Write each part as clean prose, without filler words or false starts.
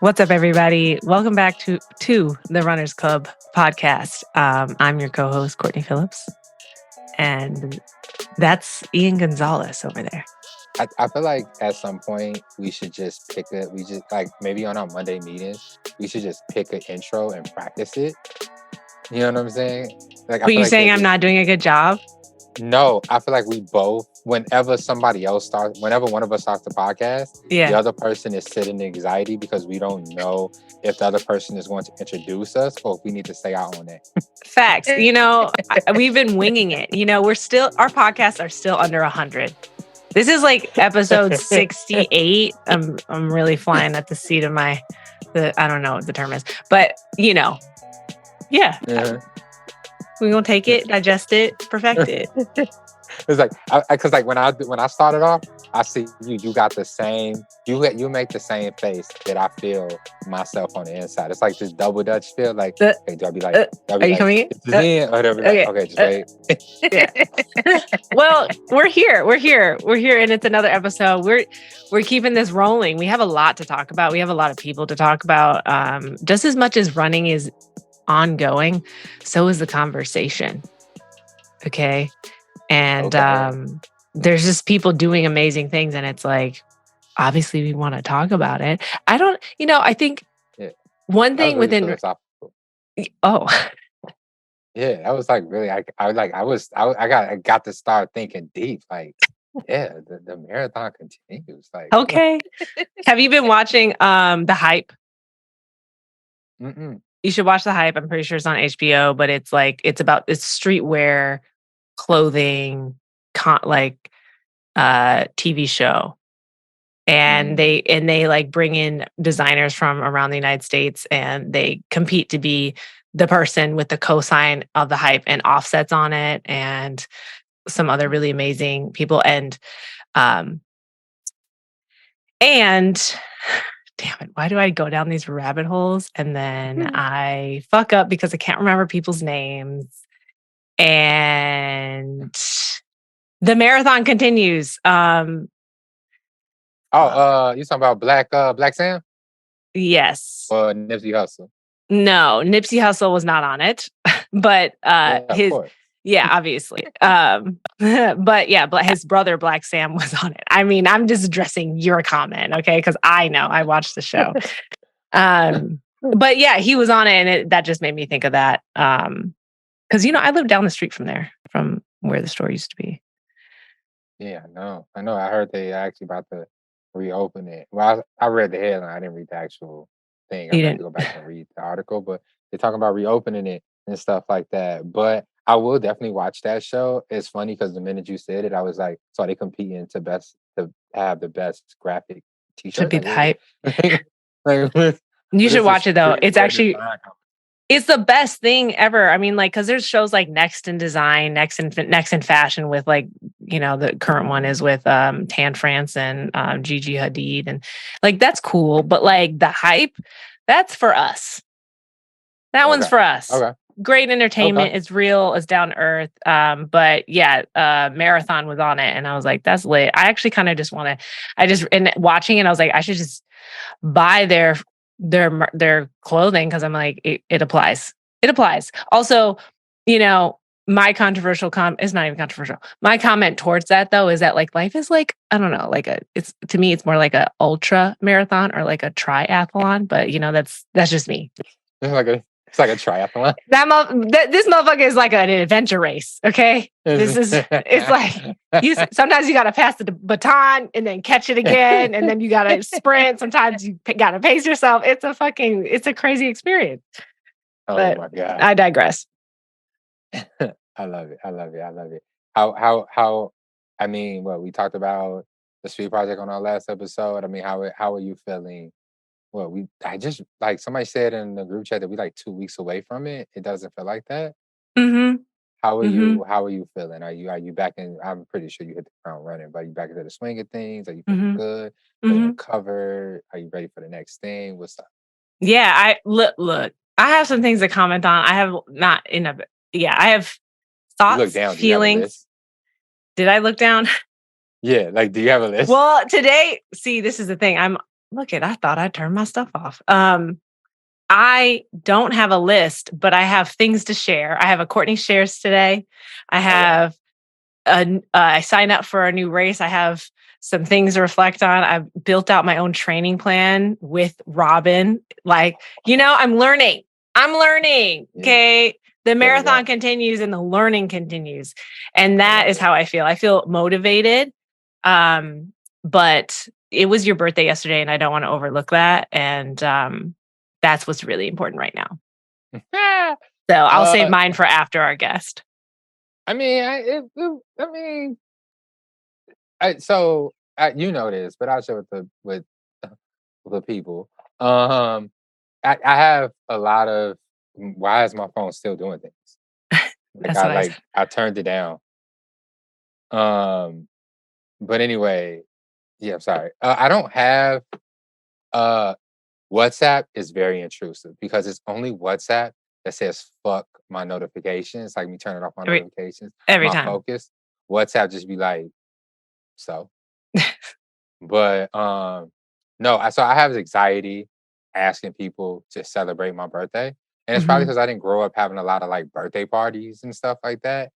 What's up, everybody? Welcome back to the Runners Club podcast. I'm your co-host, Courtney Phillips, and that's Ian Gonzalez over there. I feel like at some point we should just pick it. We just like maybe on our Monday meetings, we should just pick an intro and practice it. You know what I'm saying? Like, I But feel you like saying I'm not doing a good job? No, I feel like we both, whenever somebody else starts, whenever one of us starts the podcast, Yeah. the other person is sitting in anxiety because we don't know if the other person is going to introduce us or if we need to say our own name. Facts. You know, we've been winging it. You know, our podcasts are still under 100. This is like episode 68. I'm really flying at the seat of I don't know what the term is, but you know, yeah. We're gonna take it, digest it, perfect it. It's like, because like when I started off, I see you got the same, you make the same face that I feel myself on the inside. It's like this double Dutch feel. Like, okay, do I be like, are you coming in? Or do I be like, okay, just wait. Yeah. Well, we're here, and it's another episode. We're keeping this rolling. We have a lot to talk about. We have a lot of people to talk about. Just as much as running is ongoing, so is the conversation. Okay. And there's just people doing amazing things, and it's like, obviously we want to talk about it. I think one thing within yeah, that was like really, I got to start thinking deep. Like, yeah, the marathon continues. Like, okay. Have you been watching The Hype? Mm-mm. You should watch The Hype. I'm pretty sure it's on HBO, but it's about this streetwear clothing TV show. And they like bring in designers from around the United States, and they compete to be the person with the cosign of The Hype, and Offset's on it, and some other really amazing people. And damn it, why do I go down these rabbit holes and then I fuck up because I can't remember people's names? And the marathon continues. You talking about Black Sam? Yes. Or Nipsey Hussle? No, Nipsey Hussle was not on it, but obviously. But his brother Black Sam was on it. I mean, I'm just addressing your comment, okay? Because I know I watched the show. But yeah, he was on it, and that just made me think of that. Because I live down the street from there, from where the store used to be. Yeah, I know. I heard they actually about to reopen it. Well, I read the headline. I didn't read the actual thing. I had to go back and read the article, but they're talking about reopening it and stuff like that. But I will definitely watch that show. It's funny because the minute you said it, I was like, so they competing to have the best graphic t-shirt. To be the Hype. You should watch it though. It's actually it's the best thing ever. I mean, like, because there's shows like Next in Design, Next in Fashion with like, the current one is with Tan France and Gigi Hadid, and like that's cool. But like The Hype, that's for us. That one's for us. Okay. Great entertainment. Okay. It's real. It's down to earth. But yeah, Marathon was on it, and I was like, that's lit. I actually kind of just want to. And watching it, I was like, I should just buy their clothing, because I'm like, it applies. It applies. Also, my controversial it's not even controversial. My comment towards that though is that like life is like, I don't know, like to me it's more like a ultra marathon or like a triathlon, but that's just me. It's like a triathlon. This motherfucker is like an adventure race. Okay, it's like sometimes you gotta pass the baton and then catch it again, and then you gotta sprint. Sometimes you gotta pace yourself. It's a crazy experience. Oh my God! I digress. I love it. How? I mean, we talked about the Street Project on our last episode. I mean, how are you feeling? Well, I just, like somebody said in the group chat that we like 2 weeks away from it. It doesn't feel like that. Mm-hmm. How are you? How are you feeling? Are you back in? I'm pretty sure you hit the ground running, but are you back into the swing of things? Are you feeling good? Feeling covered? Are you ready for the next thing? What's up? Yeah, I look. I have some things to comment on. I have not in a. Yeah, I have thoughts, you look down. feelings. Did I look down? Yeah, like, do you have a list? Well, today, see, this is the thing. I'm I thought I turned my stuff off. I don't have a list, but I have things to share. I have a Courtney shares today. I All right. have I signed up for a new race. I have some things to reflect on. I've built out my own training plan with Robin. Like, I'm learning. I'm learning. Yeah. Okay. The Feel marathon that. continues and the learning continues. And I that love is it. how I feel. I feel motivated. But it was your birthday yesterday, and I don't want to overlook that. And that's what's really important right now. So I'll save uh, mine for after our guest. I mean, I mean, so you know this, but I'll share with the people. Um, I have a lot of why is my phone still doing things? That's what I said. I turned it down. Um, but anyway, yeah, I'm sorry. I don't have uh WhatsApp is very intrusive because it's only WhatsApp that says fuck my notifications, like me turning off my Every notifications, every my time. focus. WhatsApp just be like, so. But no, so I have anxiety asking people to celebrate my birthday. And it's probably Mhm. because I didn't grow up having a lot of like birthday parties and stuff like that.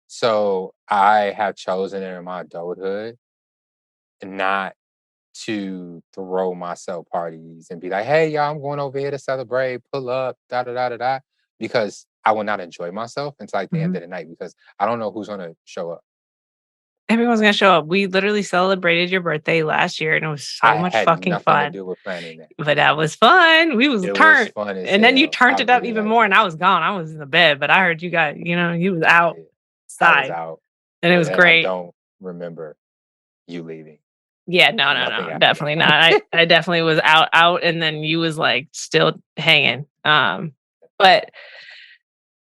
So I have chosen in my adulthood not to throw myself parties and be like, hey, y'all, I'm going over here to celebrate, pull up, da da da da da, because I will not enjoy myself until like the end Mhm. of the night because I don't know who's gonna show up. Everyone's gonna show up. We literally celebrated your birthday last year, and it was so I much had fucking nothing to fun. do with planning that. But that was fun. We was It was turned, fun as and then you hell. I turned it up really even liked more, it. and I was gone. I was in the bed, but I heard you got, you was Yeah, I was outside, out, and it was and I great. don't remember you leaving. Yeah, no, no, Nothing no, after definitely that. not. I definitely was out, and then you was like still hanging. But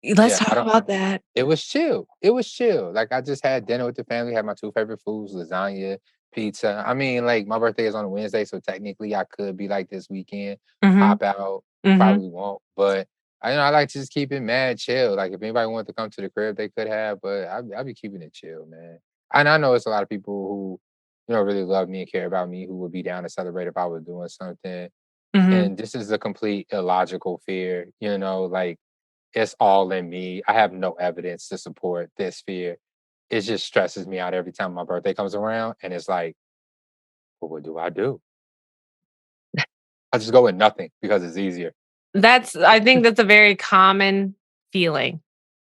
let's Yeah, I talk don't. about that. It was chill. It was chill. Like I just had dinner with the family. Had my two favorite foods: lasagna, pizza. I mean, like my birthday is on a Wednesday, so technically I could be like this weekend, Mhm. pop out. Mhm. Probably won't, but I like to just keep it mad chill. Like if anybody wanted to come to the crib, they could have, but I'll be keeping it chill, man. And I know it's a lot of people who, really love me and care about me who would be down to celebrate if I was doing something. Mhm. And this is a complete illogical fear, like it's all in me. I have no evidence to support this fear. It just stresses me out every time my birthday comes around. And it's like, well, what do I do? I just go with nothing because it's easier. I think that's a very common feeling.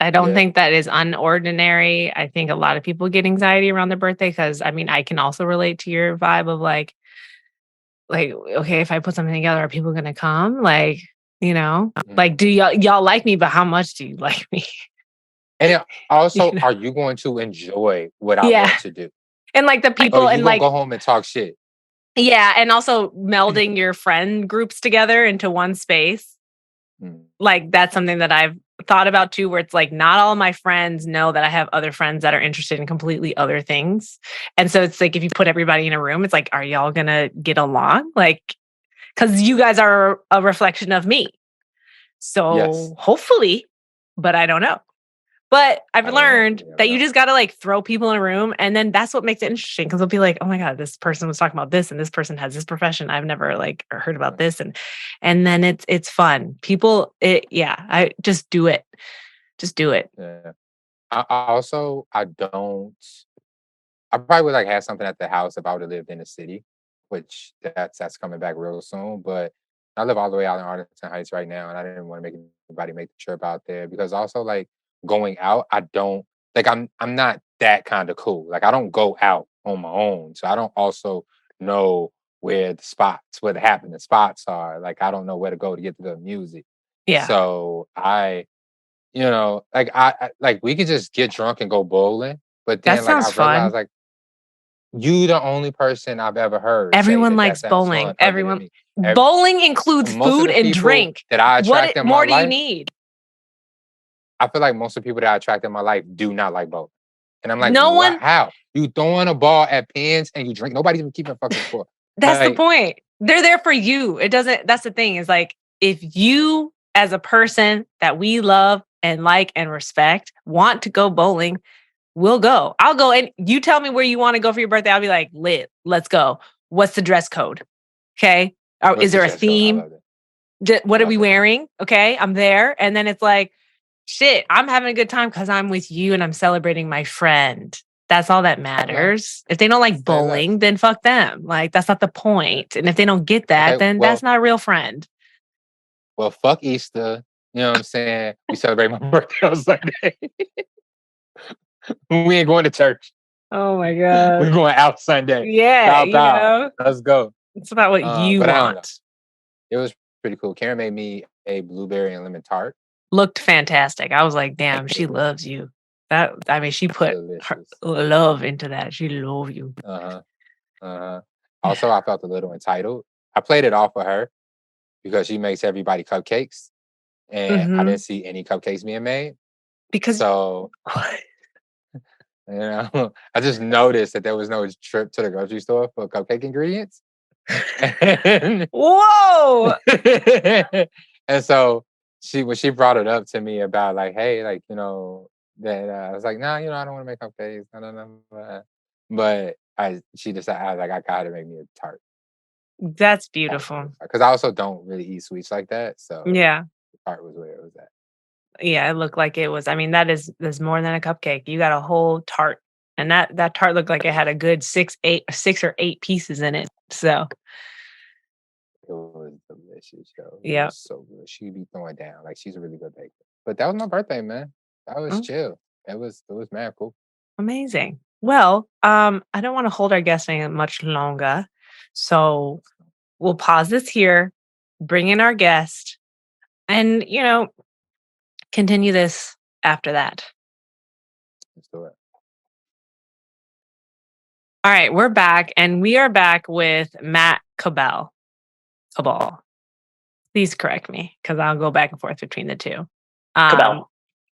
I don't Yeah. think that is unordinary. I think a lot of people get anxiety around their birthday because I mean, I can also relate to your vibe of okay, if I put something together, are people gonna come? Like, do Mhm. y'all like me, but how much do you like me? And then You also, know? are you going to enjoy what I Yeah. want to do? And like the Or people you and gonna like go home and talk shit? yeah, and also melding your friend groups together into one space. Mm. Like, that's something that I've thought about too, where it's like not all my friends know that I have other friends that are interested in completely other things. And so it's like if you put everybody in a room, it's like, are y'all gonna get along? Like, because you guys are a reflection of me. Yes. So hopefully, but I don't know. But I've I don't know. learned You never that you know. just gotta like throw people in a room, and then that's what makes it interesting because they'll be like, "Oh my god, this person was talking about this, and this person has this profession. I've never like heard about Right. this," and then it's fun. I just do it. Just do it. Yeah. I don't. I probably would like have something at the house if I would have lived in the city, which that's coming back real soon. But I live all the way out in Arlington Heights right now, and I didn't want to make anybody make the trip out there because also like going out, I don't like I'm not that kind of cool. Like I don't go out on my own, so I don't also know where the happening spots are. Like I don't know where to go to get the good music. Yeah, So like we could just get drunk and go bowling, but that then like I sounds realized fun. like you the only person I've ever heard say Everyone that that likes sounds bowling. fun other than me. Ev Bowling includes Most of food the and people drink. that I What attract in my more do you life, need? I feel like most of the people that I attract in my life do not like bowling. And I'm like, No "What? one. How? You throwing a ball at pins and you drink nobody's even keeping fucking score." That's the Like, point. They're there for you. It doesn't That's the thing is like if you as a person that we love and like and respect want to go bowling, we'll go. I'll go and you tell me where you want to go for your birthday. I'll be like, lit, let's go. What's the dress code? Okay. What's Is the there a dress code? I theme? love it. I What are love we that. wearing? Okay. I'm there. And then it's like, shit, I'm having a good time because I'm with you and I'm celebrating my friend. That's all that matters. If they don't like Say less. bowling, then fuck them. Like, that's not the point. And if they don't get that, Okay, then that's not a real friend. well, fuck Easter. You know what I'm saying? We celebrate my birthday on Sunday. We ain't going to church. Oh my We're God. going out Sunday. Yeah. Bow. Let's go. It's about what you But I don't know. want. It was pretty cool. Karen made me a blueberry and lemon tart. Looked fantastic. I was like, damn, Thank she you. loves you. She put her Delicious. love into that. She love you. Also, I felt a little entitled. I played it off of her because she makes everybody cupcakes, and I didn't see any cupcakes being made. Because So, I just noticed that there was no trip to the grocery store for cupcake ingredients. Whoa! And so when she brought it up to me about like, hey, like, that I was like, no, I don't want to make cupcakes. No. But she decided, I was like, I gotta make me a tart. That's beautiful. Because I also don't really eat sweets like that. So yeah. The tart was where it was at. Yeah, it looked like it was. I mean, there's more than a cupcake. You got a whole tart. And that tart looked like it had a good 6 or 8 pieces in it. So it was delicious, yo. It yeah. was so good. She'd be throwing down. Like she's a really good baker. But that was my birthday, man. That was chill. It was mad cool. Amazing. Well, I don't want to hold our guests any much longer. So we'll pause this here, bring in our guest, and continue this after that. Let's do it. All right, we're back, and we are back with Matt Cabel. Please correct me, because I'll go back and forth between the two. Cabel.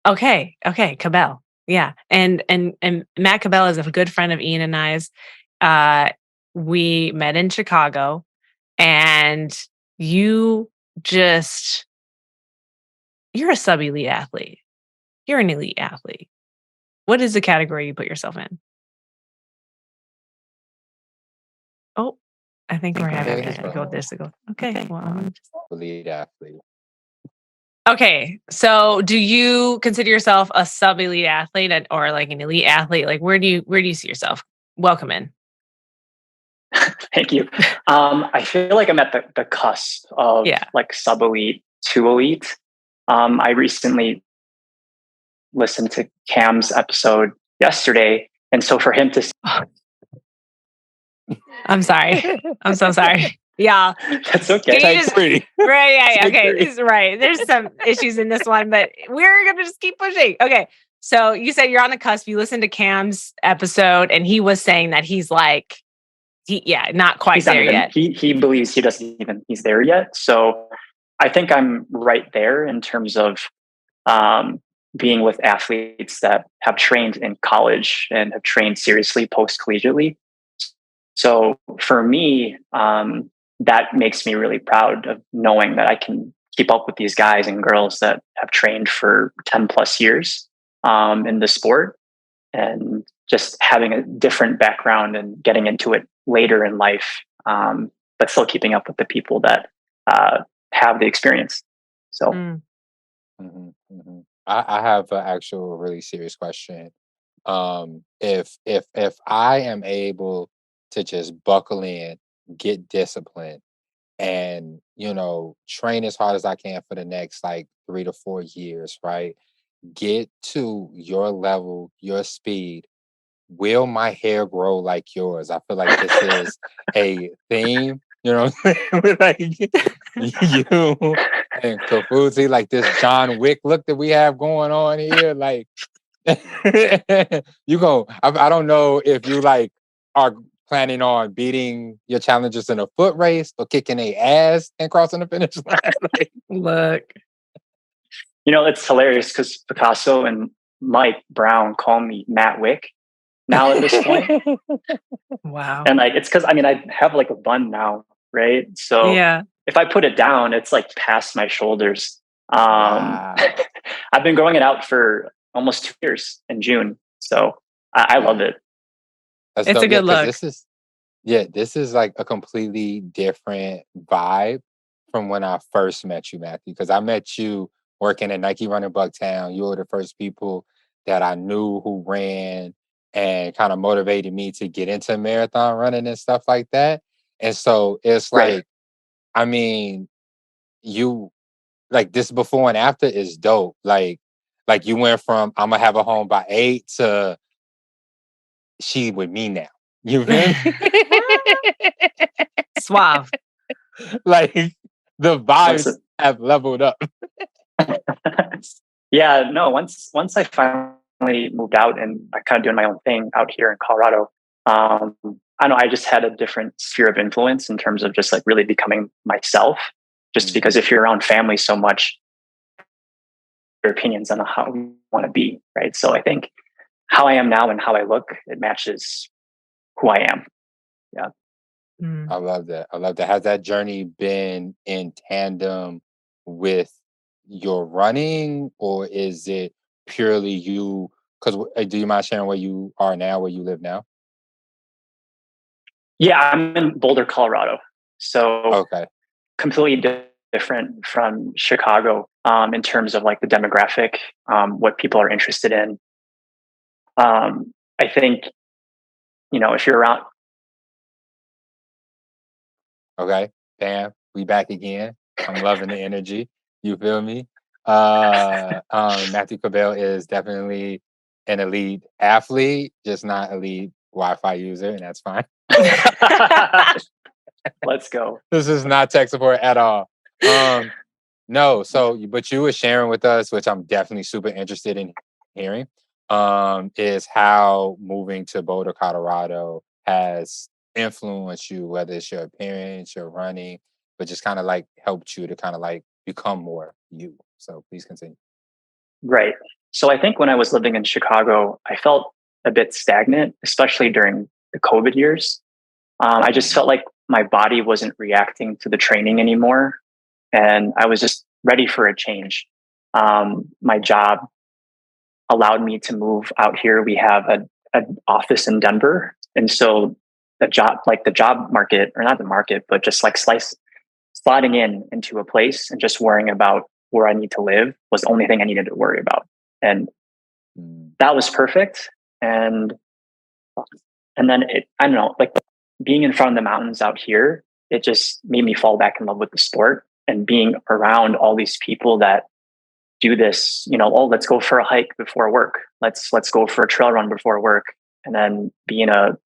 Okay, Cabel. Yeah, and Matt Cabel is a good friend of Ian and I's. We met in Chicago, and you're a sub-elite athlete. You're an elite athlete. What is the category you put yourself in? Oh, I think we're having to go this to go. Okay, well, elite athlete. Okay, so do you consider yourself a sub-elite athlete or like an elite athlete? Like, where do you see yourself? Welcome in. Thank you. I feel like I'm at the cusp of like sub-elite to elite. I recently listened to Cam's episode yesterday, and so for him to I'm sorry. I'm so sorry. Yeah. That's okay. Right. Yeah. Okay. This is right. There's some issues in this one, but we're going to just keep pushing. Okay. So you said you're on the cusp. You listened to Cam's episode and he was saying that he's like, not quite there yet. He believes he's there yet. So I think I'm right there in terms of being with athletes that have trained in college and have trained seriously post-collegiately. So for me, that makes me really proud of knowing that I can keep up with these guys and girls that have trained for 10 plus years in the sport, and just having a different background and getting into it later in life, but still keeping up with the people that have the experience. So I have an actual really serious question. If I am able to just buckle in, get disciplined, and train as hard as I can for the next like 3 to 4 years, right? Get to your level, your speed. Will my hair grow like yours? I feel like this is a theme, what I'm saying? With like you and Kafuzi, like this John Wick look that we have going on here. Like I don't know if you like are planning on beating your challengers in a foot race or kicking their ass and crossing the finish line. Like, look. It's hilarious because Picasso and Mike Brown call me Matt Wick now at this point. Wow. And like, it's because, I have like a bun now, right? So if I put it down, it's like past my shoulders. Wow. I've been growing it out for almost 2 years in June. So I love it. It's a good look. Yeah, this is like a completely different vibe from when I first met you, Matthew. Because I met you working at Nike Running Bucktown. You were the first people that I knew who ran and kind of motivated me to get into marathon running and stuff like that. And so it's Right. like, I mean, you like this before and after is dope. Like you went from I'm gonna have a home by 8 to she with me now. You feel me? Suave. Like the What's vibes it? have leveled up. Yeah, no, once I finally moved out and I kind of doing my own thing out here in Colorado, I know I just had a different sphere of influence in terms of just like really becoming myself. Just because Mhm. if you're around family so much, your opinions on how you want to be, right? So I think how I am now and how I look, it matches who I am. Yeah. Mm. I love that. I love that. Has that journey been in tandem with your running, or is it purely you? Because do you mind sharing where you are now, where you live now? Yeah, I'm in Boulder, Colorado. So Okay. completely different from Chicago in terms of like the demographic, what people are interested in. I think, if you're around, Okay. Bam. We back again. I'm loving the energy. You feel me? Matthew Cabel is definitely an elite athlete, just not elite Wi-Fi user, and that's fine. let's go. This is not tech support at all. No, but you were sharing with us, which I'm definitely super interested in hearing, is how moving to Boulder, Colorado has influenced you, whether it's your appearance, your running, but just kind of like helped you to kind of like become more you. So please continue. Right. So I think when I was living in Chicago, I felt a bit stagnant, especially during the COVID years. I just Mhm. felt like my body wasn't reacting to the training anymore. And I was just ready for a change. My job allowed me to move out here. We have an office in Denver. And so the job market, or not the market, but just like sliding into a place and just worrying about where I need to live was the only thing I needed to worry about. And Mm. that was perfect. And then I don't know, like being in front of the mountains out here, it just made me fall back in love with the sport and being around all these people that do this, oh, let's go for a hike before work. Let's go for a trail run before work, and then be in a,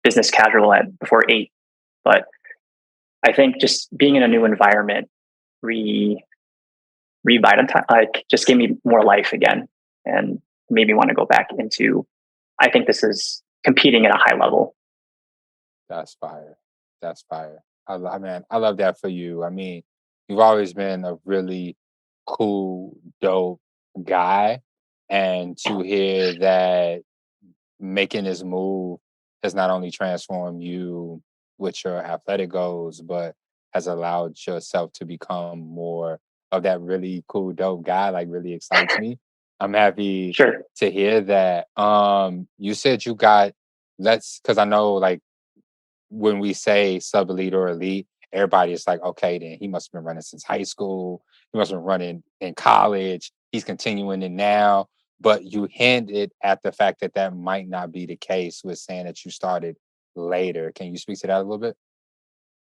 business casual at before 8. But I think just being in a new environment re revitalized, like just gave me more life again and made me want to go back into, I think this is competing at a high level. That's fire. That's fire. Man, I love that for you. I mean, you've always been a really cool, dope guy. And to hear that making this move has not only transformed you with your athletic goals, but has allowed yourself to become more of that really cool, dope guy, like really excites me. I'm happy Sure. to hear that. You said you got let's because I know like when we say sub elite or elite, everybody is like, okay, then he must have been running since high school. He must have been running in college. He's continuing it now. But you hinted at the fact that that might not be the case with saying that you started later. Can you speak to that a little bit?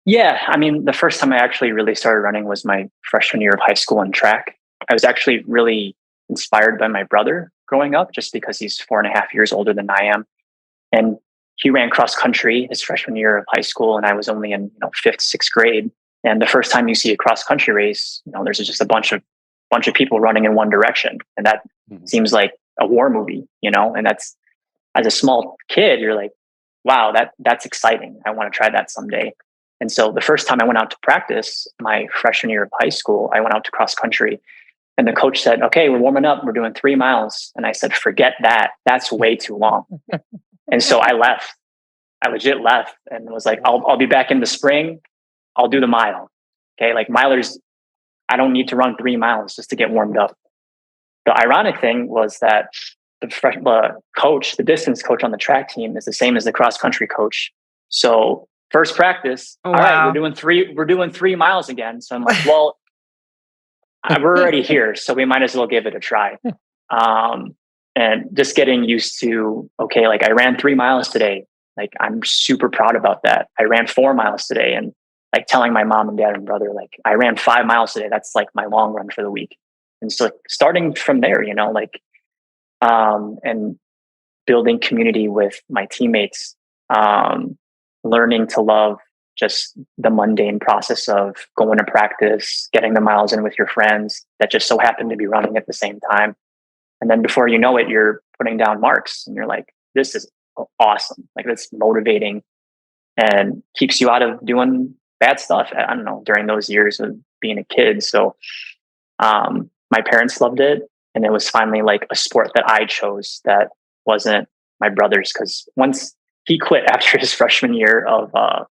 Yeah, I mean, the first time I actually really started running was my freshman year of high school in track. I was actually really inspired by my brother growing up, just because he's 4.5 years older than I am. And he ran cross country his freshman year of high school, and I was only in fifth, sixth grade. And the first time you see a cross country race, there's just a bunch of people running in one direction, and that Mhm. seems like a war movie, And that's, as a small kid, you're like, wow, that's exciting. I want to try that someday. And so the first time I went out to practice, my freshman year of high school, I went out to cross country, and the coach said, "Okay, we're warming up. We're doing 3 miles." And I said, "Forget that. That's way too long." And so I left. I legit left and was like, I'll be back in the spring. I'll do the mile. Okay. Like milers, I don't need to run 3 miles just to get warmed up. The ironic thing was that the coach, the distance coach on the track team is the same as the cross country coach. So first practice, Wow. all right, we're doing 3 miles again. So I'm like, well, we're already here, so we might as well give it a try. And just getting used to, okay, like I ran 3 miles today. Like I'm super proud about that. I ran 4 miles today, and like telling my mom and dad and brother, like I ran 5 miles today. That's like my long run for the week. And so starting from there, like, and building community with my teammates, learning to love just the mundane process of going to practice, getting the miles in with your friends that just so happen to be running at the same time. And then before you know it, you're putting down marks and you're like, this is awesome. Like that's motivating and keeps you out of doing bad stuff. I don't know, during those years of being a kid. So my parents loved it. And it was finally like a sport that I chose that wasn't my brother's, because once he quit after his freshman year of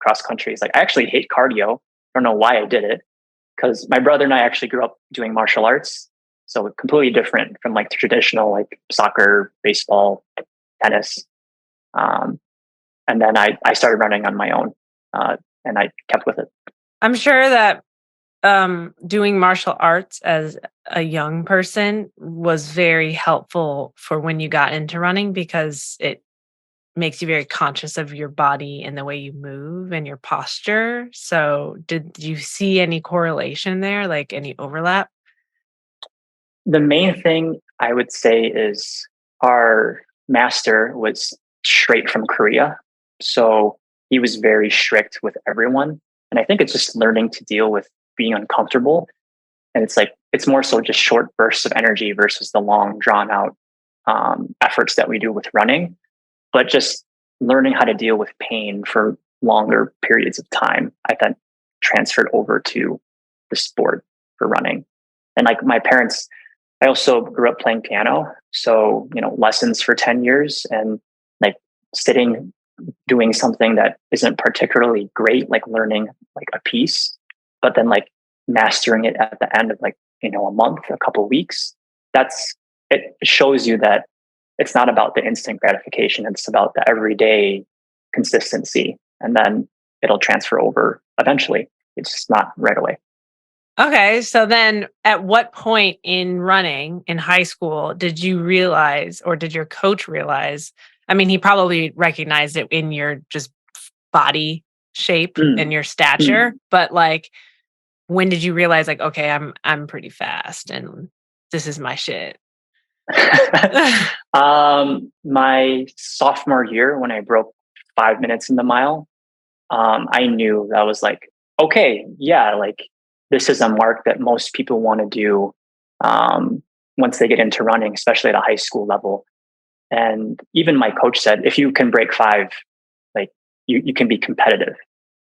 cross country, he's like, I actually hate cardio. I don't know why I did it, because my brother and I actually grew up doing martial arts. So completely different from like the traditional like soccer, baseball, tennis. And then I started running on my own, and I kept with it. I'm sure that doing martial arts as a young person was very helpful for when you got into running, because it makes you very conscious of your body and the way you move and your posture. So did you see any correlation there, like any overlap? The main thing I would say is our master was straight from Korea. So he was very strict with everyone. And I think it's just learning to deal with being uncomfortable. And it's like, it's more so just short bursts of energy versus the long, drawn out efforts that we do with running. But just learning how to deal with pain for longer periods of time, I then transferred over to the sport for running. And like my parents, I also grew up playing piano. So, lessons for 10 years and like sitting, doing something that isn't particularly great, like learning like a piece, but then like mastering it at the end of like, a month, a couple of weeks. It shows you that it's not about the instant gratification. It's about the everyday consistency. And then it'll transfer over eventually. It's just not right away. Okay. So then at what point in running in high school did you realize, or did your coach realize? I mean, he probably recognized it in your just body shape and your stature, but like, when did you realize like, okay, I'm pretty fast and this is my shit? My sophomore year, when I broke 5 minutes in the mile, I knew that was like, okay, yeah, like this is a mark that most people want to do once they get into running, especially at a high school level. And even my coach said, if you can break 5, like you can be competitive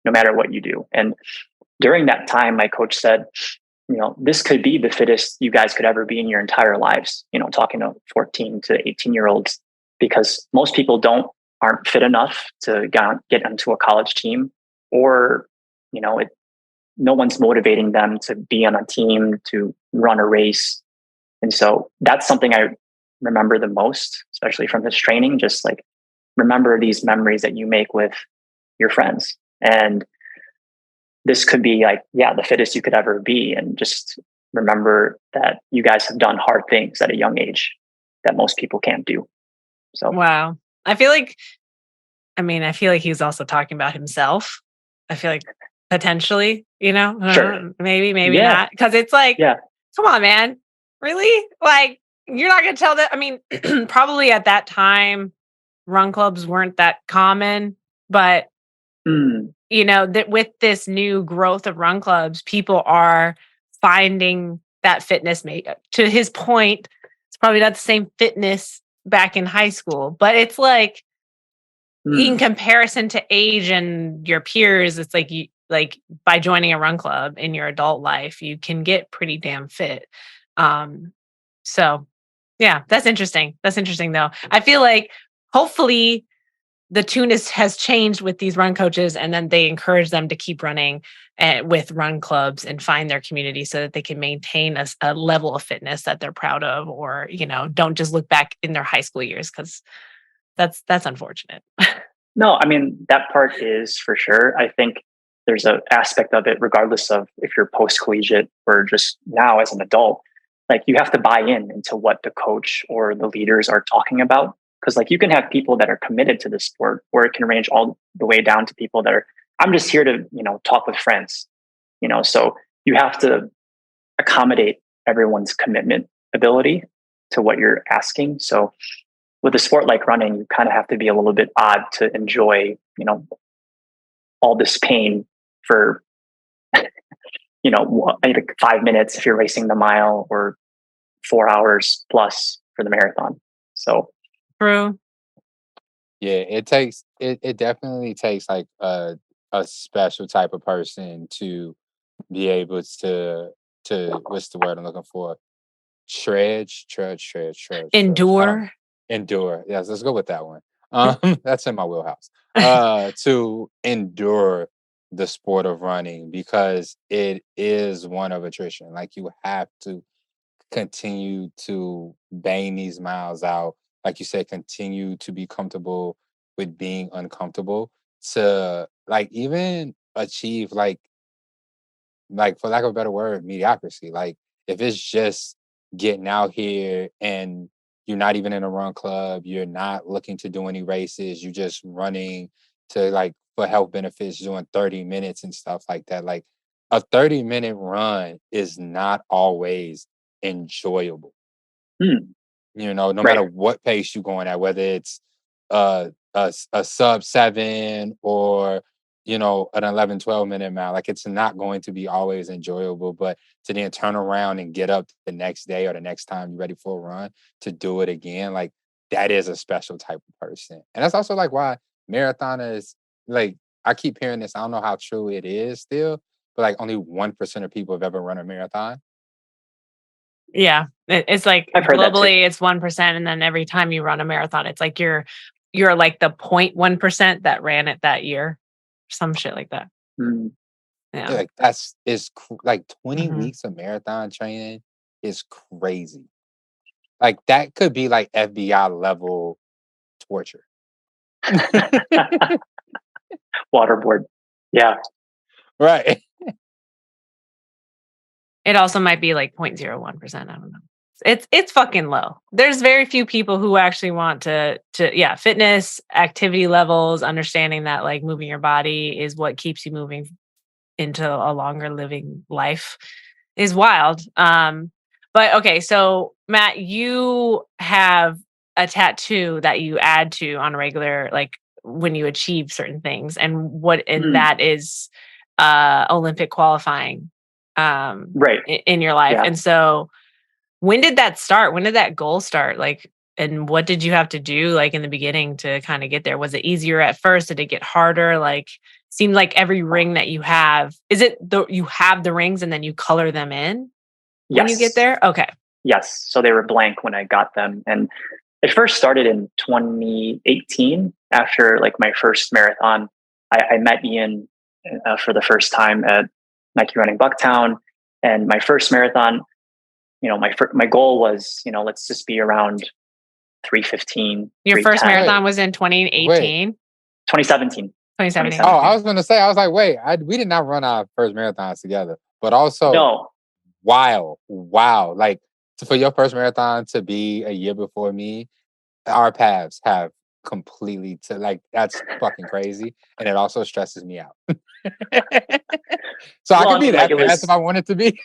no matter what you do. And during that time, my coach said, this could be the fittest you guys could ever be in your entire lives, talking to 14 to 18-year-olds, because most people aren't fit enough to get into a college team, or, no one's motivating them to be on a team, to run a race. And so that's something I remember the most, especially from this training, just like remember these memories that you make with your friends. And this could be like, the fittest you could ever be. And just remember that you guys have done hard things at a young age that most people can't do. So, wow. I feel like he's also talking about himself. I feel like potentially, sure. maybe not. Cause it's like, come on, man, really? Like, you're not going to tell that. I mean, probably at that time, run clubs weren't that common, but that with this new growth of run clubs, people are finding that fitness to his point. It's probably not the same fitness back in high school, but it's like in comparison to age and your peers, it's like by joining a run club in your adult life, you can get pretty damn fit. So yeah, that's interesting. That's interesting though. I feel like hopefully the tune has changed with these run coaches, and then they encourage them to keep running with run clubs and find their community so that they can maintain a level of fitness that they're proud of, or, don't just look back in their high school years, because that's unfortunate. No, I mean, that part is for sure. I think there's an aspect of it, regardless of if you're post collegiate or just now as an adult, like you have to buy in into what the coach or the leaders are talking about. Cause like you can have people that are committed to the sport, or it can range all the way down to people that are, I'm just here to, talk with friends, so you have to accommodate everyone's commitment ability to what you're asking. So with a sport like running, you kind of have to be a little bit odd to enjoy, all this pain for, like 5 minutes if you're racing the mile, or 4 hours plus for the marathon. So true. Yeah, it definitely takes like a special type of person to be able to what's the word I'm looking for? Trudge. Endure. Endure. Yes, let's go with that one. That's in my wheelhouse. To endure the sport of running, because it is one of attrition. Like you have to continue to bang these miles out. Like you said, continue to be comfortable with being uncomfortable, to like even achieve like for lack of a better word, mediocrity. Like if it's just getting out here and you're not even in a run club, you're not looking to do any races, you're just running to like for health benefits, doing 30 minutes and stuff like that. Like a 30-minute run is not always enjoyable. hmm, No right. matter what pace you're going at, whether it's a sub 7 or an 11, 12-minute mile, like it's not going to be always enjoyable. But to then turn around and get up the next day or the next time you're ready for a run to do it again, like that is a special type of person. And that's also like why marathoners, like I keep hearing this, I don't know how true it is still, but like only 1% of people have ever run a marathon. Yeah. It's like I've heard that too. globally it's 1%. And then every time you run a marathon, it's like you're like the 0.1% that ran it that year. Some shit like that. Mm. Yeah, Yeah. like like 20 weeks of marathon training is crazy. Like that could be like FBI level torture. Waterboard. Yeah. Right. It also might be like 0.01%. I don't know. It's fucking low. There's very few people who actually want to fitness, activity levels, understanding that like moving your body is what keeps you moving into a longer living life is wild. But okay, so Matt, you have a tattoo that you add to on a regular, like when you achieve certain things, and Mm. that is Olympic qualifying Right. in your life. Yeah. And so when did that start? When did that goal start? Like, and what did you have to do like in the beginning to kind of get there? Was it easier at first? Did it get harder? Like, seemed like every ring that you have, is it you have the rings and then you color them in when you get Yes. there? Okay. Yes. So they were blank when I got them. And it first started in 2018 after like my first marathon. I met Ian for the first time at Nike Running Bucktown. And my first marathon, my goal was, let's just be around 3:15. Your first 3:10. marathon was in 2018, 2017. 2017. Oh, Okay. I was gonna say, I was like, wait, we did not run our first marathons together. But also, No. wow. Like for your first marathon to be a year before me, our paths have completely to like that's fucking crazy. And it also stresses me out. So I Well, could I be mean, like that fast if I wanted to be.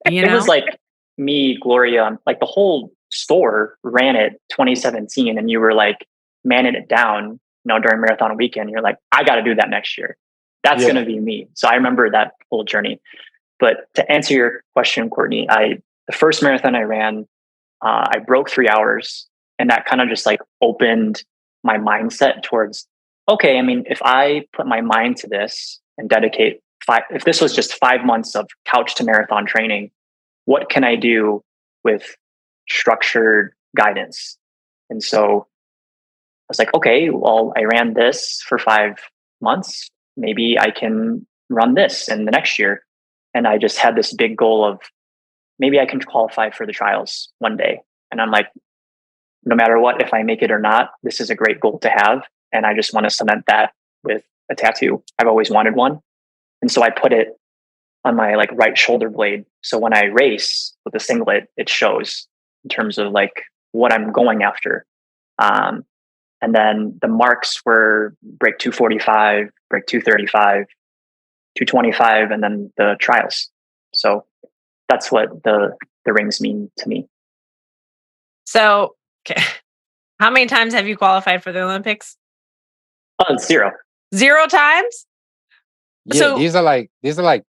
You it was know? like me, Gloria, like the whole store ran it 2017, and you were like manning it down, during marathon weekend. You're like, I got to do that next year. That's going Yeah. to be me. So I remember that whole journey. But to answer your question, Courtney, the first marathon I ran, I broke 3 hours, and that kind of just like opened my mindset towards, okay, I mean, if I put my mind to this and dedicate if this was just 5 months of couch to marathon training, what can I do with structured guidance? And so I was like, okay, well, I ran this for 5 months. Maybe I can run this in the next year. And I just had this big goal of maybe I can qualify for the trials one day. And I'm like, no matter what, if I make it or not, this is a great goal to have. and I just want to cement that with a tattoo. I've always wanted one. And so I put it on my like right shoulder blade. So when I race with a singlet, it shows in terms of like what I'm going after. And then the marks were break 245, break 235, 225, and then the trials. So that's what the rings mean to me. So, okay. How many times have you qualified for the Olympics? Oh, 0. 0 times? Yeah, So these are like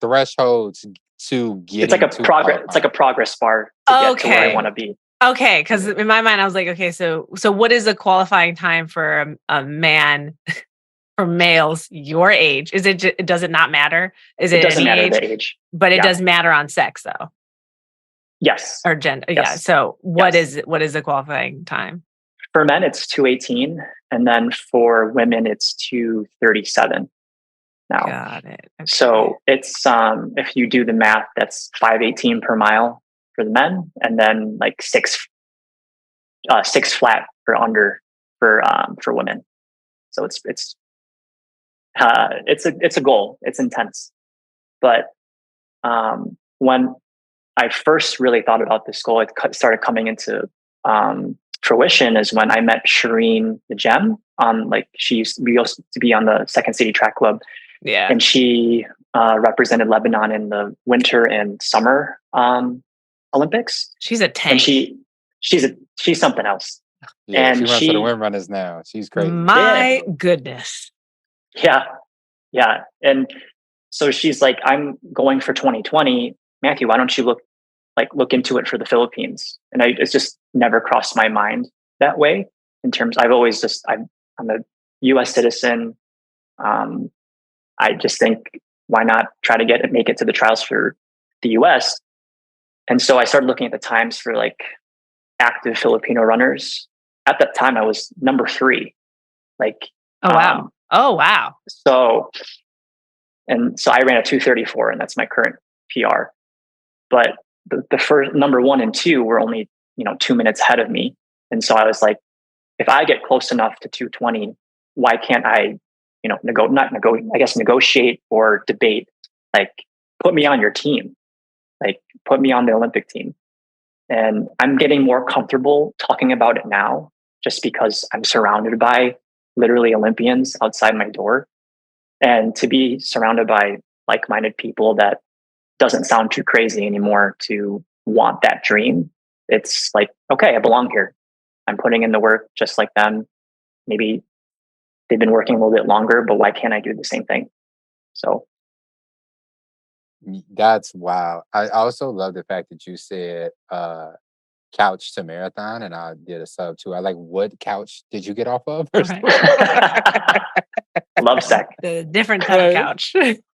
thresholds to get. It's like a progress. It's like a progress bar to get to where I want to be. Okay, because in my mind I was like, okay, so what is the qualifying time for a man, for males your age? Is it? Does it not matter? Is it doesn't any matter age? the age, but it does matter on sex though. Yes. Or gender. Yes. Yeah. So what is the qualifying time? For men, it's 2:18, and then for women, it's 2:37. Now, got it. Okay. So it's if you do the math, that's 5:18 per mile for the men, and then like six flat or under for women. So it's a goal. It's intense, but when I first really thought about this goal, it started coming into fruition is when I met Shireen the Gem. We used to be on the Second City Track Club. Yeah. And she represented Lebanon in the winter and summer Olympics. She's a tank. And she's something else. Yeah, and she runs for the wind runners now. She's crazy. My goodness. Yeah. Yeah. And so she's like, I'm going for 2020. Matthew, why don't you look into it for the Philippines? And it's just never crossed my mind that way in terms, I'm a US citizen. I just think, why not try to make it to the trials for the US? And so I started looking at the times for like active Filipino runners. At that time, I was number 3. Like, oh wow. So I ran a 2:34, and that's my current PR. But the first number 1 and 2 were only 2 minutes ahead of me, and so I was like, if I get close enough to 2:20, why can't I negotiate or debate, like put me on your team, like put me on the Olympic team. And I'm getting more comfortable talking about it now just because I'm surrounded by literally Olympians outside my door. And to be surrounded by like-minded people, that doesn't sound too crazy anymore to want that dream. It's like, okay, I belong here. I'm putting in the work just like them. Maybe they've been working a little bit longer, but why can't I do the same thing? So that's wow. I also love the fact that you said couch to marathon, and I did a sub too. I like, what couch did you get off of? Okay. Love sack. The different type of couch.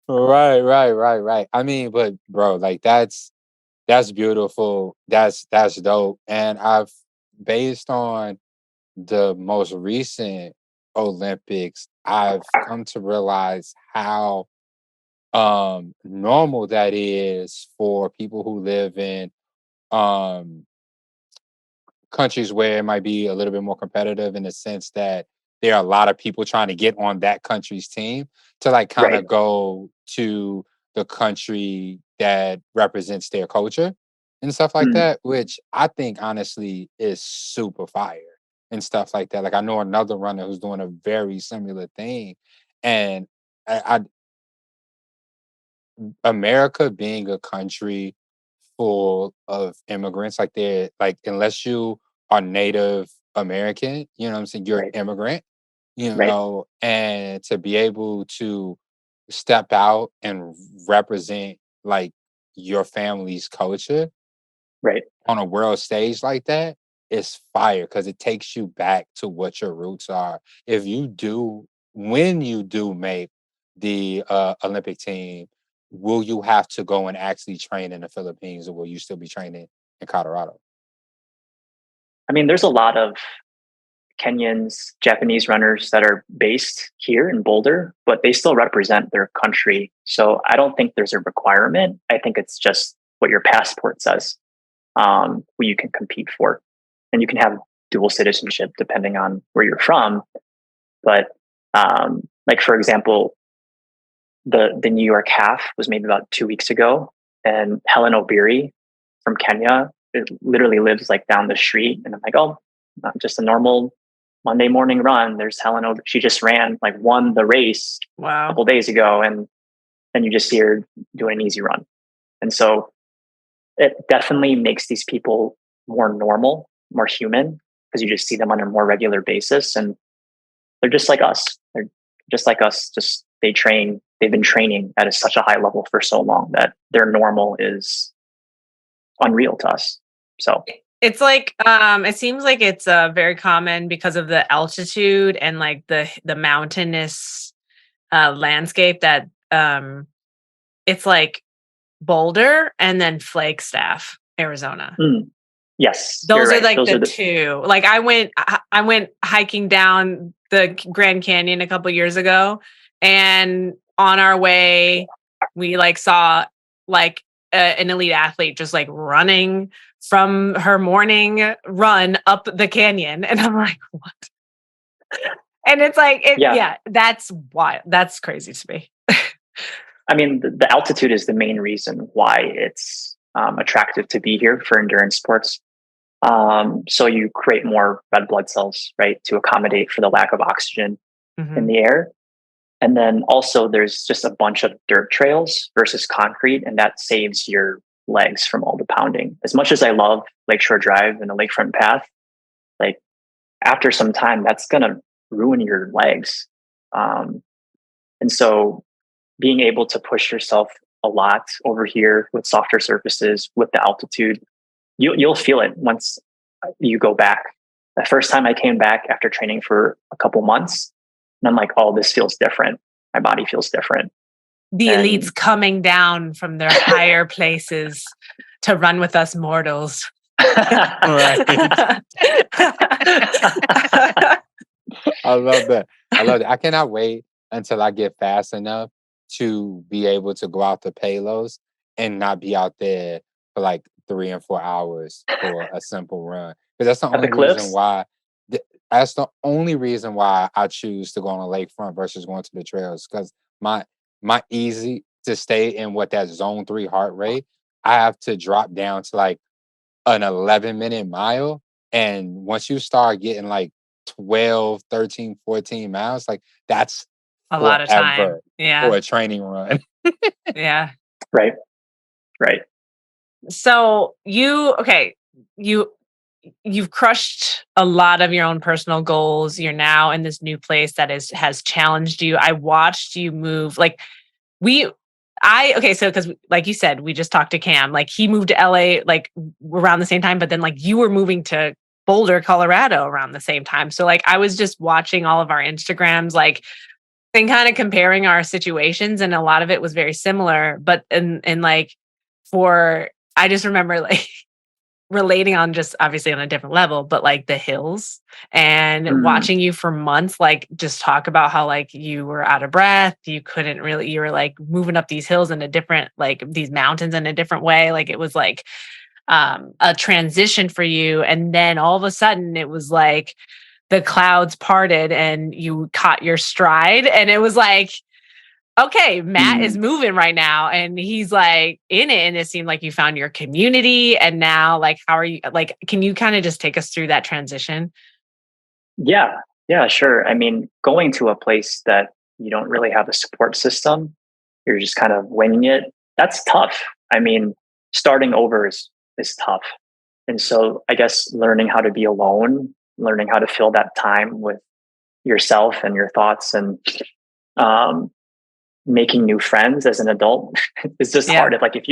Right. I mean, but bro, like that's beautiful. That's dope. And I've, based on the most recent Olympics, I've come to realize how normal that is for people who live in countries where it might be a little bit more competitive, in the sense that there are a lot of people trying to get on that country's team to like kind of go to the country that represents their culture and stuff like that, which I think honestly is super fire and stuff like that. Like, I know another runner who's doing a very similar thing, and America being a country full of immigrants, like they're like, unless you are Native American, you know what I'm saying, you're an immigrant, and to be able to step out and represent like your family's culture on a world stage like that is fire, because it takes you back to what your roots are. When you do make the Olympic team, will you have to go and actually train in the Philippines, or will you still be training in Colorado? I mean, there's a lot of Kenyans, Japanese runners that are based here in Boulder, but they still represent their country. So I don't think there's a requirement. I think it's just what your passport says, who you can compete for. And you can have dual citizenship depending on where you're from. But Like for example, the New York half was maybe about 2 weeks ago, and Helen Obiri from Kenya, it literally lives like down the street, and I'm like, oh, just a normal Monday morning run. There's Helen Obiri. She just won the race a couple days ago, and then you just see her doing an easy run. And so it definitely makes these people more normal, more human, because you just see them on a more regular basis, and they're just like us. They're just like us. Just they've been training at such a high level for so long that their normal is unreal to us. So it's like it seems like it's very common because of the altitude and like the mountainous landscape that it's like Boulder and then Flagstaff, Arizona. Yes, those are right. Like those the two. Like I went hiking down the Grand Canyon a couple years ago, and on our way, we like saw like an elite athlete just like running from her morning run up the canyon, and I'm like, what? And it's like, that's wild. That's crazy to me. I mean, the altitude is the main reason why it's attractive to be here for endurance sports. So you create more red blood cells, right, to accommodate for the lack of oxygen in the air. And then also there's just a bunch of dirt trails versus concrete, and that saves your legs from all the pounding. As much as I love Lakeshore Drive and the Lakefront Path, like after some time, that's going to ruin your legs. And so being able to push yourself a lot over here with softer surfaces, with the altitude, you'll feel it once you go back. The first time I came back after training for a couple months, and I'm like, oh, this feels different. My body feels different. The elites coming down from their higher places to run with us mortals. I love that. I cannot wait until I get fast enough to be able to go out to Palos and not be out there for like 3 and 4 hours for a simple run. Because that's the only reason why. That's the only reason why I choose to go on the lakefront versus going to the trails. Because my easy to stay in what that zone 3 heart rate, I have to drop down to like an 11-minute mile. And once you start getting like 12, 13, 14 miles, like that's a lot of time. Yeah. For a training run. Yeah. Right. So you've crushed a lot of your own personal goals. You're now in this new place that has challenged you. I watched you move. Like so because like you said, we just talked to Cam. Like he moved to LA like around the same time, but then like you were moving to Boulder, Colorado around the same time. So like I was just watching all of our Instagrams, like and kind of comparing our situations, and a lot of it was very similar. But I just remember like relating on just obviously on a different level, but like the hills and watching you for months, like just talk about how like you were out of breath. You were like moving up these hills in a different, like these mountains in a different way. Like it was like a transition for you. And then all of a sudden it was like the clouds parted and you caught your stride, and it was like, okay, Matt is moving right now and he's like in it. And it seemed like you found your community. And now like, how are you, like, can you kind of just take us through that transition? Yeah, sure. I mean, going to a place that you don't really have a support system, you're just kind of winging it. That's tough. I mean, starting over is tough. And so I guess learning how to be alone, learning how to fill that time with yourself and your thoughts, and making new friends as an adult is just hard. If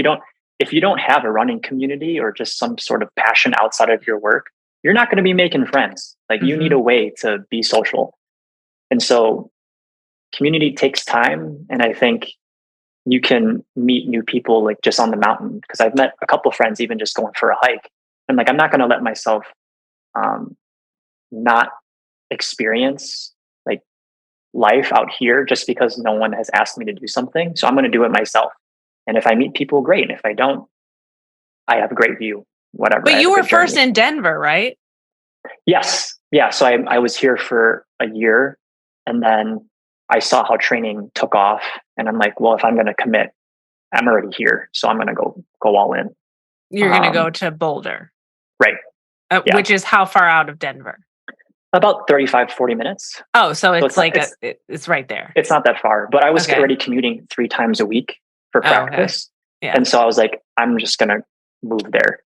you don't have a running community or just some sort of passion outside of your work, you're not going to be making friends. Like you need a way to be social. And so community takes time. And I think you can meet new people like just on the mountain, because I've met a couple of friends even just going for a hike. I'm like, I'm not going to let myself not experience like life out here just because no one has asked me to do something. So I'm going to do it myself. And if I meet people, great. And if I don't, I have a great view, whatever. But you were first in Denver, right? Yes. Yeah. So I was here for a year, and then I saw how training took off, and I'm like, well, if I'm going to commit, I'm already here, so I'm going to go all in. You're going to go to Boulder. Right. Yeah. Which is how far out of Denver? About 35, 40 minutes. Oh, so it's it's right there. It's not that far, but I was already commuting 3 times a week for practice. Okay. Yeah. And so I was like, I'm just going to move there.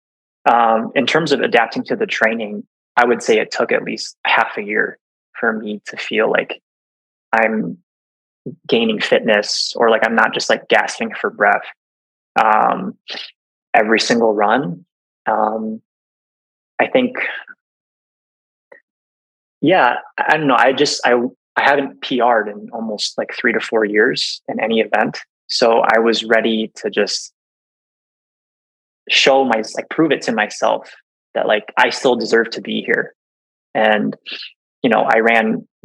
In terms of adapting to the training, I would say it took at least half a year for me to feel like I'm gaining fitness, or like I'm not just like gasping for breath every single run. I think, I don't know. I haven't PR'd in almost like 3 to 4 years in any event. So I was ready to just prove it to myself that like I still deserve to be here. And, we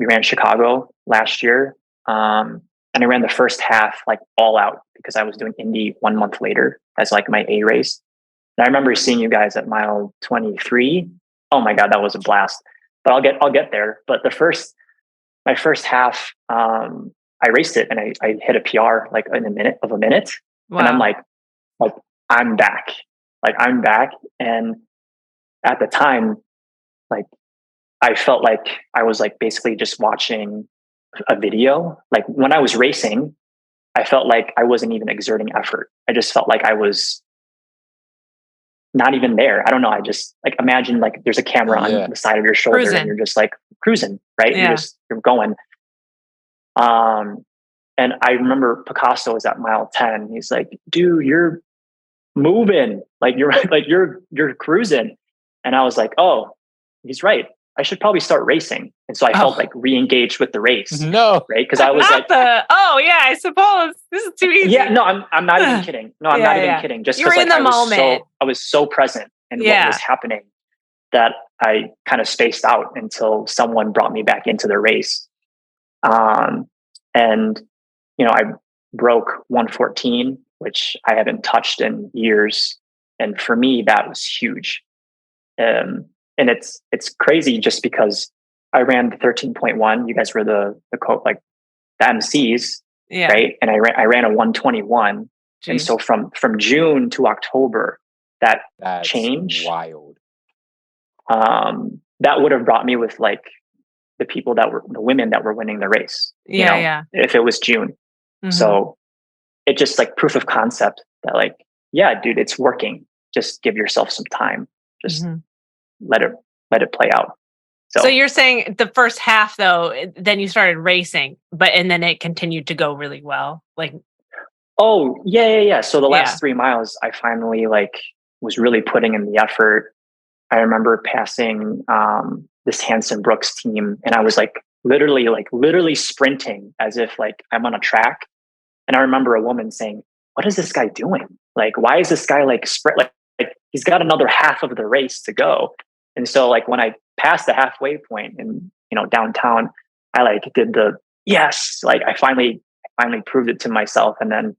ran Chicago last year. And I ran the first half like all out because I was doing Indy 1 month later as like my A race. And I remember seeing you guys at mile 23. Oh my God, that was a blast. But I'll get there. But my first half, I raced it and I hit a PR like in a minute. Wow. And I'm like, I'm back. Like I'm back. And at the time, like I felt like I was like basically just watching a video. Like when I was racing, I felt like I wasn't even exerting effort. I just felt like I was not even there. I don't know. I just like imagine like there's a camera on the side of your shoulder and you're just like cruising, right? Yeah. You're going. And I remember Picasso was at mile 10. He's like, dude, you're moving. Like you're cruising. And I was like, oh, he's right. I should probably start racing. And so I felt like re-engaged with the race. No. Right. Cause I was I suppose this is too easy. Yeah, no, I'm not even kidding. No, I'm not even kidding. Just because like, I was so present in what was happening that I kind of spaced out until someone brought me back into the race. And I broke 114, which I haven't touched in years. And for me, that was huge. And it's crazy just because I ran the 13.1. You guys were the MCs, right? And I ran a 121. Jeez. And so from June to October, that's changed. Wild. That would have brought me with like the people the women that were winning the race. If it was June. Mm-hmm. So it just like proof of concept that like, yeah, dude, it's working. Just give yourself some time. Just let it play out. So you're saying the first half though, then you started racing, and then it continued to go really well. Like, oh yeah. So the last 3 miles, I finally like was really putting in the effort. I remember passing this Hanson Brooks team, and I was like literally sprinting as if like I'm on a track. And I remember a woman saying, "What is this guy doing? Like, why is this guy like sprint? Like he's got another half of the race to go." And so like when I passed the halfway point in downtown, I like did like I finally proved it to myself. And then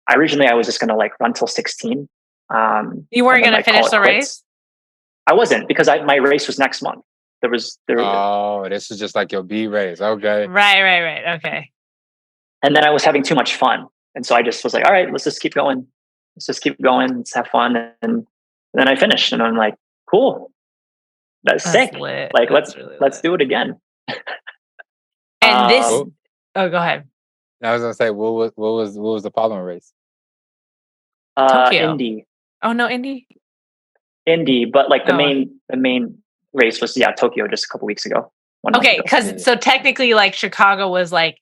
I was just gonna like run till 16. You weren't gonna finish the race? I wasn't, because my race was next month. Oh, this is just like your B race. Okay. Right. Okay. And then I was having too much fun. And so I just was like, all right, let's just keep going. Let's have fun. And then I finished and I'm like, cool. That's sick. Lit. Like, let's do it again. And go ahead. I was gonna say, what was the following race? Tokyo. Indy. Oh no, Indy. But like the main race was Tokyo just a couple weeks ago. Okay, because so technically, like Chicago was like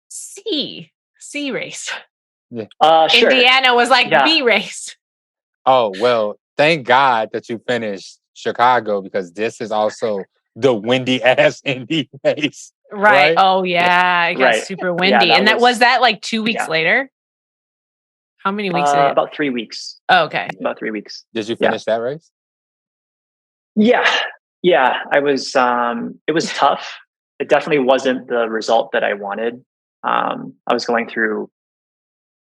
C race. Yeah. Sure. Indiana was like B race. Oh well, thank God that you finished Chicago, because this is also the windy ass Indy race. Right. Oh yeah, it got super windy, and that was like 2 weeks later. How many weeks? About 3 weeks. Oh, okay. About 3 weeks. Did you finish that race? Yeah. I was. It was tough. It definitely wasn't the result that I wanted. I was going through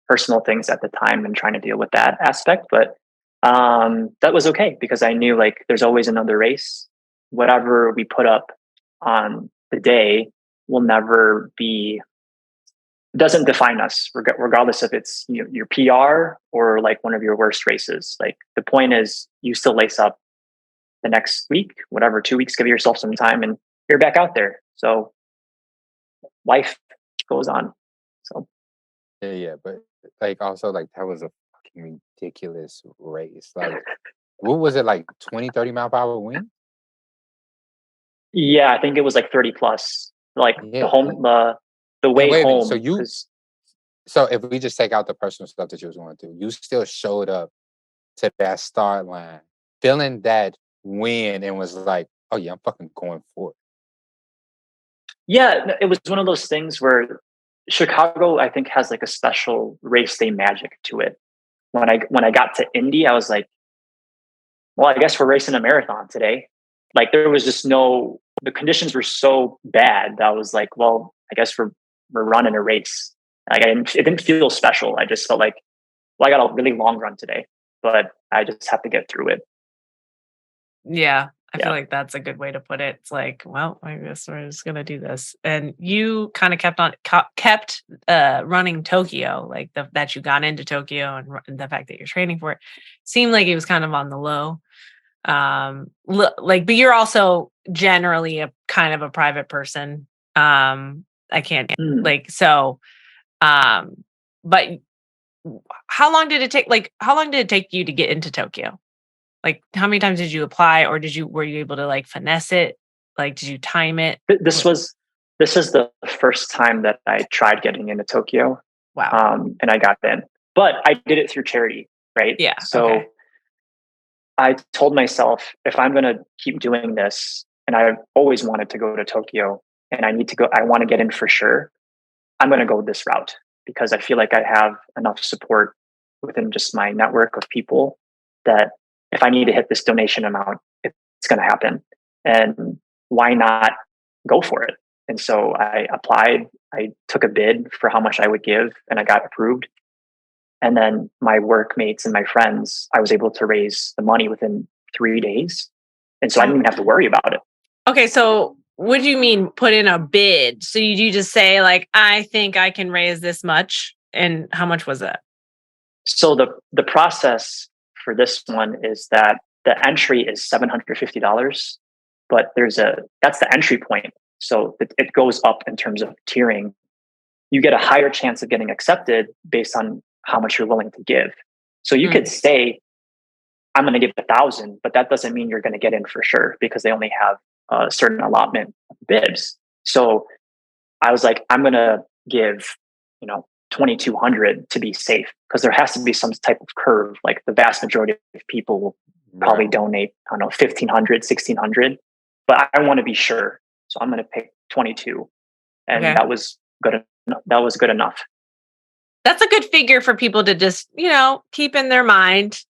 personal things at the time and trying to deal with that aspect, but that was okay, because I knew like there's always another race. Whatever we put up on the day, will never be, doesn't define us, regardless if it's your PR or like one of your worst races. Like the point is, you still lace up the next week, whatever, 2 weeks, give yourself some time, and you're back out there. So life goes on. So yeah, but like also like that was a fucking ridiculous race. Like, what was it, like 20, 30 mile per hour wind? yeah, I think it was like 30 plus. Like Yeah. the way wait a minute, home. so if we just take out the personal stuff that you was going through, you still showed up to that start line feeling that win and was like, oh yeah, I'm fucking going for it. Yeah, it was one of those things where Chicago, I think, has like a special race day magic to it. When I got to Indy, I was like, well, I guess we're racing a marathon today. Like there was just the conditions were so bad that I was like, well, I guess we're running a race. Like it didn't feel special. I just felt like, well, I got a really long run today, but I just have to get through it. Yeah. I feel like that's a good way to put it. It's like, well, I guess we're just gonna do this. And you kind of kept running Tokyo, like that you got into Tokyo, and the fact that you're training for it seemed like it was kind of on the low. But you're also generally a kind of a private person. I can't like so. But how long did it take? Like, how long did it take you to get into Tokyo? Like, how many times did you apply, or were you able to like finesse it? Like, did you time it? This is the first time that I tried getting into Tokyo. Wow. And I got in, but I did it through charity, right? Yeah. So okay. I told myself, if I'm going to keep doing this, and I've always wanted to go to Tokyo, and I want to get in for sure, I'm going to go this route because I feel like I have enough support within just my network of people that if I need to hit this donation amount, it's going to happen. And why not go for it? And so I applied, I took a bid for how much I would give, and I got approved. And then my workmates and my friends, I was able to raise the money within 3 days. And so I didn't even have to worry about it. Okay. So what do you mean put in a bid? So you just say like, I think I can raise this much. And how much was that? So the process for this one is that the entry is $750, but that's the entry point. So it goes up in terms of tiering. You get a higher chance of getting accepted based on how much you're willing to give. So you could say, I'm going to give 1,000, but that doesn't mean you're going to get in for sure because they only have a certain allotment of bibs. So I was like, I'm going to give, 2,200 to be safe because there has to be some type of curve. Like the vast majority of people will probably donate, I don't know, 1,500, 1,600, but I want to be sure. So I'm going to pick 22. And that was good. That was good enough. That's a good figure for people to just, keep in their mind.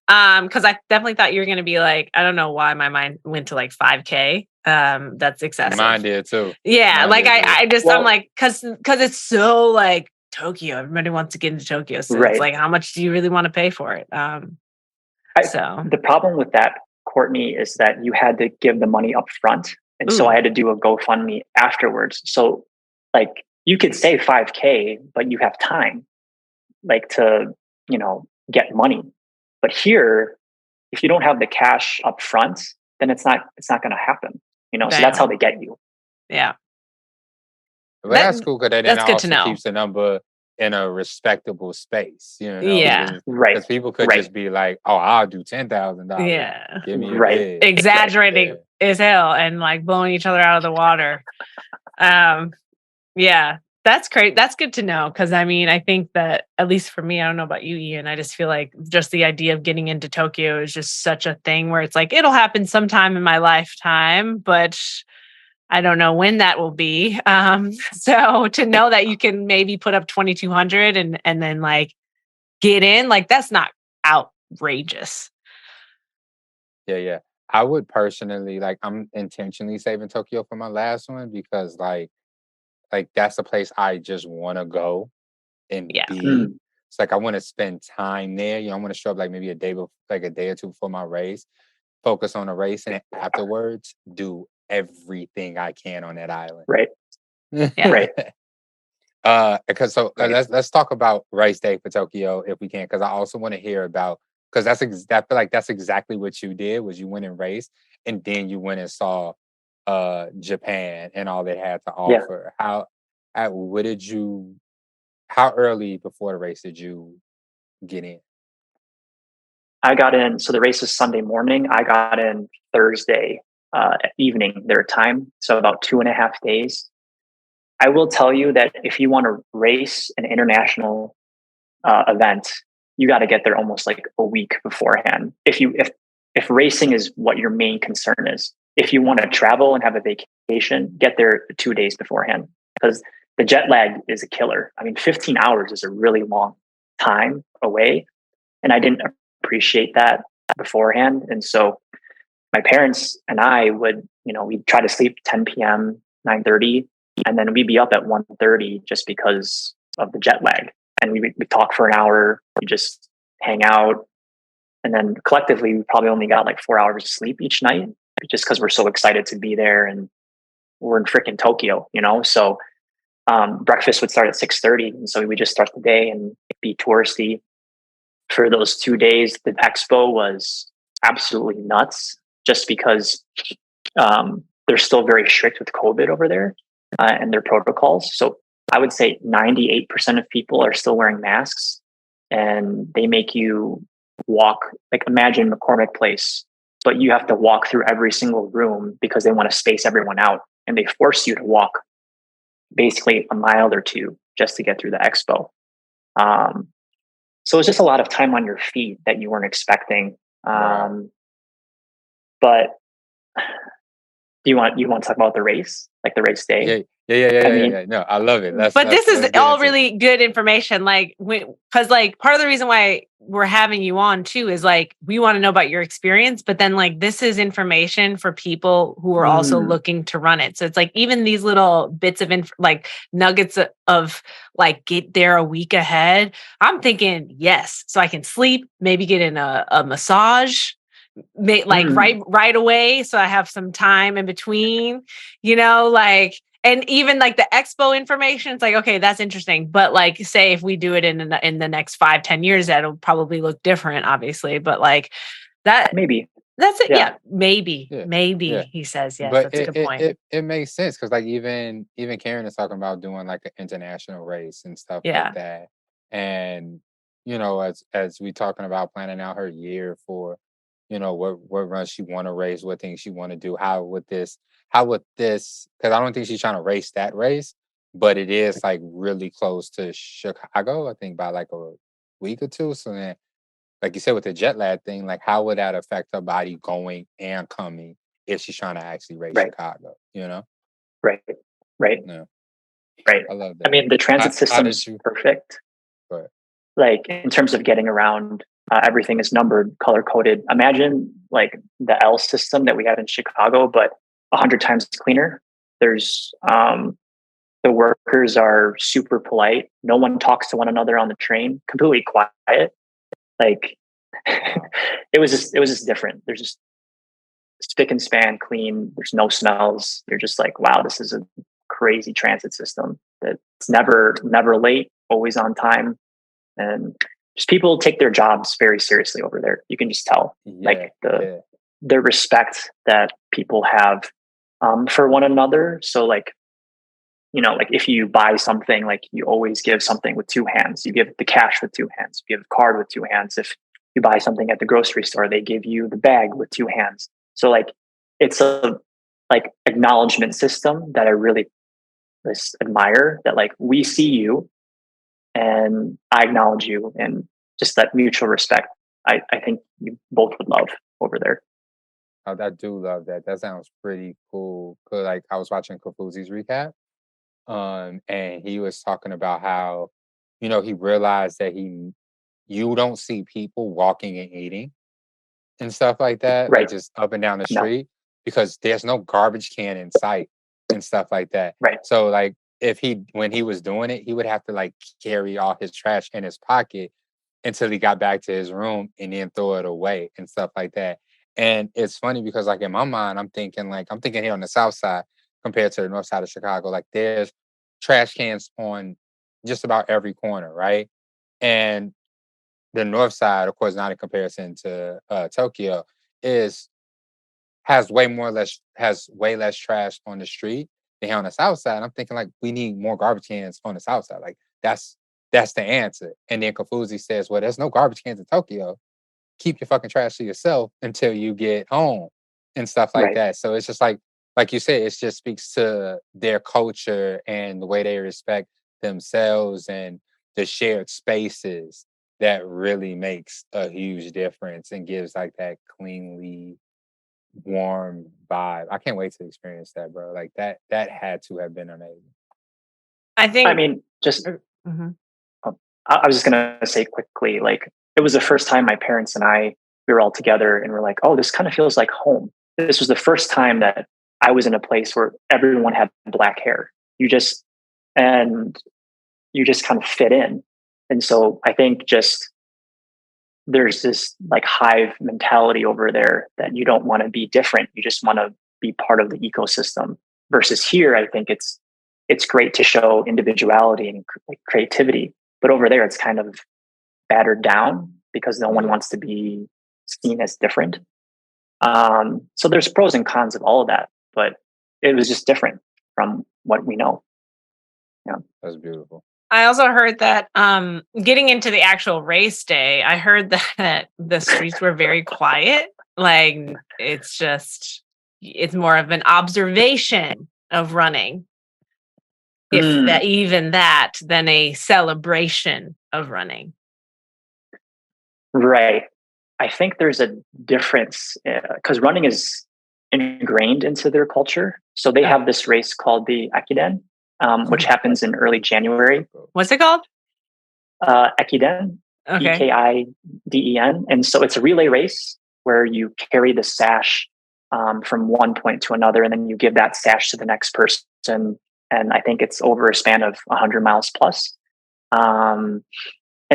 Because I definitely thought you were going to be like, I don't know why my mind went to like 5K. That's excessive. Mine did too. Yeah. I'm like, cause it's so like Tokyo. Everybody wants to get into Tokyo. So it's like, how much do you really want to pay for it? The problem with that, Courtney, is that you had to give the money up front. And so I had to do a GoFundMe afterwards. So like you could say 5K, but you have time like to, get money. But here, if you don't have the cash up front, then it's not going to happen. So that's how they get you. Yeah. Well, that's cool because then that's good also to know. keeps the number in a respectable space. Yeah. Right. Because people could just be like, "Oh, I'll do $10,000. Yeah. Give me a bid." Exaggerating as hell and like blowing each other out of the water. Yeah. That's great. That's good to know. Cause I mean, I think that at least for me, I don't know about you, Ian, I just feel like just the idea of getting into Tokyo is just such a thing where it's like, it'll happen sometime in my lifetime, but I don't know when that will be. So to know that you can maybe put up 2,200 and then like get in, like that's not outrageous. Yeah. I would personally I'm intentionally saving Tokyo for my last one because like that's a place I just want to go and be. It's like I want to spend time there. I want to show up like maybe a day or two before my race, focus on the race, and then afterwards do everything I can on that island. Right. Yeah. Right. Because Right. let's talk about race day for Tokyo if we can, because I also want to hear about, because I feel like that's exactly what you did, was you went and raced and then you went and saw Japan and all they had to Yeah. offer. What did you, how early before the race did you get in? I got in. So the race is Sunday morning. I got in Thursday evening their time. So about 2.5 days. I will tell you that if you want to race an international event, you got to get there almost like a week beforehand. If racing is what your main concern is, if you want to travel and have a vacation, get there 2 days beforehand, because the jet lag is a killer. I mean, 15 hours is a really long time away, and I didn't appreciate that beforehand. And so my parents and I would, we'd try to sleep 10 p.m., 9:30, and then we'd be up at 1:30 just because of the jet lag. And we talk for an hour, we just hang out. And then collectively, we probably only got like 4 hours of sleep each night, just because we're so excited to be there and we're in freaking Tokyo, So breakfast would start at 6:30. And so we would just start the day and be touristy. For those 2 days, the expo was absolutely nuts, just because they're still very strict with COVID over there and their protocols. So I would say 98% of people are still wearing masks, and they make you walk, like imagine McCormick Place, but you have to walk through every single room because they want to space everyone out, and they force you to walk basically a mile or two just to get through the expo. So it's just a lot of time on your feet that you weren't expecting. Right. But you want to talk about the race, like the race day? Yeah. No, I love it. But this is let's get all into it. really good information. Like, because like part of the reason why we're having you on too is like we want to know about your experience, but then like this is information for people who are also looking to run it. So it's like even these little bits of like nuggets of like get there a week ahead. I'm thinking yes, so I can sleep, maybe get in a massage. Like right away, so I have some time in between, like, and even like the expo information, it's like, okay, that's interesting, but like say if we do it in the next 5-10 years, that'll probably look different, obviously, but like that, Maybe that's it. Yeah. Maybe Yeah. he says yes. But That's a good point. it makes sense, because like even Karen is talking about doing like an international race and stuff Yeah. like that. And as we talking about planning out her year for, what run she want to race, what things she want to do, how would this, because I don't think she's trying to race that race, but it is like really close to Chicago, I think by like a week or two. So then, like you said, with the jet lag thing, like how would that affect her body going and coming if she's trying to actually race Right. Chicago? Right. No, Right. I love I that. mean, the transit system did is you? perfect. But Like in terms of getting around, everything is numbered, color coded. Imagine like the L system that we have in Chicago, but 100 times cleaner. There's the workers are super polite. No one talks to one another on the train. Completely quiet. Like it was just different. There's just spick and span clean. There's no smells. You're just like, wow, this is a crazy transit system that's never late, always on time. And just people take their jobs very seriously over there. You can just tell, like the respect that people have for one another. So like, like if you buy something, like you always give something with two hands. You give the cash with two hands. You give the card with two hands. If you buy something at the grocery store, they give you the bag with two hands. So like it's a like acknowledgement system that I really admire, that like we see you and I acknowledge you, and just that mutual respect. I think you both would love over there. I do love that. That sounds pretty cool. 'Cause like I was watching Kafuzi's recap, and he was talking about how, he realized that you don't see people walking and eating and stuff like that, like Right. just up and down the No. street, because there's no garbage can in sight and stuff like that. Right. So like when he was doing it, he would have to like carry all his trash in his pocket until he got back to his room and then throw it away and stuff like that. And it's funny because like in my mind, I'm thinking here on the south side compared to the north side of Chicago, like there's trash cans on just about every corner, right? And the north side, of course, not in comparison to Tokyo, has way less trash on the street than here on the south side. I'm thinking like we need more garbage cans on the south side. Like that's the answer. And then Kofuzi says, well, there's no garbage cans in Tokyo. Keep your fucking trash to yourself until you get home and stuff like that. So it's just like you said, it just speaks to their culture and the way they respect themselves and the shared spaces that really makes a huge difference and gives like that cleanly warm vibe. I can't wait to experience that, bro. Like that had to have been amazing. I mean, just I was just gonna say quickly, like it was the first time my parents and we were all together and we're like, oh, this kind of feels like home. This was the first time that I was in a place where everyone had black hair. You just kind of fit in. And so I think just there's this like hive mentality over there that you don't want to be different. You just want to be part of the ecosystem. Versus here, I think it's great to show individuality and creativity. But over there, it's kind of battered down because no one wants to be seen as different. So there's pros and cons of all of that, but it was just different from what we know. Yeah, that's beautiful. I also heard that getting into the actual race day, I heard that the streets were very quiet. Like it's more of an observation of running. If that even that, than a celebration of running. Right. I think there's a difference because running is ingrained into their culture. So they have this race called the Ekiden, which happens in early January. What's it called? Ekiden, Ekiden. And so it's a relay race where you carry the sash from one point to another, and then you give that sash to the next person. And I think it's over a span of 100 miles plus. And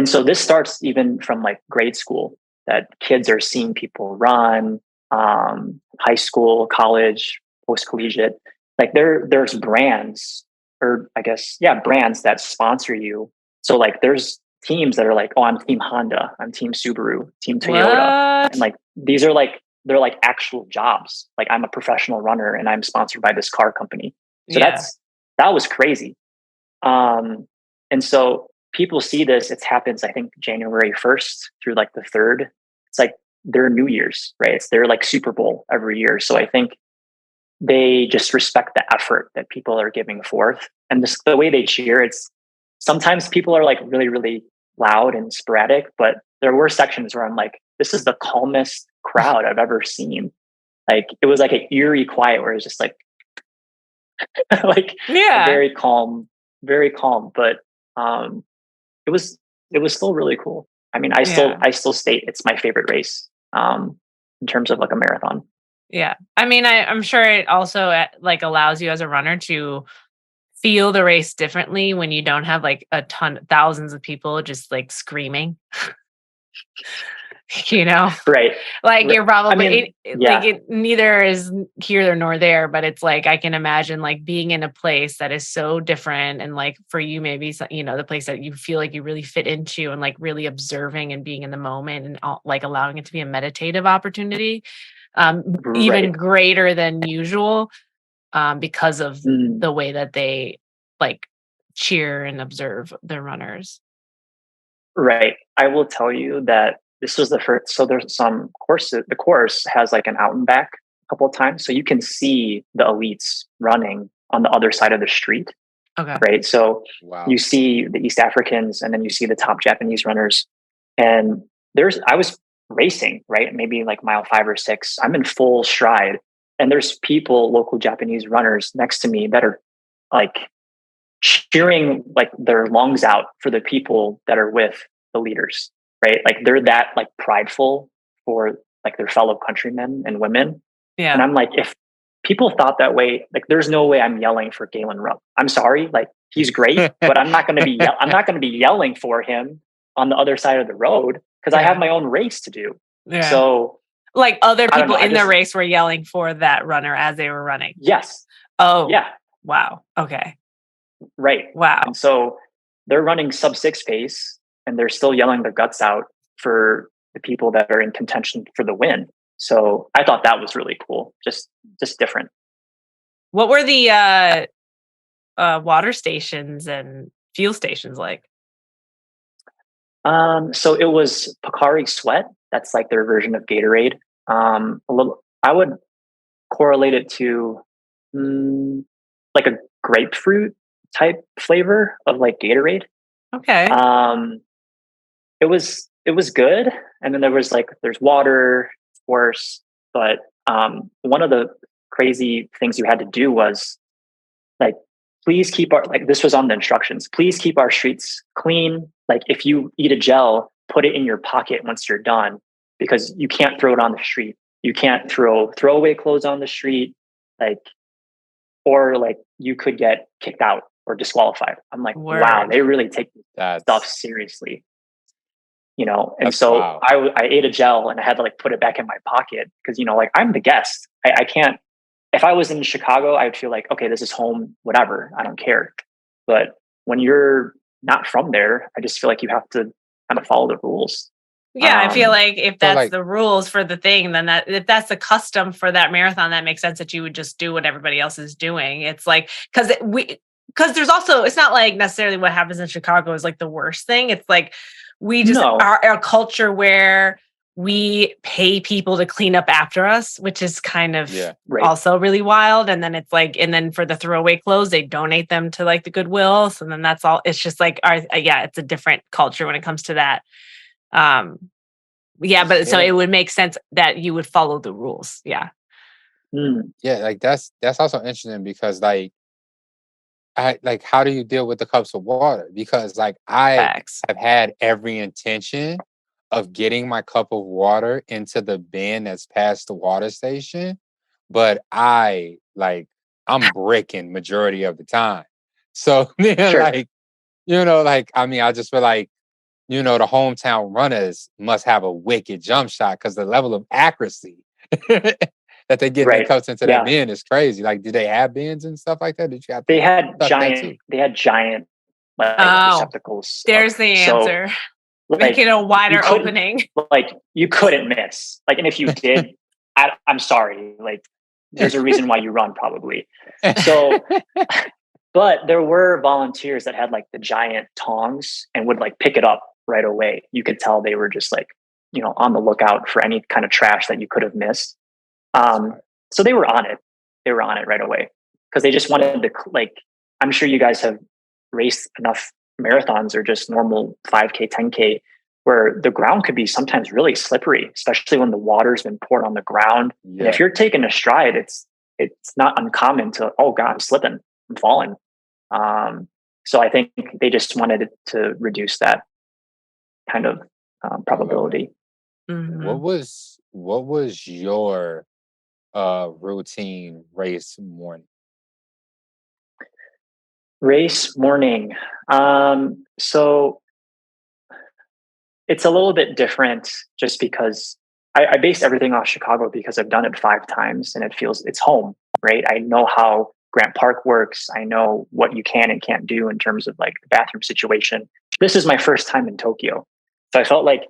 so this starts even from like grade school, that kids are seeing people run, high school, college, post-collegiate. Like there's brands, or I guess, brands that sponsor you. So like there's teams that are like, oh, I'm Team Honda, I'm Team Subaru, Team Toyota. What? And like these are like, they're like actual jobs. Like I'm a professional runner and I'm sponsored by this car company. So that was crazy. And so people see this, it happens, I think, January 1st through like the 3rd. It's like their New Year's, right? It's their like Super Bowl every year. So I think they just respect the effort that people are giving forth. And just the way they cheer, it's sometimes people are like really, really loud and sporadic, but there were sections where I'm like, this is the calmest crowd I've ever seen. Like it was like an eerie quiet where it was just like, very calm, but it was still really cool. I mean, I still state it's my favorite race in terms of like a marathon. Yeah. I mean, I'm sure it also like allows you as a runner to feel the race differently when you don't have like thousands of people just like screaming. You know, right? Like you're probably like it neither is here nor there, but it's like I can imagine like being in a place that is so different, and like for you maybe the place that you feel like you really fit into, and like really observing and being in the moment, and like allowing it to be a meditative opportunity, even greater than usual, because of the way that they like cheer and observe their runners. Right. I will tell you that this was the first. So there's some courses. The course has like an out and back a couple of times, so you can see the elites running on the other side of the street. Okay. Right. So you see the East Africans, and then you see the top Japanese runners. And I was racing, right? Maybe like mile 5 or 6. I'm in full stride, and there's local Japanese runners next to me that are like cheering like their lungs out for the people that are with the leaders. Right. Like they're that like prideful for like their fellow countrymen and women. Yeah. And I'm like, if people thought that way, like there's no way I'm yelling for Galen Rupp. I'm sorry. Like he's great, but I'm not going to be, I'm not going to be yelling for him on the other side of the road because I have my own race to do. Yeah. So like other people in the race were yelling for that runner as they were running. Yes. Oh, yeah. Wow. Okay. Right. Wow. And so they're running sub-6 pace and they're still yelling their guts out for the people that are in contention for the win. So I thought that was really cool. Just different. What were the water stations and fuel stations like? So it was Pocari Sweat. That's like their version of Gatorade. A little, I would correlate it to like a grapefruit type flavor of like Gatorade. Okay. It was good. And then there's water, of course, but one of the crazy things you had to do was like, please keep this was on the instructions. Please keep our streets clean. Like if you eat a gel, put it in your pocket once you're done, because you can't throw it on the street. You can't throw throwaway clothes on the street, or you could get kicked out or disqualified. I'm like, wow, they really take that stuff seriously. And so wow. I ate a gel and I had to put it back in my pocket because, I'm the guest. I can't, if I was in Chicago, I would feel like, okay, this is home, whatever, I don't care. But when you're not from there, I just feel like you have to kind of follow the rules. Yeah, I feel like if that's the rules for the thing, then if that's the custom for that marathon, that makes sense that you would just do what everybody else is doing. It's like, because there's also, it's not like necessarily what happens in Chicago is like the worst thing. It's like, we just are a culture where we pay people to clean up after us, which is kind of also really wild. And then it's like, and then for the throwaway clothes, they donate them to like the Goodwill. So then that's all, it's just like, it's a different culture when it comes to that. So it would make sense that you would follow the rules. Yeah. Yeah. That's also interesting because how do you deal with the cups of water? Because I have had every intention of getting my cup of water into the bin that's past the water station, but I'm bricking majority of the time. So I just feel like, the hometown runners must have a wicked jump shot because the level of accuracy that they get their cups into that bin is crazy. Did they have bins and stuff like that? Did you have? They had giant receptacles. There's the answer. Making a wider opening. You couldn't miss. And if you did, I'm sorry. There's a reason why you run probably. So, but there were volunteers that had the giant tongs and would pick it up right away. You could tell they were just on the lookout for any kind of trash that you could have missed. So they were on it. They were on it right away because they just wanted to I'm sure you guys have raced enough marathons or just normal 5K, 10K, where the ground could be sometimes really slippery, especially when the water's been poured on the ground. Yeah. And if you're taking a stride, it's not uncommon to, oh God, I'm slipping, I'm falling. So I think they just wanted to reduce that kind of probability. Mm-hmm. What was your routine race morning? Race morning. So it's a little bit different just because I base everything off Chicago because I've done it 5 times and it's home, right? I know how Grant Park works. I know what you can and can't do in terms of the bathroom situation. This is my first time in Tokyo. So I felt like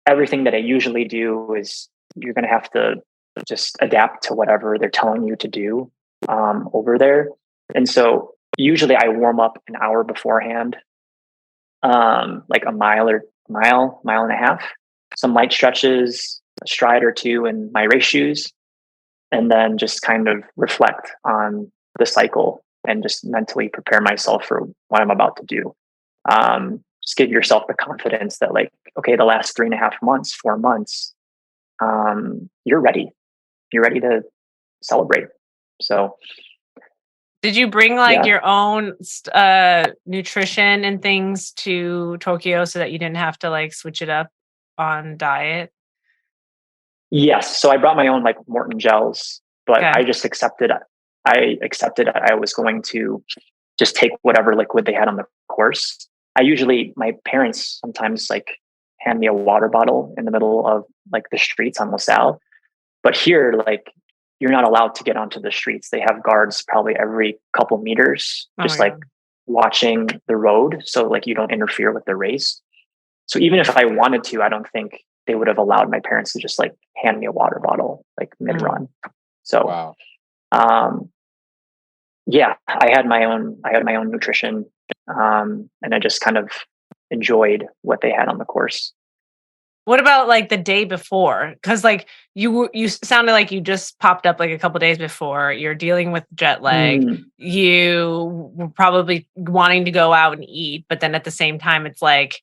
everything that I usually do is you're going to have to just adapt to whatever they're telling you to do over there. And so usually I warm up an hour beforehand, like a mile and a half, some light stretches, a stride or two in my race shoes, and then just kind of reflect on the cycle and just mentally prepare myself for what I'm about to do. Just give yourself the confidence that okay, the last 3.5 months, 4 months, you're ready. You're ready to celebrate. So did you bring your own nutrition and things to Tokyo so that you didn't have to switch it up on diet? Yes. So I brought my own Morton gels, but I just accepted. I was going to just take whatever liquid they had on the course. My parents sometimes hand me a water bottle in the middle of the streets on LaSalle. But here, you're not allowed to get onto the streets. They have guards probably every couple meters, watching the road. So like you don't interfere with the race. So even if I wanted to, I don't think they would have allowed my parents to just like hand me a water bottle like mid run. So, wow. Yeah, I had my own nutrition. And I just kind of enjoyed what they had on the course. What about like the day before? Because like you sounded like you just popped up like a couple days before. You're dealing with jet lag. You were probably wanting to go out and eat, but then at the same time, it's like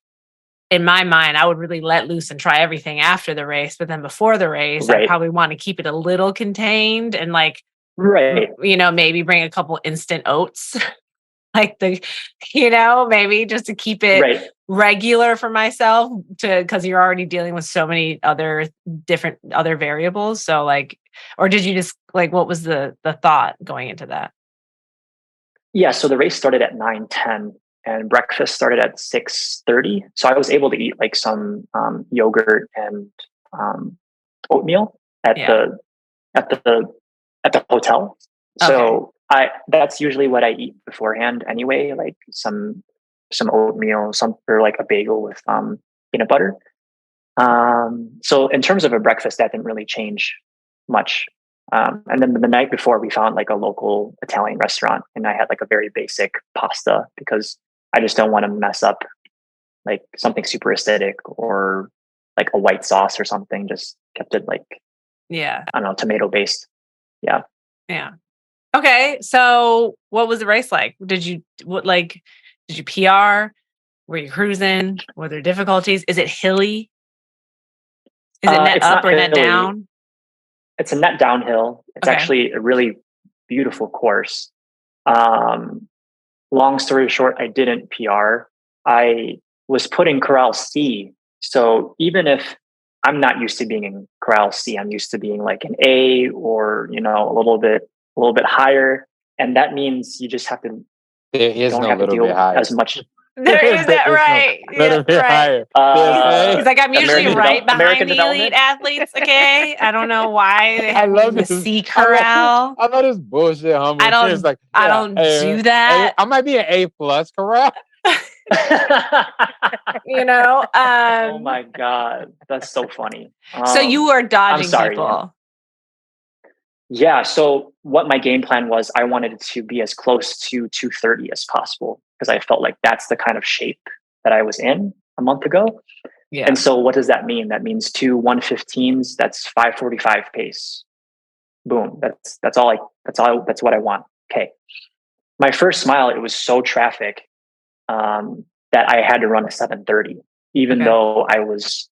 in my mind, I would really let loose and try everything after the race. But then before the race, I probably want to keep it a little contained and like, maybe bring a couple instant oats. Like maybe just to keep it regular for myself because you're already dealing with so many other variables. So like, or did you just like, what was the thought going into that? Yeah. So the race started at 9:10 and breakfast started at 6:30. So I was able to eat like some yogurt and oatmeal at the hotel. Okay. So that's usually what I eat beforehand anyway, like some oatmeal, or like a bagel with peanut butter. So in terms of a breakfast, that didn't really change much. And then the night before, we found like a local Italian restaurant, and I had like a very basic pasta because I just don't want to mess up like something super acidic or like a white sauce or something. Just kept it like I don't know, tomato based. Yeah. Okay, so what was the race like? Did you PR? Were you cruising? Were there difficulties? Is it hilly? Is it net up or net down? It's a net downhill. It's actually a really beautiful course. Long story short, I didn't PR. I was put in Corral C. So even if I'm not used to being in Corral C, I'm used to being like an A or, a little bit higher. And that means you just have to deal as much. There is that right. He's like, I'm usually right behind the elite athletes. Okay. I don't know why they have the C corral. I know this bullshit, humble. I don't do that. I might be an A+ corral. Oh my God. That's so funny. So you were dodging people. Yeah. So what my game plan was, I wanted it to be as close to 2:30 as possible because I felt like that's the kind of shape that I was in a month ago. Yeah. And so what does that mean? That means 2 1:15s. That's 5:45 pace. Boom. That's what I want. Okay. My first mile, it was so traffic that I had to run a 7:30, even though I was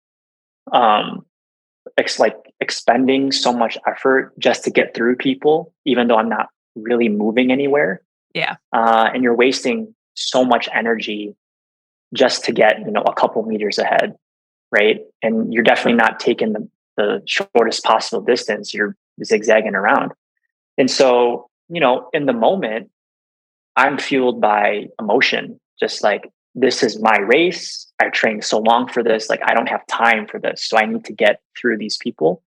expending so much effort just to get through people, even though I'm not really moving anywhere. Yeah. And you're wasting so much energy just to get, a couple meters ahead. Right. And you're definitely not taking the shortest possible distance. You're zigzagging around. And so, in the moment, I'm fueled by emotion, just like, this is my race. I trained so long for this. Like, I don't have time for this. So I need to get through these people.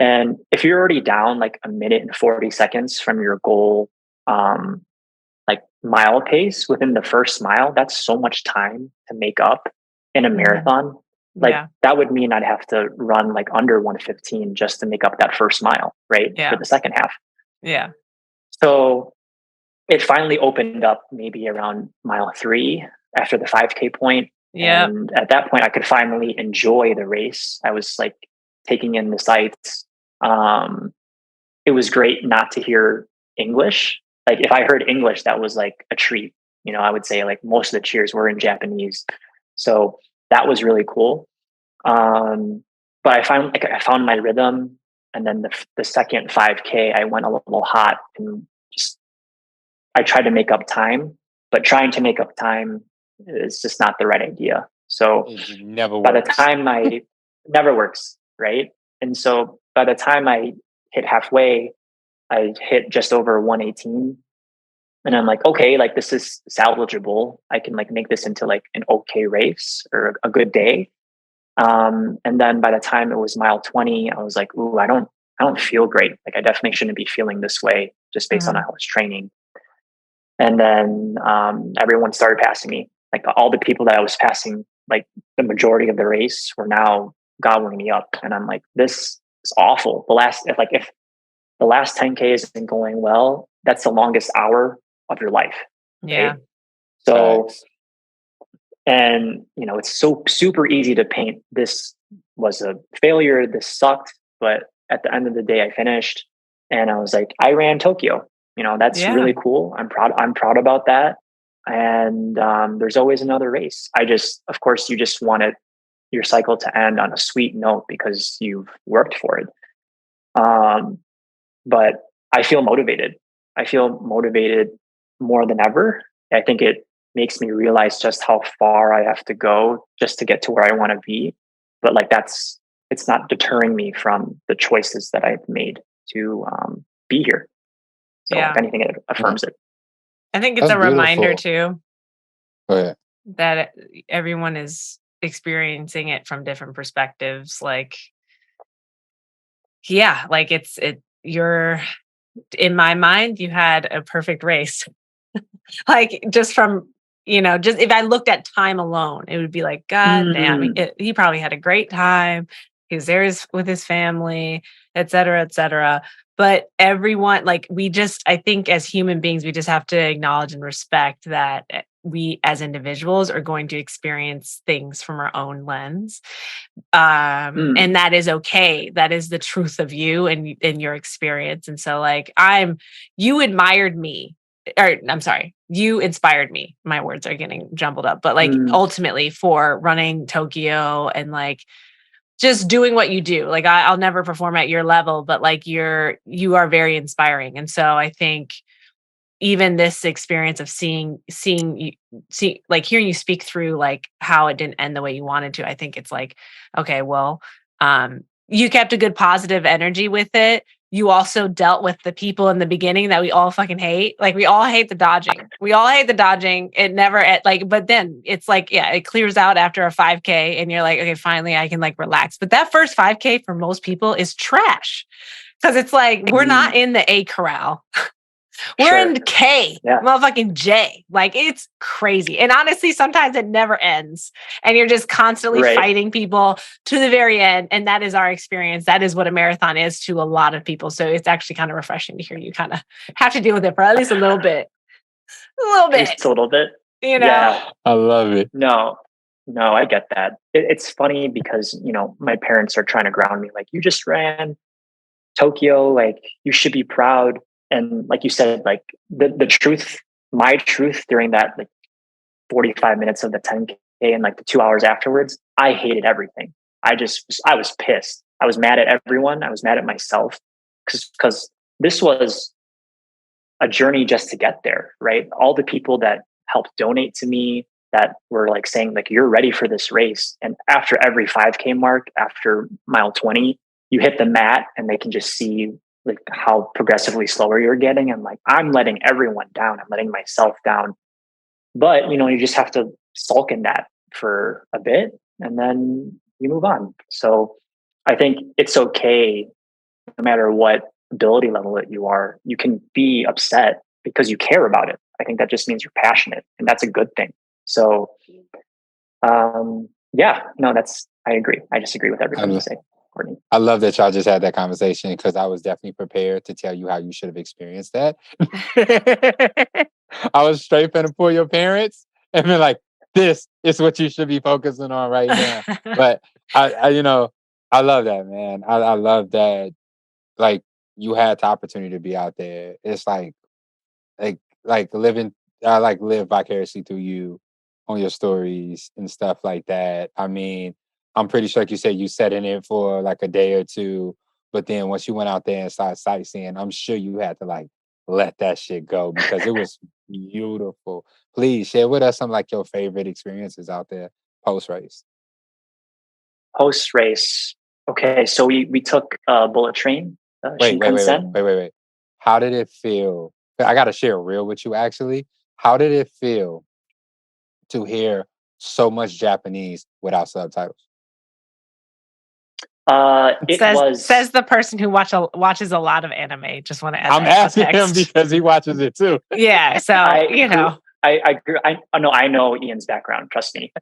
And if you're already down like a minute and 40 seconds from your goal, like mile pace within the first mile, that's so much time to make up in a marathon. Like that would mean I'd have to run like under 1:15 just to make up that first mile, right? For the second half. Yeah. So it finally opened up maybe around mile 3 after the 5K point. Yeah. And at that point I could finally enjoy the race. I was like taking in the sights. It was great not to hear English. Like if I heard English, that was like a treat. I would say like most of the cheers were in Japanese. So that was really cool. But I found my rhythm. And then the second 5K, I went a little hot and I tried to make up time, but trying to make up time is just not the right idea. So by the time never works, right? And so by the time I hit halfway, I hit just over 118. And I'm like, okay, like this is salvageable. I can like make this into like an okay race or a good day. And then by the time it was mile 20, I was like, ooh, I don't feel great. Like I definitely shouldn't be feeling this way just based on how I was training. And then everyone started passing me. Like all the people that I was passing, like the majority of the race, were now gobbling me up. And I'm like, this is awful. If the last 10K isn't going well, that's the longest hour of your life. Yeah. Right? So, and it's so super easy to paint. This was a failure. This sucked. But at the end of the day, I finished, and I was like, I ran Tokyo. That's really cool. I'm proud about that. And there's always another race. Of course, you just wanted your cycle to end on a sweet note because you've worked for it. But I feel motivated. I feel motivated more than ever. I think it makes me realize just how far I have to go just to get to where I want to be. But it's not deterring me from the choices that I've made to be here. So if anything, it affirms it. I think it's a reminder too that everyone is experiencing it from different perspectives. Like, you're, in my mind, you had a perfect race. Like just from, just if I looked at time alone, it would be like, God damn, he probably had a great time. He was there with his family, et cetera, et cetera. But everyone, I think as human beings, we just have to acknowledge and respect that we as individuals are going to experience things from our own lens. And that is okay. That is the truth of you and your experience. And so you admired me, or I'm sorry, you inspired me. My words are getting jumbled up, but ultimately for running Tokyo and just doing what you do. I'll never perform at your level, but you are very inspiring. And so I think even this experience of seeing you, hearing you speak through how it didn't end the way you wanted to, I think it's okay, well, you kept a good positive energy with it. You also dealt with the people in the beginning that we all fucking hate. We all hate the dodging. It never but then it's it clears out after a 5K and you're like, okay, finally I can relax. But that first 5K for most people is trash. Cause it's we're not in the A corral. We're in K, motherfucking J. It's crazy. And honestly, sometimes it never ends. And you're just constantly fighting people to the very end. And that is our experience. That is what a marathon is to a lot of people. So it's actually kind of refreshing to hear you kind of have to deal with it for at least a little bit. Just a little bit. Yeah. I love it. No, I get that. It's funny because, my parents are trying to ground me. You just ran Tokyo, you should be proud. And like you said, the truth, my truth during that 45 minutes of the 10K and the 2 hours afterwards, I hated everything. I was pissed. I was mad at everyone. I was mad at myself because this was a journey just to get there, right? All the people that helped donate to me, that were saying you're ready for this race. And after every 5K mark, after mile 20, you hit the mat and they can just see how progressively slower you're getting. And I'm letting everyone down. I'm letting myself down. But, you just have to sulk in that for a bit and then you move on. So I think it's okay, no matter what ability level that you are, you can be upset because you care about it. I think that just means you're passionate, and that's a good thing. So, I agree. I just agree with everything you say, Courtney. I love that y'all just had that conversation because I was definitely prepared to tell you how you should have experienced that. I was straight finna pull your parents and be like, this is what you should be focusing on right now. But I love that, man. I love that. You had the opportunity to be out there. It's living, I live vicariously through you on your stories and stuff like that. I mean, I'm pretty sure, like you said, you sat in it for a day or two, but then once you went out there and started sightseeing, I'm sure you had to let that shit go because it was beautiful. Please share with us some your favorite experiences out there post race. Post race, okay. So we took a bullet train. Wait. How did it feel? I got to share real with you. Actually, how did it feel to hear so much Japanese without subtitles? Says the person who watches a lot of anime. Just want to add. I'm asking him because he watches it too. Yeah, so I know Ian's background. Trust me.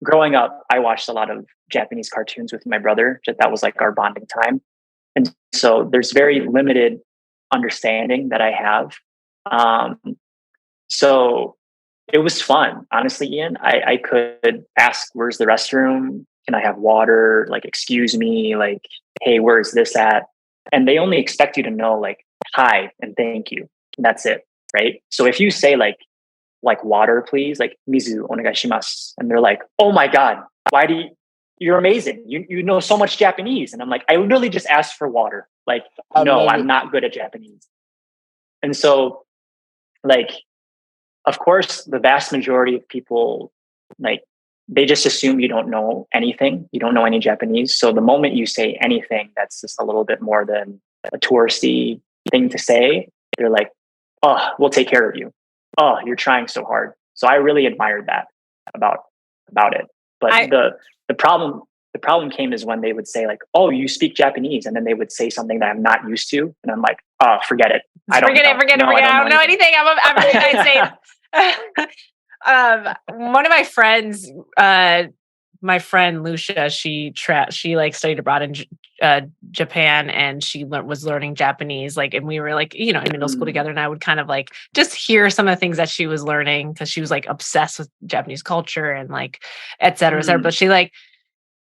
Growing up, I watched a lot of Japanese cartoons with my brother. That was like our bonding time, and so there's very limited understanding that I have. So it was fun, honestly, Ian. I could ask, "Where's the restroom? Can I have water? Like, excuse me, like, hey, where's this at?" And they only expect you to know like hi and thank you. And that's it, right? So if you say like water, please, like mizu onegaishimasu, and they're like, oh my god, you're amazing. You know so much Japanese, and I'm like, I literally just asked for water. Like, no, I'm not good at Japanese, and so like, of course, the vast majority of people like, they just assume you don't know anything. You don't know any Japanese. So the moment you say anything that's just a little bit more than a touristy thing to say, they're like, oh, we'll take care of you. Oh, you're trying so hard. So I really admired that about it. But the problem came is when they would say like, oh, you speak Japanese. And then they would say something that I'm not used to. And I'm like, oh, forget it. I don't know anything. I'm a United States. One of my friends, my friend Lucia, she like studied abroad in Japan, and she was learning Japanese. Like, and we were like, in middle school together, and I would kind of like just hear some of the things that she was learning because she was like obsessed with Japanese culture and like et cetera, et cetera. But she like,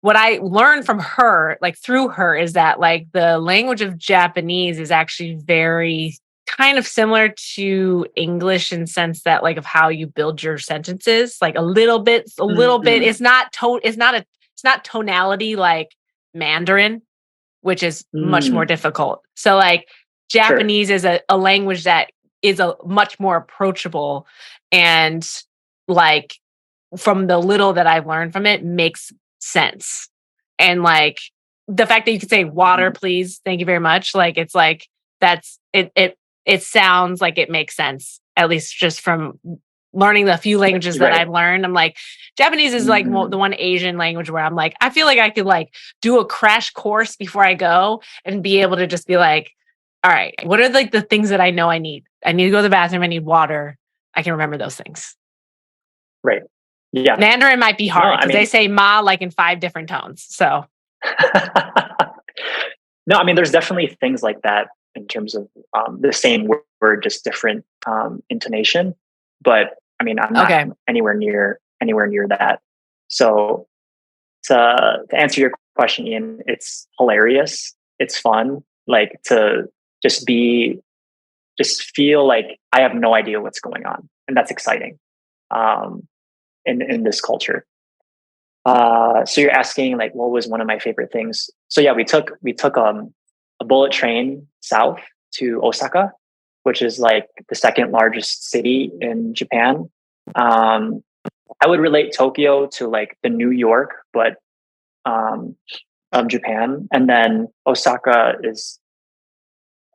what I learned from her, like through her, is that like the language of Japanese is actually very kind of similar to English in sense that like of how you build your sentences, like a little bit. It's not tonality like Mandarin, which is much more difficult. So like Japanese is a language that is a much more approachable, and like from the little that I've learned from it makes sense. And like the fact that you could say water, please, thank you very much. Like, it's like, that's it. It sounds like it makes sense, at least just from learning the few languages that I've learned. I'm like, Japanese is like the one Asian language where I'm like, I feel like I could like do a crash course before I go and be able to just be like, all right, what are like the things that I know I need? I need to go to the bathroom. I need water. I can remember those things. Right. Yeah. Mandarin might be hard because they say ma like in 5 different tones. So. No, I mean, there's definitely things like that in terms of the same word, just different intonation. But I mean, I'm not anywhere near that. So to answer your question, Ian, it's hilarious. It's fun, like to just feel like I have no idea what's going on, and that's exciting in this culture. So you're asking like, what was one of my favorite things? So yeah, we took a bullet train south to Osaka, which is like the second largest city in Japan. I would relate Tokyo to like the New York, but of Japan. And then Osaka is,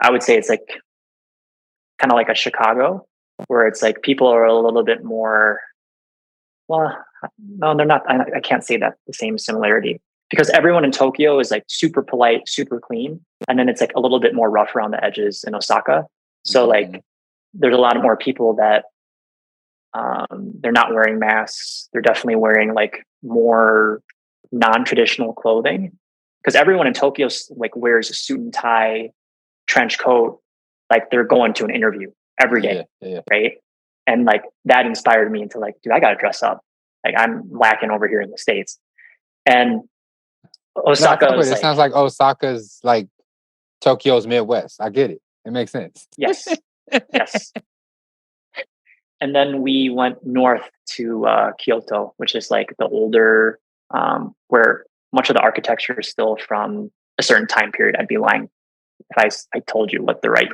I would say it's like kind of like a Chicago, where it's like people are a little bit more, well, no, they're not. I can't say that the same similarity, because everyone in Tokyo is like super polite, super clean. And then it's like a little bit more rough around the edges in Osaka. So like there's a lot more people that they're not wearing masks. They're definitely wearing like more non-traditional clothing, because everyone in Tokyo like wears a suit and tie, trench coat, like they're going to an interview every day, right? And like that inspired me into like, dude, I gotta dress up. Like I'm lacking over here in the States. And Osaka it sounds like Osaka's like Tokyo's Midwest. I get it. It makes sense. Yes. Yes. And then we went north to Kyoto, which is like the older, where much of the architecture is still from a certain time period. I'd be lying if I told you what the right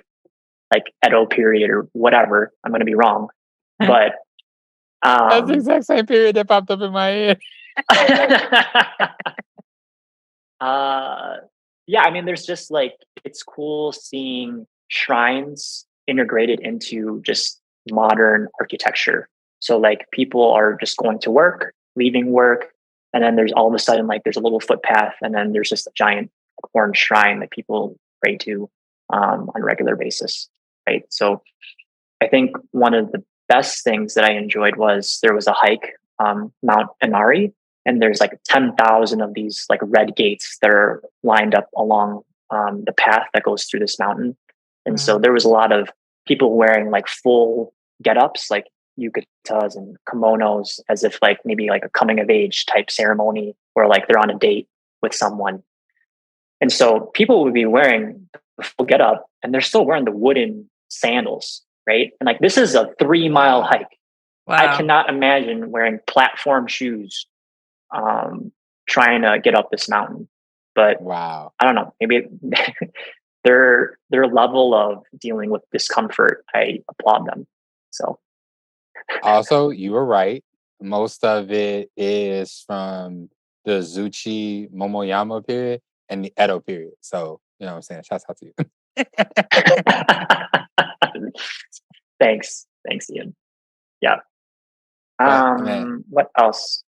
like Edo period or whatever. I'm going to be wrong. But that's the exact same period that popped up in my head. Yeah, I mean, there's just like, it's cool seeing shrines integrated into just modern architecture. So like people are just going to work, leaving work, And then there's all of a sudden, like there's a little footpath, and then there's just a giant orange shrine that people pray to on a regular basis, right? So I think one of the best things that I enjoyed was there was a hike, Mount Inari, and there's like 10,000 of these like red gates that are lined up along the path that goes through this mountain. And so there was a lot of people wearing like full get-ups, like yukatas and kimonos, as if like maybe like a coming of age type ceremony, or like they're on a date with someone. And so people would be wearing the full get-up, and they're still wearing the wooden sandals, right? And like this is a 3-mile hike. Wow. I cannot imagine wearing platform shoes trying to get up this mountain. But wow, I don't know, maybe their level of dealing with discomfort, I applaud them. So also, you were right. Most of it is from the Zuchi Momoyama period and the Edo period. So, you know what I'm saying? Shouts out to you. Thanks, Ian. Yeah. What else?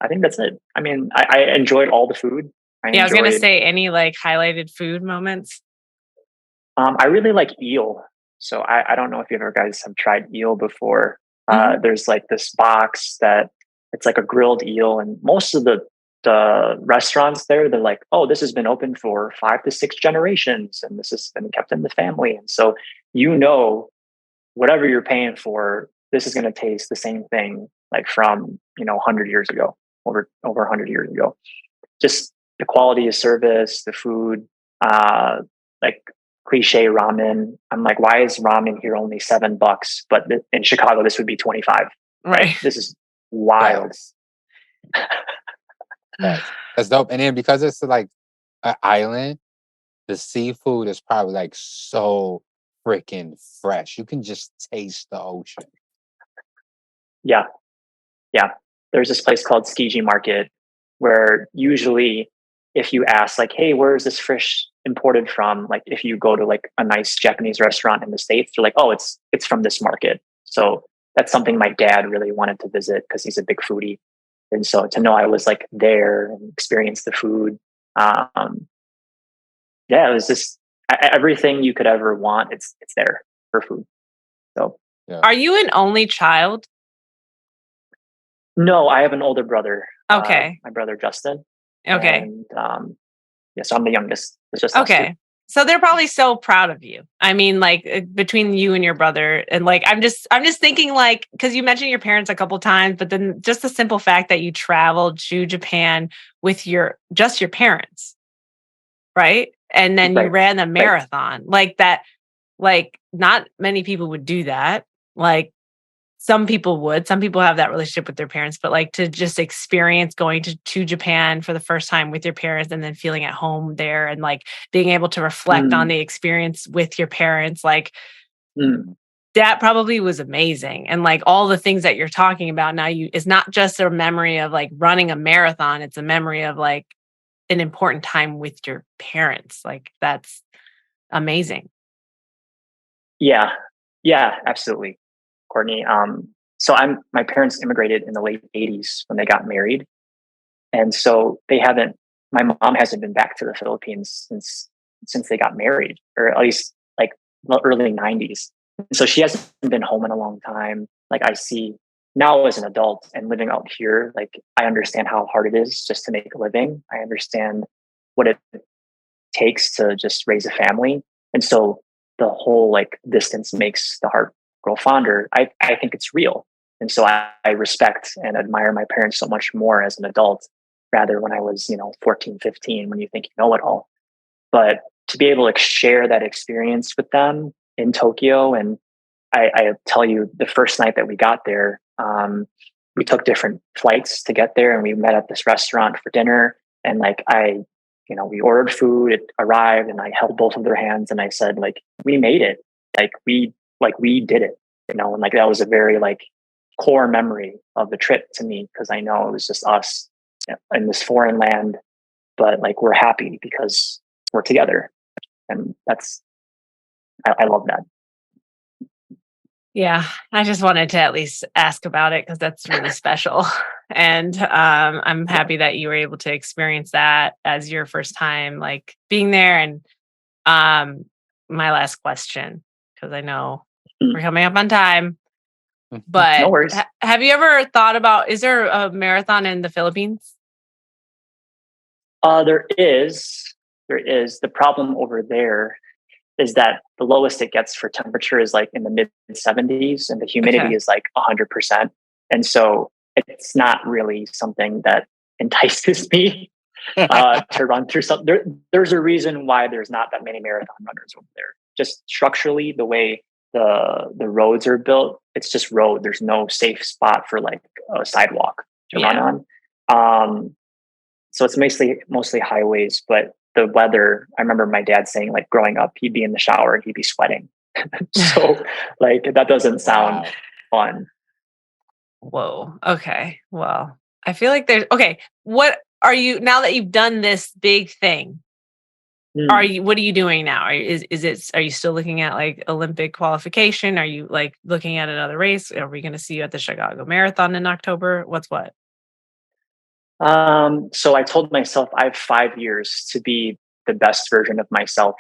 I think that's it. I mean, I enjoyed all the food. I was gonna say, any like highlighted food moments? I really like eel. So I don't know if you guys have tried eel before. There's like this box that it's like a grilled eel, and most of the restaurants there, they're like, oh, this has been open for 5 to 6 generations, and this has been kept in the family. And so, whatever you're paying for, this is going to taste the same thing, like from 100 years ago, over 100 years ago. Just the quality of service, the food, like cliche ramen. I'm like, why is ramen here only $7? But in Chicago, this would be 25. Right. This is wild. That's dope. And then because it's like an island, the seafood is probably like so freaking fresh. You can just taste the ocean. Yeah. There's this place called Tsukiji Market where usually if you ask like, hey, where is this fish imported from? Like if you go to like a nice Japanese restaurant in the States, they're like, oh, it's from this market. So that's something my dad really wanted to visit because he's a big foodie. And so to know I was like there and experience the food. It was just everything you could ever want. It's there for food. So Are you an only child? No, I have an older brother. Okay. My brother, Justin. Okay. And so I'm the youngest. It's just okay. So they're probably so proud of you. I mean, like between you and your brother, and like I'm just thinking, like, because you mentioned your parents a couple times, but then just the simple fact that you traveled to Japan with your parents, right? And then you ran a marathon like that. Like not many people would do that. Like some people would. Some people have that relationship with their parents, but like to just experience going to Japan for the first time with your parents and then feeling at home there and like being able to reflect on the experience with your parents, like that probably was amazing. And like all the things that you're talking about now, it's not just a memory of like running a marathon. It's a memory of like an important time with your parents. Like that's amazing. Yeah, absolutely. Courtney. So my parents immigrated in the late 80s when they got married. And so my mom hasn't been back to the Philippines since they got married, or at least like the early 90s. So she hasn't been home in a long time. Like I see now as an adult and living out here, like I understand how hard it is just to make a living. I understand what it takes to just raise a family. And so the whole like distance makes the heart grow fonder. I think it's real. And so I respect and admire my parents so much more as an adult, rather when I was, 14, 15, when you think you know it all. But to be able to share that experience with them in Tokyo, and I tell you, the first night that we got there, we took different flights to get there, and we met at this restaurant for dinner. And like we ordered food, it arrived, and I held both of their hands and I said, like, we made it. We did it, and like that was a very like core memory of the trip to me, because I know it was just us in this foreign land, but like we're happy because we're together, and I love that. Yeah, I just wanted to at least ask about it because that's really special. And I'm happy that you were able to experience that as your first time, like being there. And my last question, because I know we're coming up on time, No but worries. have you ever thought about, is there a marathon in the Philippines? There is. The problem over there is that the lowest it gets for temperature is like in the mid 70s, and the humidity is like 100%. And so it's not really something that entices me to run through something. There's a reason why there's not that many marathon runners over there. Just structurally, the way the roads are built, it's just road. There's no safe spot for like a sidewalk to run on. So it's mostly highways, but the weather, I remember my dad saying, like, growing up, he'd be in the shower and he'd be sweating. So like that doesn't sound fun. Whoa. Okay. Well, I feel like what are you, now that you've done this big thing, what are you doing now? Are you still looking at like Olympic qualification? Are you like looking at another race? Are we going to see you at the Chicago Marathon in October? What's what? So I told myself I have 5 years to be the best version of myself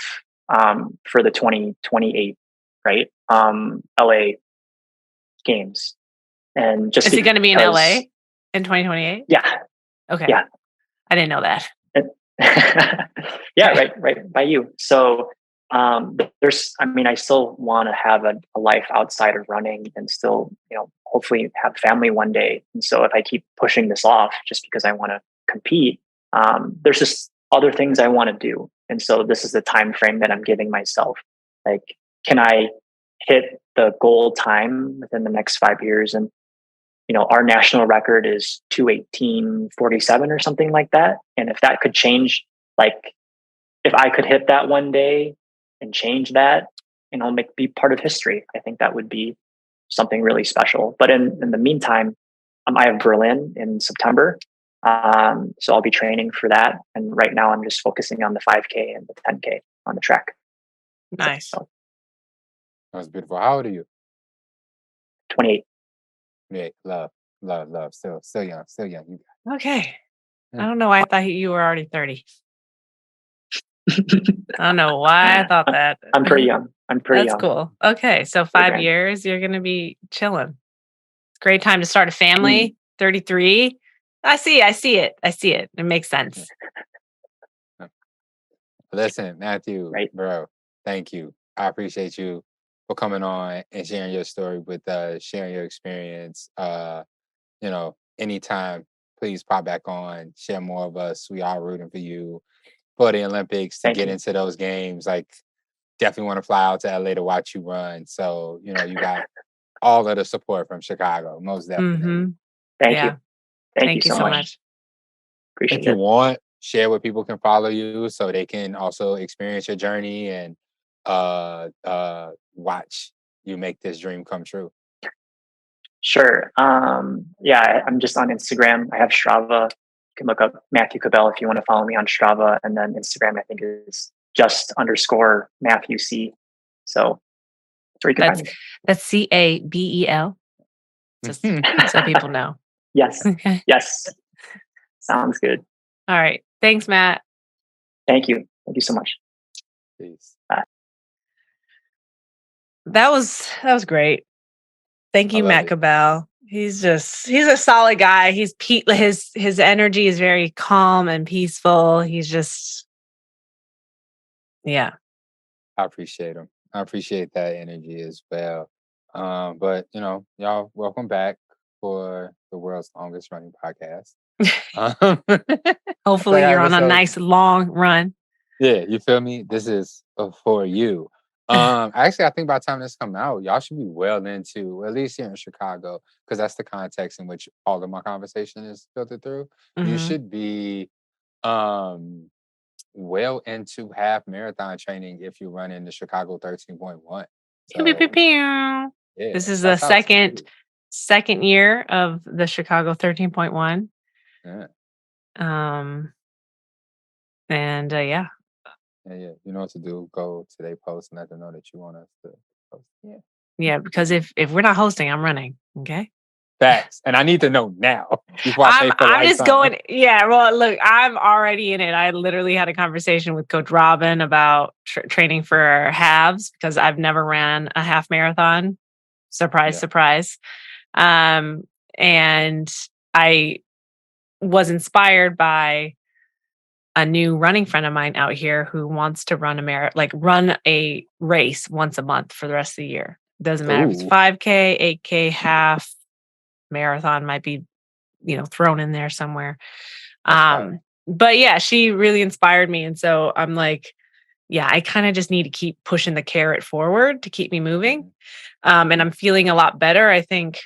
for the 2028, right? LA games. And just is it going to be in LA in 2028? Yeah. Okay. Yeah. I didn't know that. Yeah, right by you. So I still want to have a life outside of running and still, hopefully have family one day. And so if I keep pushing this off just because I want to compete, there's just other things I want to do. And so this is the time frame that I'm giving myself. Like, can I hit the goal time within the next 5 years? And our national record is 2:18:47 or something like that. And if that could change, like if I could hit that one day and change that, be part of history, I think that would be something really special. But in the meantime, I have Berlin in September. So I'll be training for that. And right now I'm just focusing on the 5K and the 10K on the track. Nice. That was beautiful. How old are you? 28. Yeah, love. Still young. Okay. I don't know why I thought you were already 30. I don't know why I thought that. I'm pretty young. That's cool. Okay. So 5 years, you're going to be chilling. It's a great time to start a family. 33. I see it. It makes sense. Listen, Matthew, bro, thank you. I appreciate you for coming on and sharing your story with us, sharing your experience. Anytime, please pop back on, share more of us. We are rooting for you for the Olympics to get into those games. Like, definitely want to fly out to LA to watch you run. So, you got all of the support from Chicago, most definitely. Mm-hmm. Thank you. Thank you so much. Appreciate it. If you want, share where people can follow you so they can also experience your journey and watch you make this dream come true. Sure. I'm just on Instagram. I have Strava. You can look up Matthew Cabel if you want to follow me on Strava. And then Instagram, I think, is just_Matthew C. So that's where you can find me. That's Cabel. Just so people know. Yes. Okay. Yes. Sounds good. All right. Thanks, Matt. Thank you. Thank you so much. Peace. Bye. That was great. Thank you, Matt Cabel. He's a solid guy. His energy is very calm and peaceful. He's just, yeah. I appreciate him. I appreciate that energy as well. But y'all, welcome back for the world's longest running podcast. Hopefully you're on a nice long run. Yeah, you feel me? This is for you. Actually, I think by the time this come out, y'all should be well into, at least here in Chicago, because that's the context in which all of my conversation is filtered through. Mm-hmm. You should be well into half marathon training if you run in the Chicago 13.1. So, yeah, this is the second year of the Chicago 13.1. Yeah. And yeah. Yeah, you know what to do. Go to their post and let them know that you want us to post. Yeah, because if we're not hosting, I'm running. Okay. Facts. And I need to know now before I say for I'm just lifetime. going. Yeah. Well, look, I'm already in it. I literally had a conversation with Coach Robin about training for halves because I've never ran a half marathon. Surprise, surprise. And I was inspired by a new running friend of mine out here who wants to run run a race once a month for the rest of the year. Doesn't matter if it's 5K, 8K, half, marathon might be, thrown in there somewhere. But yeah, she really inspired me. And so I'm like, yeah, I kind of just need to keep pushing the carrot forward to keep me moving. And I'm feeling a lot better. I think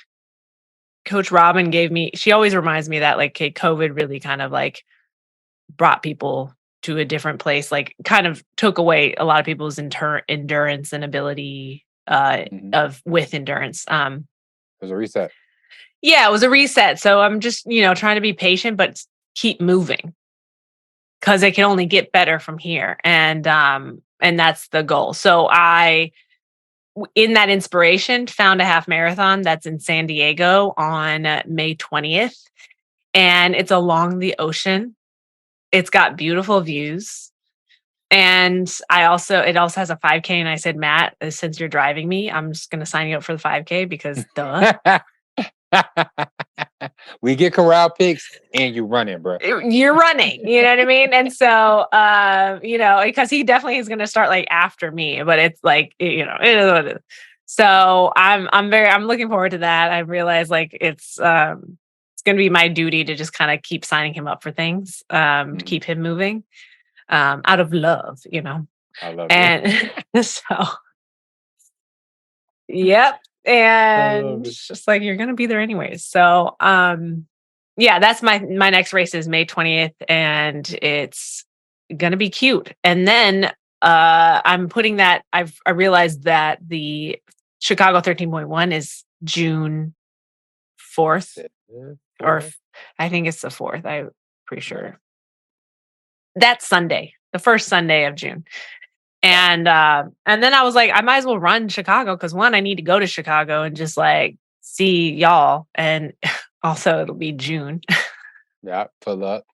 Coach Robin she always reminds me that like, COVID really kind of like brought people to a different place, like kind of took away a lot of people's endurance and ability with endurance. It was a reset. Yeah, it was a reset. So I'm just, trying to be patient, but keep moving because it can only get better from here. And that's the goal. So in that inspiration, found a half marathon that's in San Diego on May 20th. And it's along the ocean. It's got beautiful views. And it also has a 5K. And I said, Matt, since you're driving me, I'm just going to sign you up for the 5K because duh. We get corral picks and you running, bro. You're running, you know what I mean? And so, because he definitely is going to start like after me, but it's like, it is what it is. So I'm looking forward to that. I realize like it's going to be my duty to just kind of keep signing him up for things, to keep him moving, out of love, I love it. So, yep. And it's just like, you're going to be there anyways. So, yeah, that's my next race is May 20th and it's going to be cute. And then, I'm putting that, I realized that the Chicago 13.1 is June 4th or I think it's the 4th. I'm pretty sure that's Sunday, the first Sunday of June. And then I was like, I might as well run Chicago because one, I need to go to Chicago and just like see y'all. And also it'll be June. Yeah, pull up.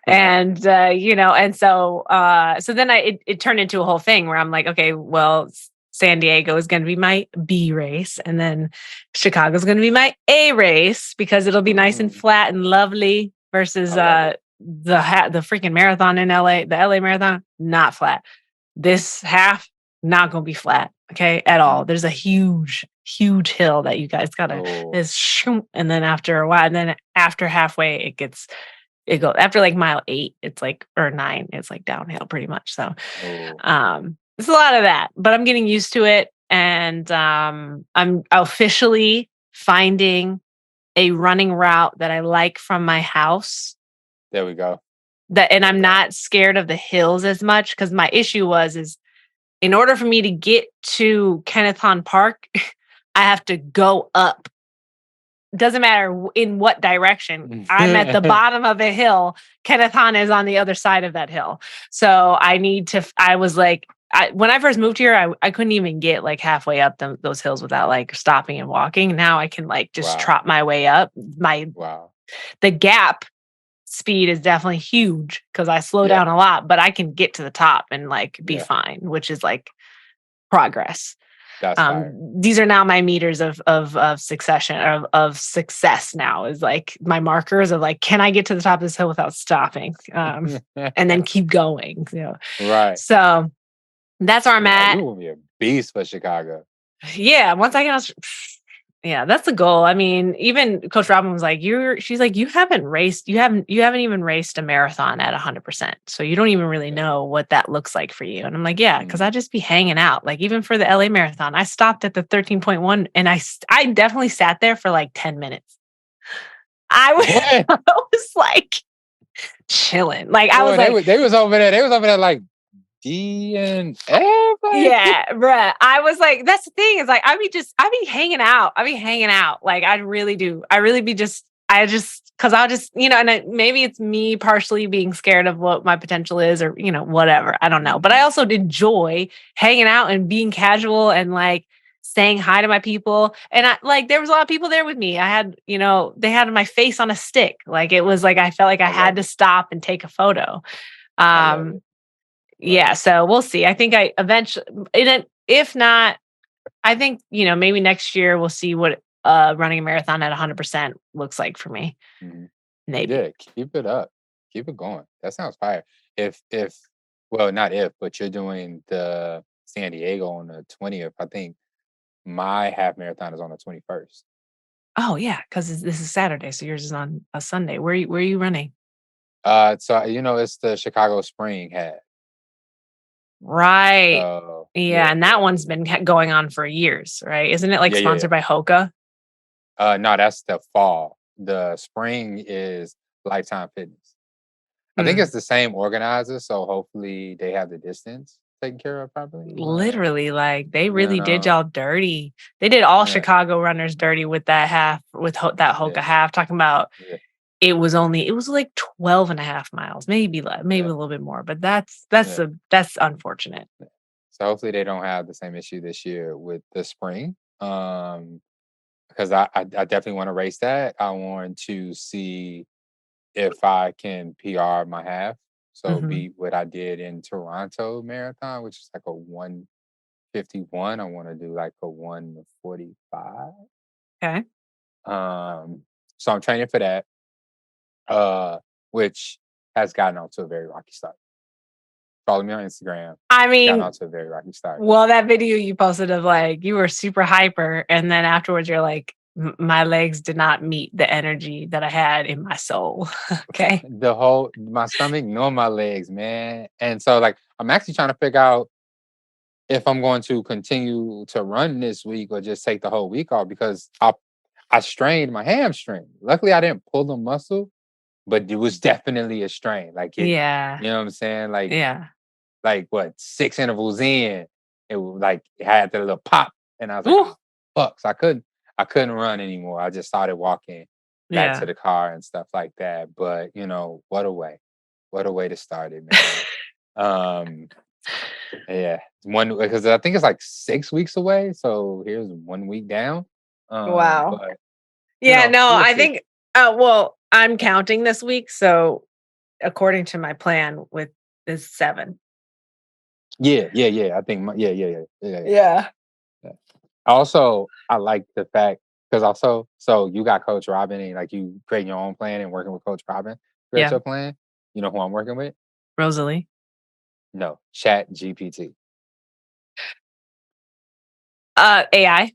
And and so then it turned into a whole thing where I'm like, okay, well, San Diego is going to be my B race, and then Chicago is going to be my A race because it'll be nice and flat and lovely versus the freaking marathon in LA, the LA marathon, not flat. This half, not going to be flat, okay, at all. There's a huge hill that you guys got to, and then after a while, and then after halfway, it goes, after like mile 8, it's like, or 9, it's like downhill pretty much. So, it's a lot of that, but I'm getting used to it. And I'm officially finding a running route that I like from my house. There we go. And I'm not scared of the hills as much because my issue is in order for me to get to Kennethon Park, I have to go up. Doesn't matter in what direction. I'm at the bottom of a hill. Kennethon is on the other side of that hill. So I was like, when I first moved here, I couldn't even get like halfway up those hills without like stopping and walking. Now I can like just trot my way up. The gap speed is definitely huge because I slow down a lot, but I can get to the top and like be fine, which is like progress. These are now my meters of succession of success now is like my markers of like, can I get to the top of this hill without stopping? And then keep going. Right. So that's where I'm at. You will be a beast for Chicago. Yeah. Once I get yeah, that's the goal. I mean, even Coach Robin was like, she's like, you haven't even raced a marathon at 100%. So you don't even really know what that looks like for you. And I'm like, yeah, because I just be hanging out. Like even for the LA marathon, I stopped at the 13.1 and I definitely sat there for like 10 minutes. I was like chilling. Like I was like, they was over there like D and F. Yeah, bruh. I was like, that's the thing. Is like I be hanging out. Like I really do. Because I'll just, and maybe it's me partially being scared of what my potential is or, whatever. I don't know. But I also enjoy hanging out and being casual and like saying hi to my people. And there was a lot of people there with me. I had, they had my face on a stick. Like, it was like, I felt like I had to stop and take a photo. Yeah. So we'll see. I think I eventually, if not, I think, maybe next year we'll see what running a marathon at 100% looks like for me. Mm-hmm. Maybe. Yeah, keep it up. Keep it going. That sounds fire. Well, not if, but you're doing the San Diego on the 20th. I think my half marathon is on the 21st. Oh yeah, because this is Saturday, so yours is on a Sunday. Where are you running? So it's the Chicago Spring half. Right. So, yeah, and that one's been going on for years, right? Isn't it sponsored by Hoka? No, that's the fall. The spring is Lifetime Fitness. I think it's the same organizer, so hopefully they have the distance taken care of properly. Literally, they really did y'all dirty. They did all Chicago runners dirty with that half, with that Hoka half, talking about it was like 12 and a half miles, maybe a little bit more, but that's unfortunate. So hopefully they don't have the same issue this year with the spring. Because I definitely want to race that. I want to see if I can PR my half. So beat what I did in Toronto Marathon, which is like a 1:51. I want to do like a 1:45. Okay. So I'm training for that. Which has gotten off to a very rocky start. Follow me on Instagram. I mean, gotten off to a very rocky start. Well, that video you posted of you were super hyper, and then afterwards you're like, my legs did not meet the energy that I had in my soul. Okay. My stomach nor my legs, man. And so I'm actually trying to figure out if I'm going to continue to run this week or just take the whole week off, because I strained my hamstring. Luckily I didn't pull the muscle, but it was definitely a strain. Yeah. You know what I'm saying? Yeah. 6 intervals in, it had the little pop, and I was like, oh, fuck. So I couldn't run anymore. I just started walking back to the car and stuff like that. But what a way to start it, man. Yeah, because I think it's 6 weeks away. So here's 1 week down. Wow. But, I think. Well, I'm counting this week, so according to my plan, is 7. Yeah. I think Yeah. Also, I like the fact, because so you got Coach Robin, and you creating your own plan and working with Coach Robin, create your plan. You know who I'm working with? Rosalie. No, Chat GPT. AI.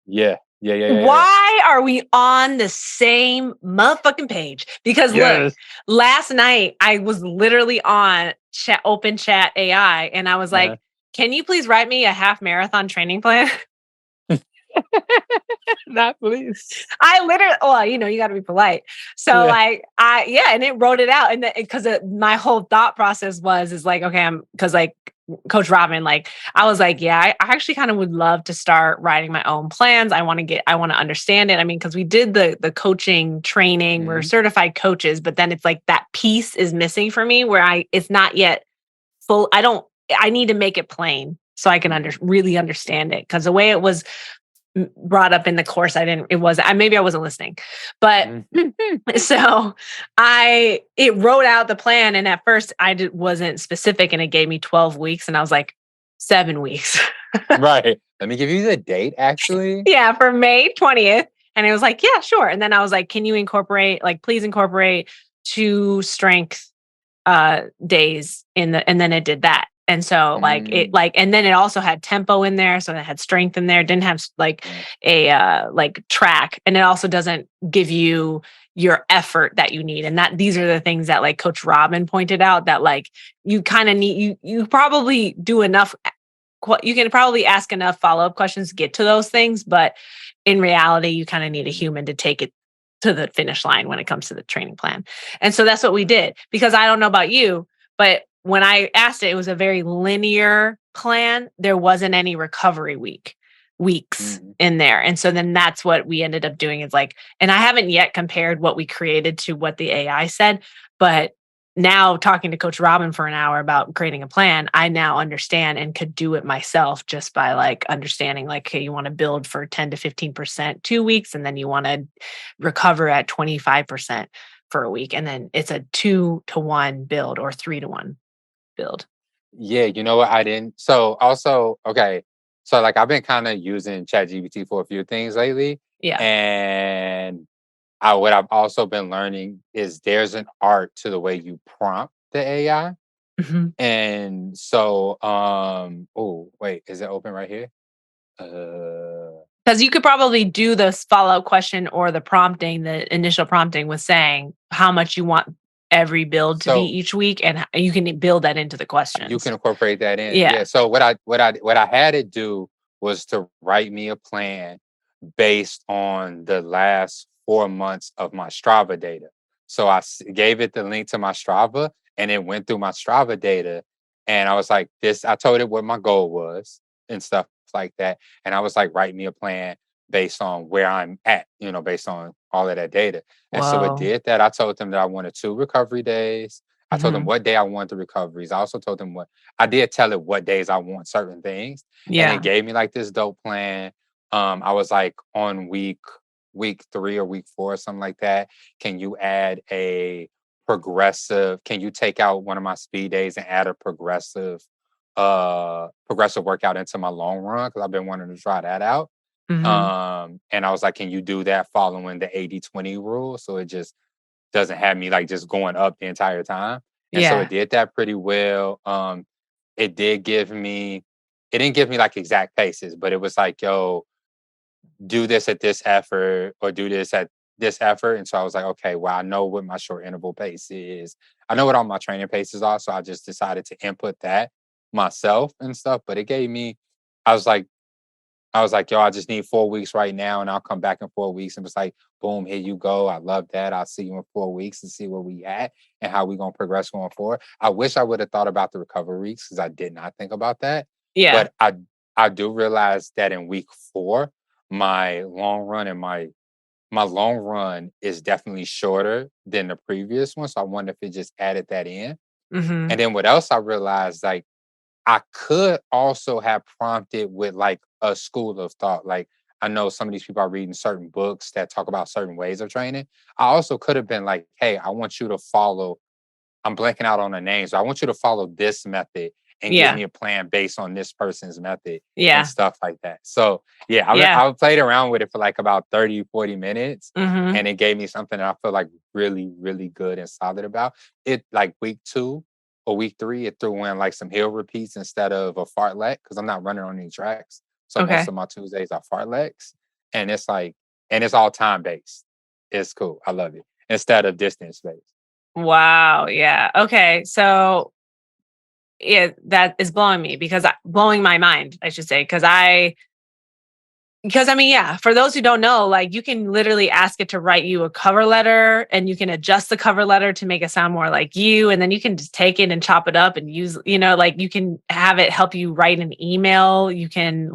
Yeah. Why are we on the same motherfucking page? Because look, last night I was literally on Open Chat AI, and I was like, can you please write me a half marathon training plan? Not please. I literally, you got to be polite. So and it wrote it out. And because my whole thought process okay, Coach Robin, I was like, I actually kind of would love to start writing my own plans. I want to understand it. I mean, because we did the coaching training, we're certified coaches, but then it's that piece is missing for me where it's not yet full. I need to make it plain so I can really understand it. Because the way it was brought up in the course, maybe I wasn't listening, but so it wrote out the plan, and at first wasn't specific, and it gave me 12 weeks, and I was like, 7 weeks. Right. Let me give you the date, actually. Yeah, for May 20th. And it was like, yeah, sure. And then I was like, can you please incorporate 2 strength days and then it did that. And so and then it also had tempo in there. So it had strength in there. It didn't have a track. And it also doesn't give you your effort that you need. And these are the things that Coach Robin pointed out, that you kind of need, you probably do enough. You can probably ask enough follow-up questions to get to those things. But in reality, you kind of need a human to take it to the finish line when it comes to the training plan. And so that's what we did, because I don't know about you, but when I asked it was a very linear plan. There wasn't any recovery weeks in there. And so then that's what we ended up doing is and I haven't yet compared what we created to what the AI said, but now talking to Coach Robin for an hour about creating a plan, I now understand and could do it myself just by like understanding like, okay, you want to build for 10 to 15% 2 weeks, and then you want to recover at 25% for a week. And then it's a 2-to-1 build or 3-to-1 build. Yeah, you know what? I didn't. So also, okay. So like I've been kind of using ChatGPT for a few things lately. Yeah. And what I've also been learning is there's an art to the way you prompt the AI. Mm-hmm. And so, oh, wait, is it open right here? Because you could probably do the follow-up question or the prompting, the initial prompting with saying how much you want every build to be each week, and you can build that into the questions. You can incorporate that in. Yeah. Yeah. So what I had it do was to write me a plan based on the last 4 months of my Strava data. So gave it the link to my Strava, and it went through my Strava data, and I was like, I told it what my goal was and stuff like that, and I was like, write me a plan based on where I'm at, based on all of that data. And so it did that. I told them that I wanted 2 recovery days. I told them what day I wanted the recoveries. I also told them I did tell it what days I want certain things. Yeah. And it gave me like this dope plan. I was like on week 3 or week 4 or something like that. Can you add a progressive? Can you take out one of my speed days and add a progressive workout into my long run? Because I've been wanting to try that out. And I was like, can you do that following the 80-20 rule? So it just doesn't have me like just going up the entire time. And so it did that pretty well. It didn't give me like exact paces, but it was like, yo, do this at this effort or do this at this effort. And so I was like, okay, well, I know what my short interval pace is. I know what all my training paces are. So I just decided to input that myself and stuff. But it gave me, I was like, yo, I just need 4 weeks right now, and I'll come back in 4 weeks. And it's like, boom, here you go. I love that. I'll see you in 4 weeks and see where we at and how we gonna progress going forward. I wish I would have thought about the recovery weeks because I did not think about that. Yeah. But I do realize that in week 4, my long run and my long run is definitely shorter than the previous one. So I wonder if it just added that in. And then what else I realized, like, I could also have prompted with like a school of thought. Like I know some of these people are reading certain books that talk about certain ways of training. I also could have been like, hey, I want you to follow, I'm blanking out on the names. So I want you to follow this method and give me a plan based on this person's method and stuff like that. So I played around with it for like about 30, 40 minutes and it gave me something that I feel like really, really good and solid about it. Like week 2 or week 3, it threw in like some hill repeats instead of a fartlek because I'm not running on any tracks. So most of my Tuesdays are fartleks, and it's like, and it's all time based. It's cool. I love it instead of distance based. Wow. Yeah. Okay. So that is blowing my mind, I should say. Because I mean, yeah, for those who don't know, like you can literally ask it to write you a cover letter and you can adjust the cover letter to make it sound more like you. And then you can just take it and chop it up and use, like you can have it help you write an email. You can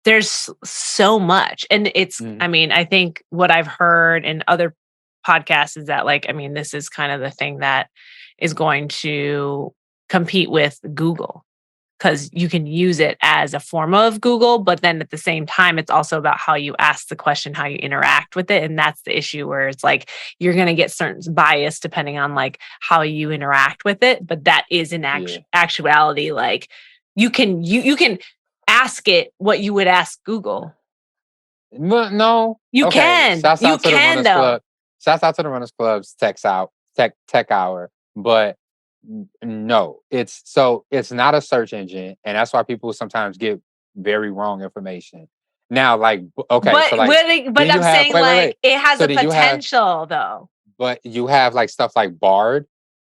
there's so much. And it's, I mean, I think what I've heard in other podcasts is that this is kind of the thing that is going to compete with Google. Because you can use it as a form of Google, but then at the same time, it's also about how you ask the question, how you interact with it. And that's the issue where it's like, you're going to get certain bias depending on like how you interact with it. But that is in actuality, like you can ask it what you would ask Google. No, you can. Shouts you out to can the Runners though. Club. Shouts out to the Runners Club's tech hour, but no, it's not a search engine, and that's why people sometimes get very wrong information. Now, like, okay, but, so like, but I'm saying wait. It has a potential though. But you have like stuff like Bard,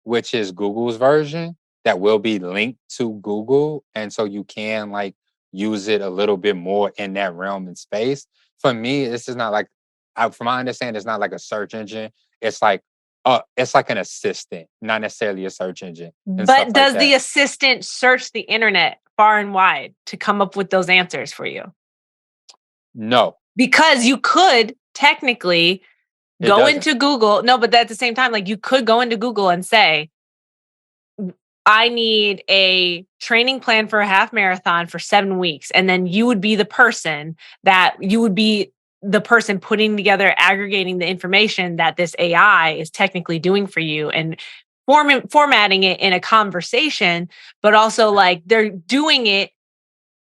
which is Google's version that will be linked to Google, and so you can like use it a little bit more in that realm and space. For me, this is not like, from my understanding, it's not like a search engine. It's like an assistant, not necessarily a search engine. But does the assistant search the internet far and wide to come up with those answers for you? No. Because you could technically Go into Google. No, but at the same time, like you could go into Google and say, I need a training plan for a half marathon for 7 weeks. And then you would be the person putting together, aggregating the information that this AI is technically doing for you and formatting it in a conversation, but also like they're doing it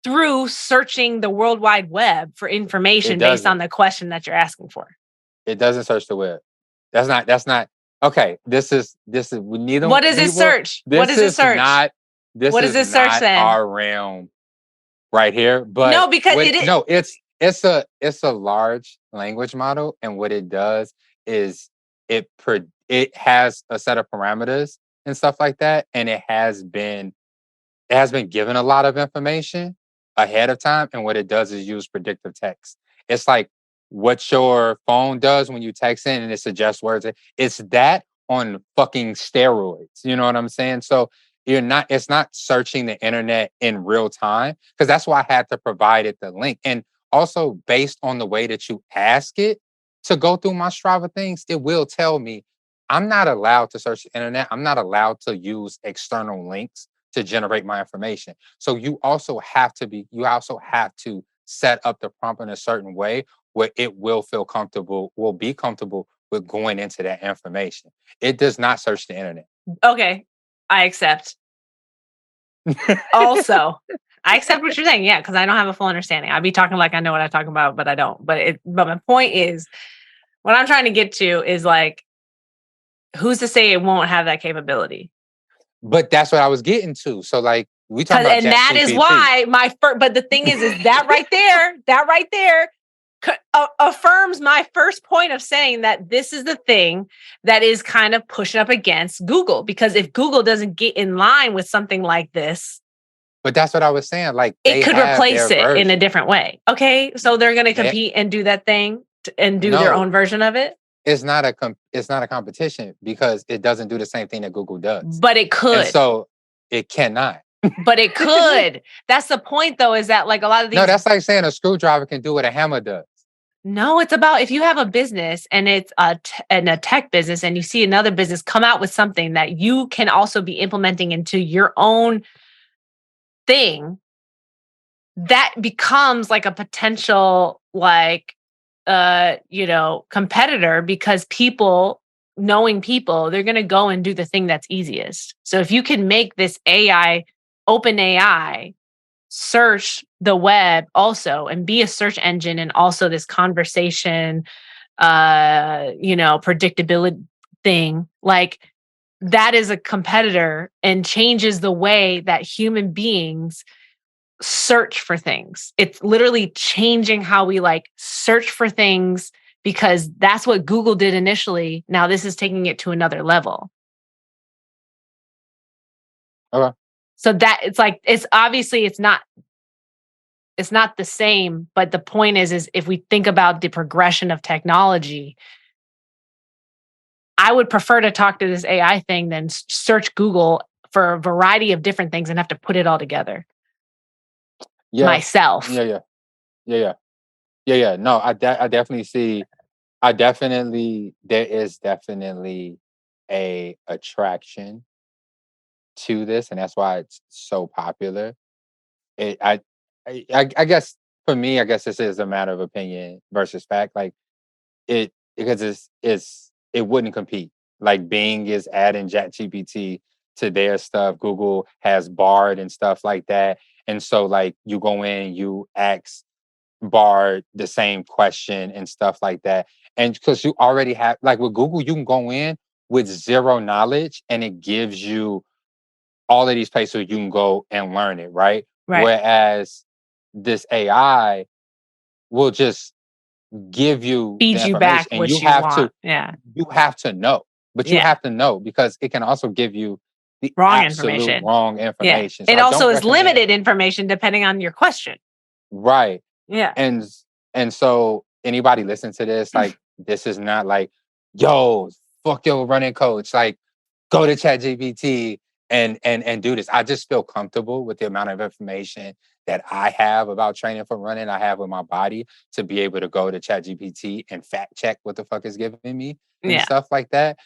through searching the World Wide Web for information based on the question that you're asking for. It doesn't search the web. That's not. Okay, this is we need them. What does it search? What does it search? What does it search then? Our realm right here. But no, because it's a large language model, and what it does is it has a set of parameters and stuff like that, and it has been given a lot of information ahead of time, and what it does is use predictive text. It's like what your phone does when you text in and it suggests words. It's that on fucking steroids. You know what I'm saying? So it's not searching the internet in real time, because that's why I had to provide it the link. And also based on the way that you ask it to go through my Strava things, it will tell me I'm not allowed to search the internet. I'm not allowed to use external links to generate my information. So you also have to set up the prompt in a certain way where it will be comfortable with going into that information. It does not search the internet. Okay, I accept. Also, I accept what you're saying. Yeah, because I don't have a full understanding. I'd be talking like I know what I talk about, but I don't. But my point is, what I'm trying to get to is like, who's to say it won't have that capability? But that's what I was getting to. So like we talk about, and that is why but the thing is that right there affirms my first point of saying that this is the thing that is kind of pushing up against Google, because if Google doesn't get in line with something like this, but that's what I was saying. Like it could replace it in a different way. Okay, so they're going to compete and do that thing and do their own version of it. It's not a competition, because it doesn't do the same thing that Google does. But it could. And so it cannot. But it could. That's the point, though, is that like a lot of these. No, that's like saying a screwdriver can do what a hammer does. No, it's about if you have a business and it's a tech business, and you see another business come out with something that you can also be implementing into your own thing, that becomes like a potential like competitor, because knowing people, they're going to go and do the thing that's easiest. So if you can make this open AI search the web also and be a search engine, and also this conversation predictability thing, like that is a competitor and changes the way that human beings search for things. It's literally changing how we like search for things, because that's what Google did initially. Now this is taking it to another level. Okay. So that it's like, it's obviously it's not the same, but the point is if we think about the progression of technology, I would prefer to talk to this AI thing than search Google for a variety of different things and have to put it all together. Yeah. Myself. Yeah. No, I definitely see. There is definitely a attraction to this, and that's why it's so popular. I guess for me, I guess this is a matter of opinion versus fact. Like because it wouldn't compete. Like Bing is adding ChatGPT to their stuff. Google has Bard and stuff like that. And so like you go in, you ask Bard the same question and stuff like that. And because you already have, like with Google, you can go in with zero knowledge and it gives you all of these places you can go and learn it, right? Whereas this AI will just give you feed you back and what you want. You have to know. But you have to know, because it can also give you the wrong information. Yeah. So it also is limited information depending on your question. Right. Yeah. And so anybody listen to this, like this is not like, yo, fuck your running coach. Like go to ChatGPT and do this. I just feel comfortable with the amount of information that I have about training for running, I have with my body to be able to go to ChatGPT and fact check what the fuck is giving me and stuff like that.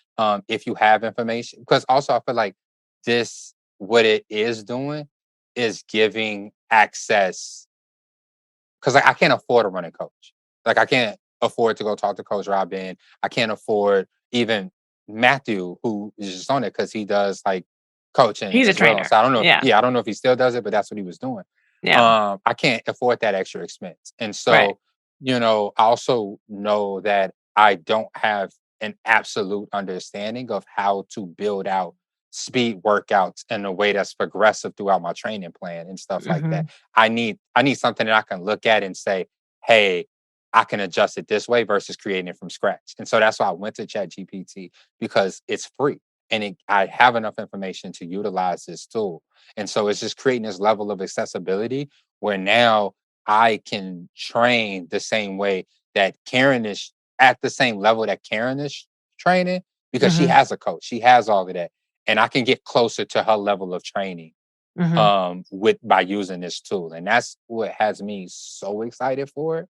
If you have information, because also I feel like this, what it is doing is giving access, because like I can't afford a running coach. Like I can't afford to go talk to Coach Robin. I can't afford even Matthew, who is just on it because he does like coaching. He's a trainer. Well. So I don't know. Yeah. I don't know if he still does it, but that's what he was doing. Yeah. I can't afford that extra expense. And so, Right. I also know that I don't have an absolute understanding of how to build out speed workouts in a way that's progressive throughout my training plan and stuff like that. I need something that I can look at and say, hey, I can adjust it this way versus creating it from scratch. And so that's why I went to ChatGPT, because it's free and I have enough information to utilize this tool. And so it's just creating this level of accessibility where now I can train the same way that Karen is, at the same level that Karen is training, because she has a coach. She has all of that. And I can get closer to her level of training by using this tool. And that's what has me so excited for it.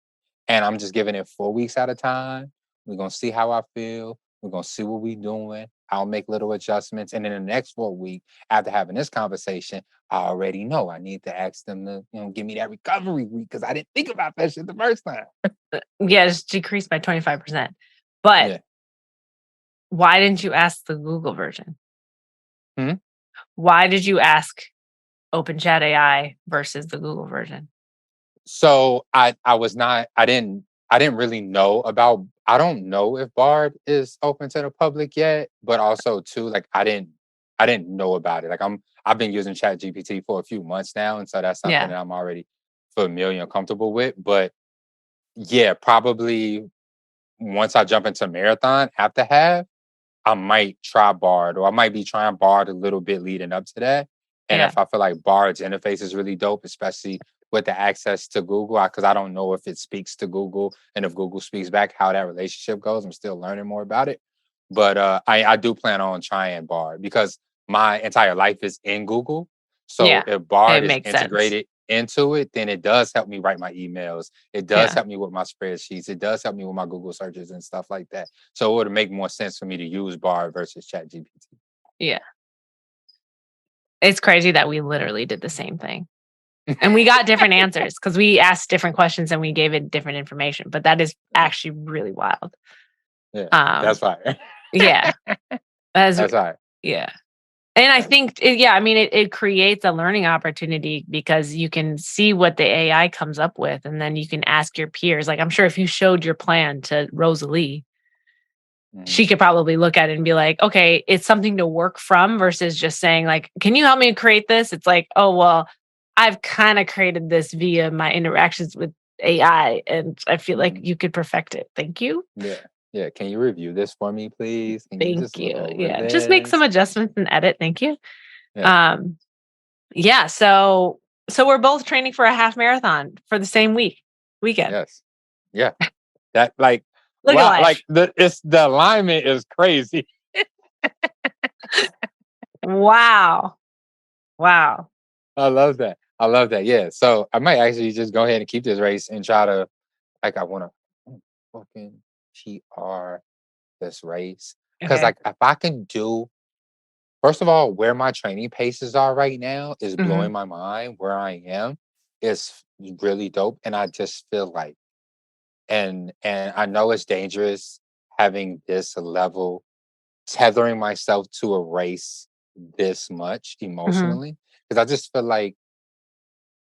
And I'm just giving it 4 weeks at a time. We're gonna see how I feel. We're gonna see what we're doing. I'll make little adjustments. And in the next 4 weeks, after having this conversation, I already know I need to ask them to, give me that recovery week, because I didn't think about that shit the first time. Yeah, it's decreased by 25%. But why didn't you ask the Google version? Why did you ask OpenChat AI versus the Google version? So I didn't really know about, I don't know if Bard is open to the public yet, but also too, like I didn't know about it. Like I've been using ChatGPT for a few months now. And so that's something that I'm already familiar and comfortable with. But yeah, probably once I jump into marathon after half, I might try Bard, or I might be trying Bard a little bit leading up to that. And if I feel like Bard's interface is really dope, especially with the access to Google, because I don't know if it speaks to Google and if Google speaks back, how that relationship goes. I'm still learning more about it. But I do plan on trying Bard, because my entire life is in Google. So if Bard is integrated into it, then it does help me write my emails. It does help me with my spreadsheets. It does help me with my Google searches and stuff like that. So it would make more sense for me to use Bard versus ChatGPT. Yeah. It's crazy that we literally did the same thing. And we got different answers because we asked different questions and we gave it different information. But that is actually really wild. Yeah, that's right. Yeah. That's right. Yeah. And I think, it creates a learning opportunity because you can see what the AI comes up with, and then you can ask your peers. Like, I'm sure if you showed your plan to Rosalie, she could probably look at it and be like, okay, it's something to work from versus just saying like, can you help me create this? It's like, oh, well, I've kind of created this via my interactions with AI and I feel like you could perfect it. Thank you. Yeah. Yeah. Can you review this for me, please? Can you just look over this? Just make some adjustments and edit. Thank you. Yeah. So we're both training for a half marathon for the same weekend. Yes. Yeah. That like, look at life. Like the alignment is crazy. Wow. I love that. Yeah. So I might actually just go ahead and keep this race and try to, like, I want to fucking PR this race. Because like if I can do, first of all, where my training paces are right now is blowing my mind. Where I am is really dope. And I just feel like, and I know it's dangerous having this level, tethering myself to a race this much emotionally. Because I just feel like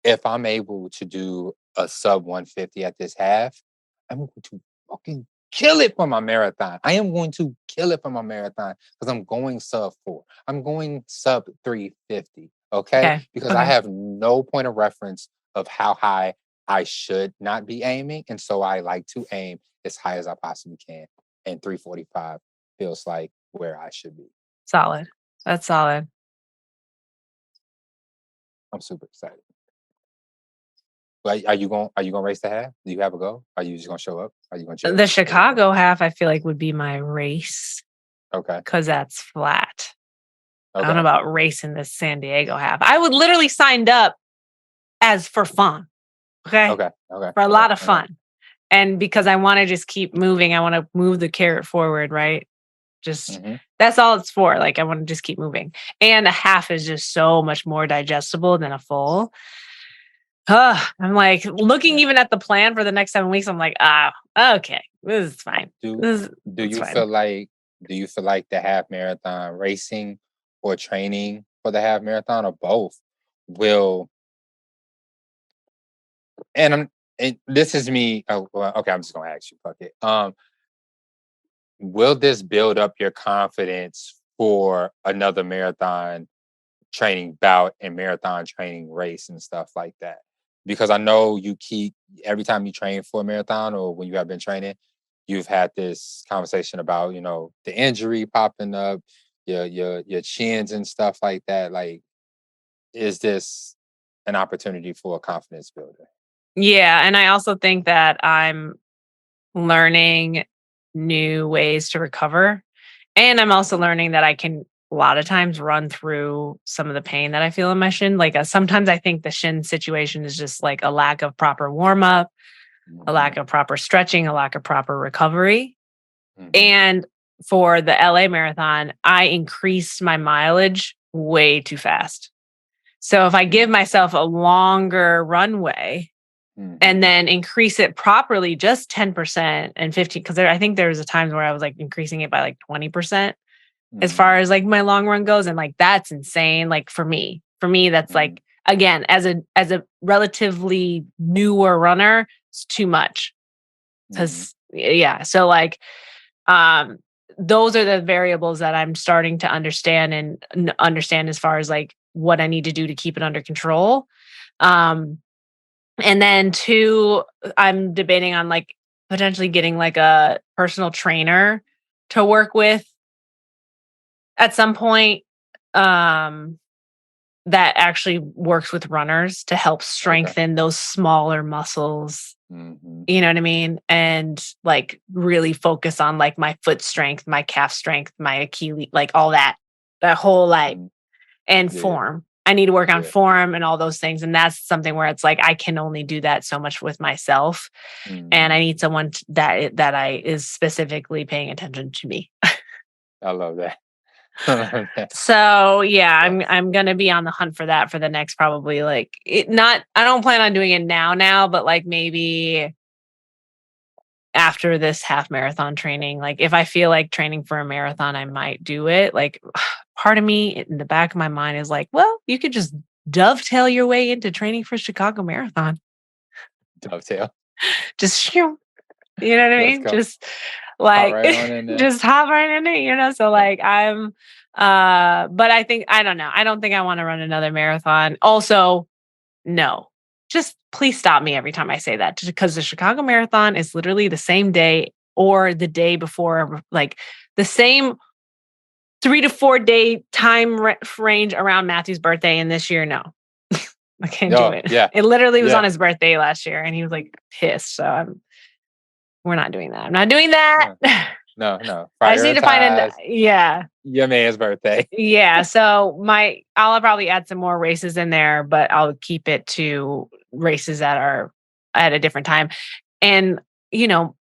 if I'm able to do a sub 150 at this half, I'm going to fucking kill it for my marathon. I am going to kill it for my marathon because I'm going sub 4. I'm going sub 350. Okay. Because I have no point of reference of how high I should not be aiming. And so I like to aim as high as I possibly can. And 345 feels like where I should be. Solid. That's solid. I'm super excited. But are you going to race the half? Do you have a goal? Are you just going to show up? Are you going to The Chicago half, I feel like would be my race. Okay. Because that's flat. Okay. I don't know about racing this San Diego half. I would literally signed up as for fun. Okay. Okay. For a lot of fun. And because I want to just keep moving, I want to move the carrot forward, right? Just that's all it's for. Like I want to just keep moving. And a half is just so much more digestible than a full. I'm like looking even at the plan for the next 7 weeks. I'm like, okay, this is fine. Do you feel like the half marathon racing or training for the half marathon or both will? And this is me. Oh, well, okay. I'm just gonna ask you. Fuck it. Will this build up your confidence for another marathon training bout and marathon training race and stuff like that? Because I know you keep every time you train for a marathon or when you have been training, you've had this conversation about, the injury popping up, your chins and stuff like that. Like, is this an opportunity for a confidence builder? Yeah. And I also think that I'm learning new ways to recover. And I'm also learning that I can a lot of times run through some of the pain that I feel in my shin. Like sometimes I think the shin situation is just like a lack of proper warm up, a lack of proper stretching, a lack of proper recovery. And for the LA marathon, I increased my mileage way too fast. So if I give myself a longer runway and then increase it properly, just 10% and 15, because I think there was a time where I was like increasing it by like 20% as far as like my long run goes. And like, that's insane. Like for me, that's like, again, as a relatively newer runner, it's too much. Cause yeah. So like, those are the variables that I'm starting to understand and understand as far as like what I need to do to keep it under control. And then two, I'm debating on like potentially getting like a personal trainer to work with at some point, that actually works with runners to help strengthen those smaller muscles. You know what I mean? And like really focus on like my foot strength, my calf strength, my Achilles, like all that whole like and form. I need to work on form and all those things. And that's something where it's like, I can only do that so much with myself. And I need someone that I is specifically paying attention to me. I love that. So yeah, I'm gonna be on the hunt for that for the next probably like I don't plan on doing it now, but like maybe after this half marathon training, like if I feel like training for a marathon, I might do it. Like part of me in the back of my mind is like, well, you could just dovetail your way into training for Chicago Marathon. Dovetail. Just you know what I mean? Go. Just like just hop right in it, So like but I don't know. I don't think I want to run another marathon. Also, no. Just please stop me every time I say that because the Chicago Marathon is literally the same day or the day before, like the same 3 to 4 day time range around Matthew's birthday. And this year, no, I can't do it. Yeah. It literally was on his birthday last year and he was like pissed. So we're not doing that. I'm not doing that. No. I just need to find your man's birthday. Yeah. So I'll probably add some more races in there, but I'll keep it to races that are at a different time. And,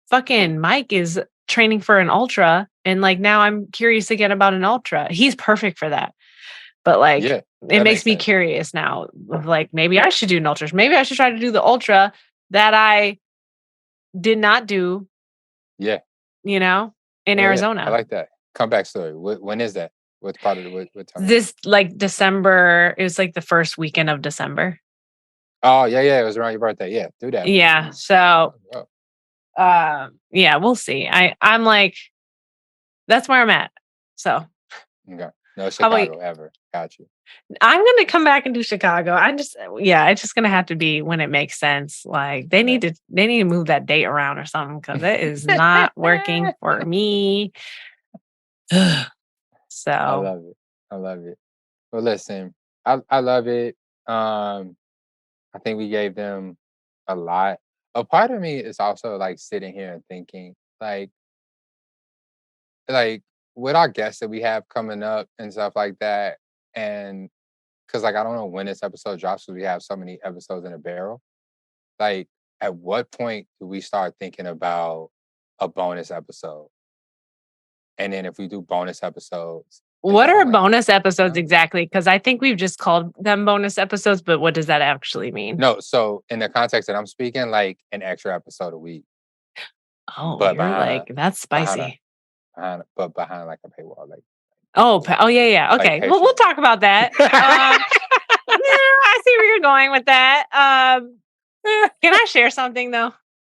fucking Mike is training for an ultra. And like, now I'm curious again about an ultra. He's perfect for that. But like, it makes me curious now of like, maybe I should do an ultra. Maybe I should try to do the ultra that I did not do. Yeah. In Arizona. I like that. Comeback story. When is that? What part of what time? This like December. It was like the first weekend of December. Oh yeah. It was around your birthday. Yeah, do that. Yeah. So, we'll see. I'm like, that's where I'm at. So, okay. No Chicago ever. Got you. I'm gonna come back and do Chicago. It's just gonna have to be when it makes sense. Like they need to move that date around or something because it is not working for me. So I love it. Well, listen, I love it. I think we gave them a lot. A part of me is also like sitting here and thinking, like with our guests that we have coming up and stuff like that, and because like I don't know when this episode drops, because we have so many episodes in a barrel. Like, at what point do we start thinking about a bonus episode? And then if we do bonus episodes, what are like, bonus episodes exactly? Because I think we've just called them bonus episodes, but what does that actually mean? No, so in the context that I'm speaking, like an extra episode a week. Oh, but you're like, that's spicy. Behind like a paywall, like. Oh yeah. Okay, well, we'll talk about that. I see where you're going with that. Can I share something though?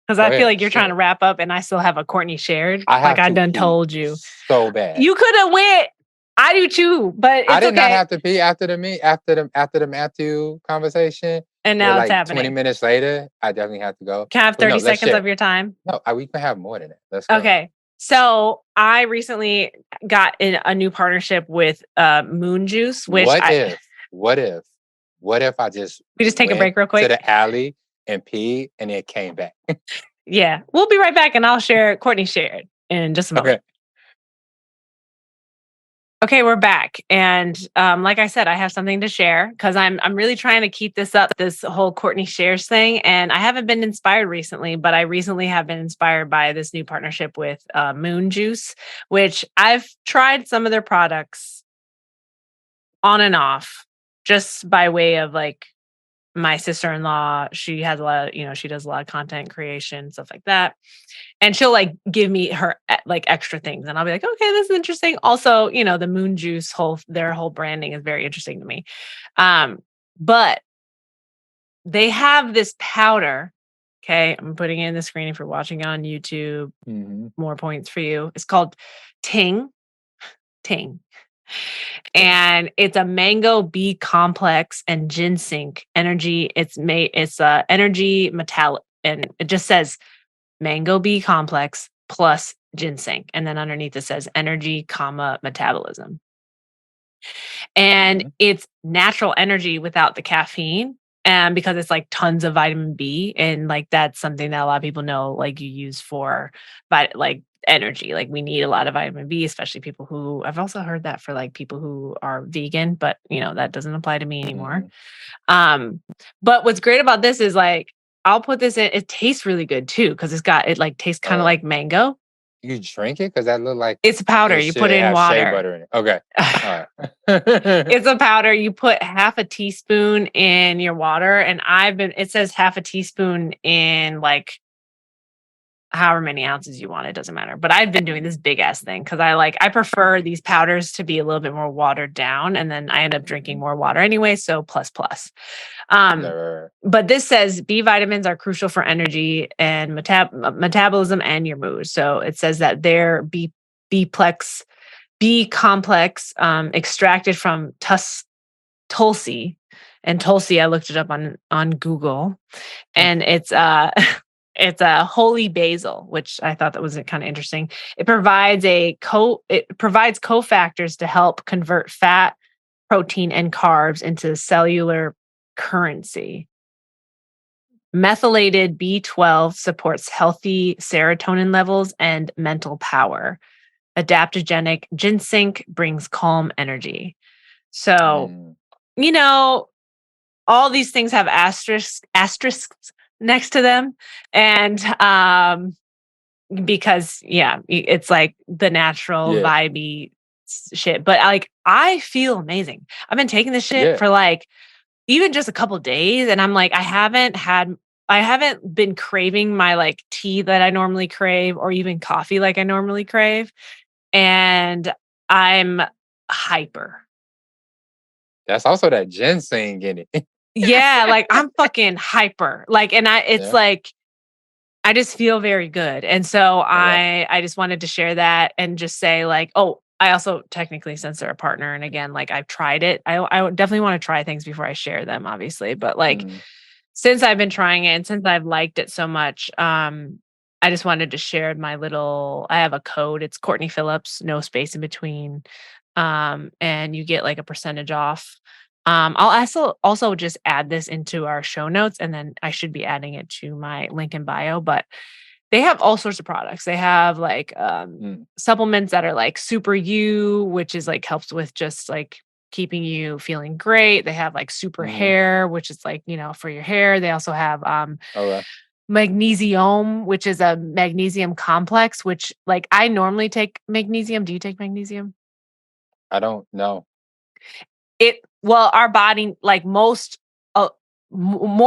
Because I feel like you're trying to wrap up, and I still have a Courtney shared. I done told you so bad. You could have went. I do too, but I did not have to pee after the Matthew conversation. And now it's happening. 20 minutes later, I definitely have to go. Can I have 30 seconds of your time? No, we can have more than that. Let's go. Okay. So I recently got in a new partnership with Moon Juice, which what if I just we just take a break real quick to the alley and pee and then came back? Yeah, we'll be right back, and I'll share Courtney shared in just a moment. Okay, we're back, and like I said, I have something to share because I'm really trying to keep this up, this whole Courtney shares thing, and I haven't been inspired recently, but I recently have been inspired by this new partnership with Moon Juice, which I've tried some of their products on and off, just by way of like my sister-in-law. She has a lot of, she does a lot of content creation, stuff like that. And she'll like give me her like extra things. And I'll be like, okay, this is interesting. Also, the Moon Juice their whole branding is very interesting to me. But they have this powder. Okay. I'm putting it in the screen if you're watching on YouTube. Mm-hmm. More points for you. It's called Ting. And it's a mango B complex and ginseng energy. It's energy metallic, and it just says mango B complex plus ginseng. And then underneath it says energy, metabolism. And it's natural energy without the caffeine. And because it's like tons of vitamin B, and like that's something that a lot of people know, like you use for like energy. Like we need a lot of vitamin B, especially people who, I've also heard that for like people who are vegan, but that doesn't apply to me anymore. But what's great about this is like, I'll put this in, it tastes really good too, because it like tastes kind of like mango. You drink it? Because that look like it's a powder. You put it in water. Shea butter in it. Okay. All right. It's a powder. You put half a teaspoon in your water, and it says half a teaspoon in like however many ounces you want. It doesn't matter. But I've been doing this big ass thing because I prefer these powders to be a little bit more watered down, and then I end up drinking more water anyway. So plus. But this says B vitamins are crucial for energy and metabolism and your mood. So it says that their B complex extracted from Tulsi, and Tulsi, I looked it up on Google, and it's a holy basil, which I thought that was kind of interesting. It provides cofactors to help convert fat, protein, and carbs into cellular currency. Methylated B12 supports healthy serotonin levels and mental power. Adaptogenic ginseng brings calm energy. So, all these things have asterisks next to them. And because, it's like the natural vibey shit. But like, I feel amazing. I've been taking this shit for like even just a couple of days, and I'm like, I haven't been craving my like tea that I normally crave, or even coffee like I normally crave, and I'm hyper. That's also that ginseng in it. Yeah, like I'm fucking hyper. Like, and like I just feel very good, and so I just wanted to share that and just say like, oh, I also technically, since they're a partner, and again, like I've tried it, I definitely want to try things before I share them, obviously. But like, since I've been trying it and since I've liked it so much, I just wanted to share I have a code. It's Courtney Phillips, no space in between. And you get like a percentage off. I'll also just add this into our show notes, and then I should be adding it to my link in bio, but they have all sorts of products. They have like supplements that are like Super U, which is like helps with just like keeping you feeling great. They have like super Mm-hmm. hair, which is like, for your hair. They also have Okay. magnesium, which is a magnesium complex, which like I normally take magnesium. Do you take magnesium? I don't know. Our body, like more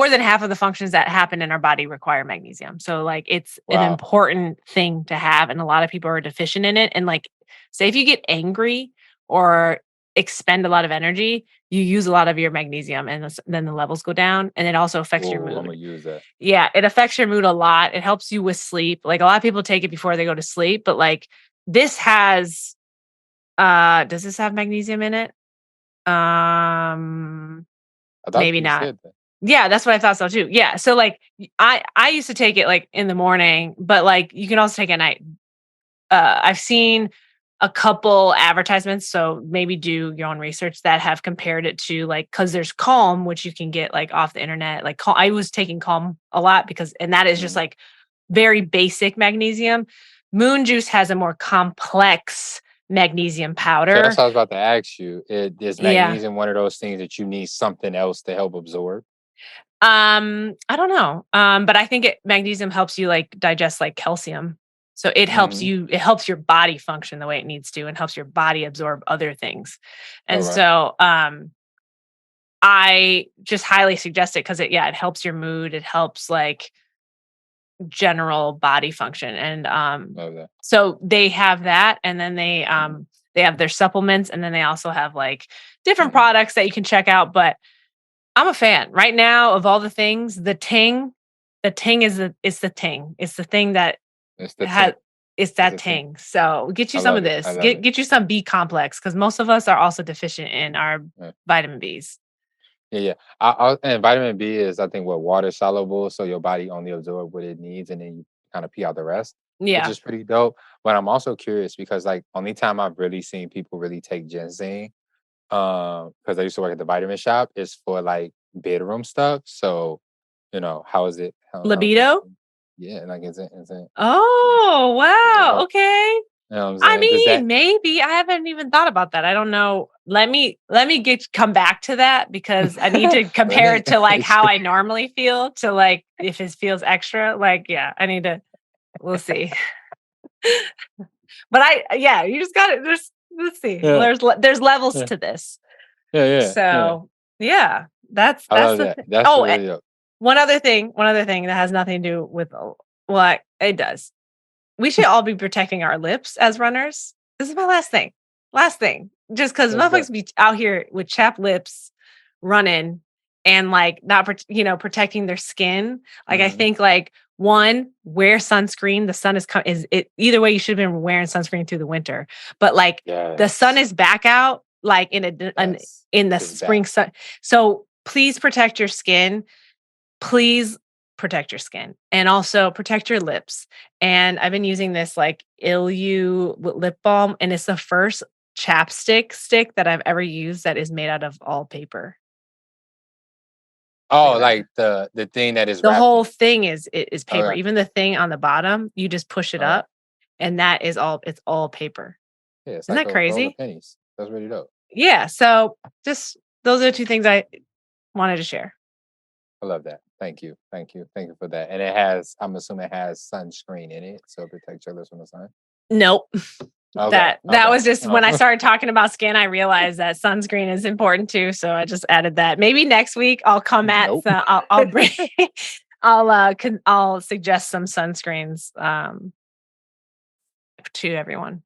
than half of the functions that happen in our body require magnesium. So like it's an Wow. important thing to have, and a lot of people are deficient in it. And like, say if you get angry or expend a lot of energy, you use a lot of your magnesium, and then the levels go down, and it also affects your Ooh, I'm mood. gonna use that. Yeah, it affects your mood a lot. It helps you with sleep. Like a lot of people take it before they go to sleep, but like this has does this have magnesium in it? I thought Maybe you not. said that. Yeah, that's what I thought so too. Yeah. So like I used to take it like in the morning, but like you can also take it at night. I've seen a couple advertisements, so maybe do your own research, that have compared it to like, because there's Calm, which you can get like off the internet. Like I was taking Calm a lot and that is just like very basic magnesium. Moon Juice has a more complex magnesium So powder. that's what I was about to ask you. Is Yeah. magnesium one of those things that you need something else to help absorb? I don't know. But I think magnesium helps you like digest like calcium. So it helps Mm-hmm. it helps your body function the way it needs to, and helps your body absorb other things. And Okay. so I just highly suggest it because it helps your mood. It helps like general body function. And Love that. so they have that, and then they have their supplements, and then they also have like different products that you can check out. But I'm a fan right now of all the things. The ting is the ting. It's the thing that It's the has thing. it's that ting. So get you I some love of it. this. I love it. Get you some B complex, because most of us are also deficient in our vitamin Bs. Yeah. And vitamin B is, I think, what, water soluble, so your body only absorbs what it needs, and then you kind of pee out the rest, which Yeah. is pretty dope. But I'm also curious because, like, only time I've really seen people really take ginseng, because I used to work at the vitamin shop, is for like bedroom stuff. So, how is it? Libido? Yeah, like is it? Oh, wow. Help? Okay. You know what I'm I saying? Does that? mean, maybe. I haven't even thought about that. I don't know. Let me come back to that, because I need to compare it to like how I normally feel, to like if it feels extra. Like, yeah, I need to. We'll see. But you just got it. Let's see. Yeah. There's levels to this. Yeah. So that's I love the that. thing. That's really dope. One other thing that has nothing to do with it does. We should all be protecting our lips as runners. This is my last thing. Just because motherfuckers be out here with chapped lips running, and like not protecting their skin. Like I think like, one, wear sunscreen. The sun is either way. You should have been wearing sunscreen through the winter, but like the sun is back out, like in the spring sun. So please protect your skin. Please protect your skin, and also protect your lips. And I've been using this like Ilu lip balm, and it's the first chapstick stick that I've ever used that is made out of all paper. Oh, like the thing that is the whole wrapped thing is paper. Okay. Even the thing on the bottom, you just push it up, and that is it's all paper. Yeah, it's Isn't like that a roll crazy? of pennies. That's really dope. Yeah. So just those are two things I wanted to share. I love that. Thank you for that. And I'm assuming it has sunscreen in it, so it protects your lips from the sun. Nope. Okay. That was just when I started talking about skin, I realized that sunscreen is important too. So I just added that. Maybe next week I'll come at I'll bring I'll suggest some sunscreens to everyone.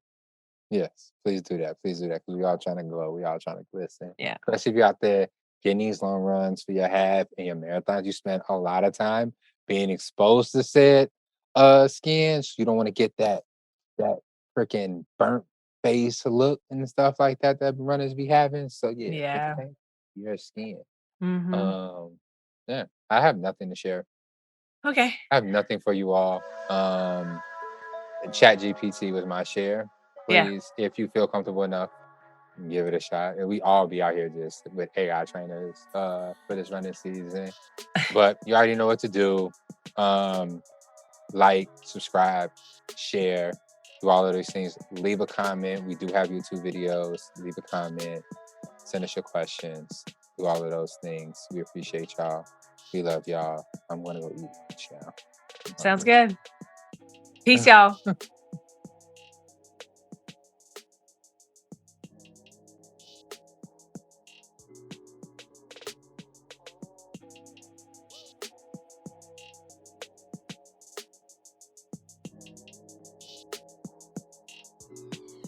Yes, please do that. Please do that, because we all trying to glow. We all trying to glisten. Yeah. Especially if you're out there getting these long runs for your half and your marathons, you spend a lot of time being exposed to said skin. So you don't want to get that freaking burnt face look and stuff like that runners be having. So protect your skin. Yeah, I have nothing to share. Okay. I have nothing for you all. Chat GPT was my share. Please, if you feel comfortable enough, give it a shot. And we all be out here just with AI trainers for this running season. But you already know what to do. Like, subscribe, share, do all of those things. Leave a comment. We do have YouTube videos. Leave a comment. Send us your questions. Do all of those things. We appreciate y'all. We love y'all. I'm gonna go eat lunch now. Sounds good. Peace, y'all.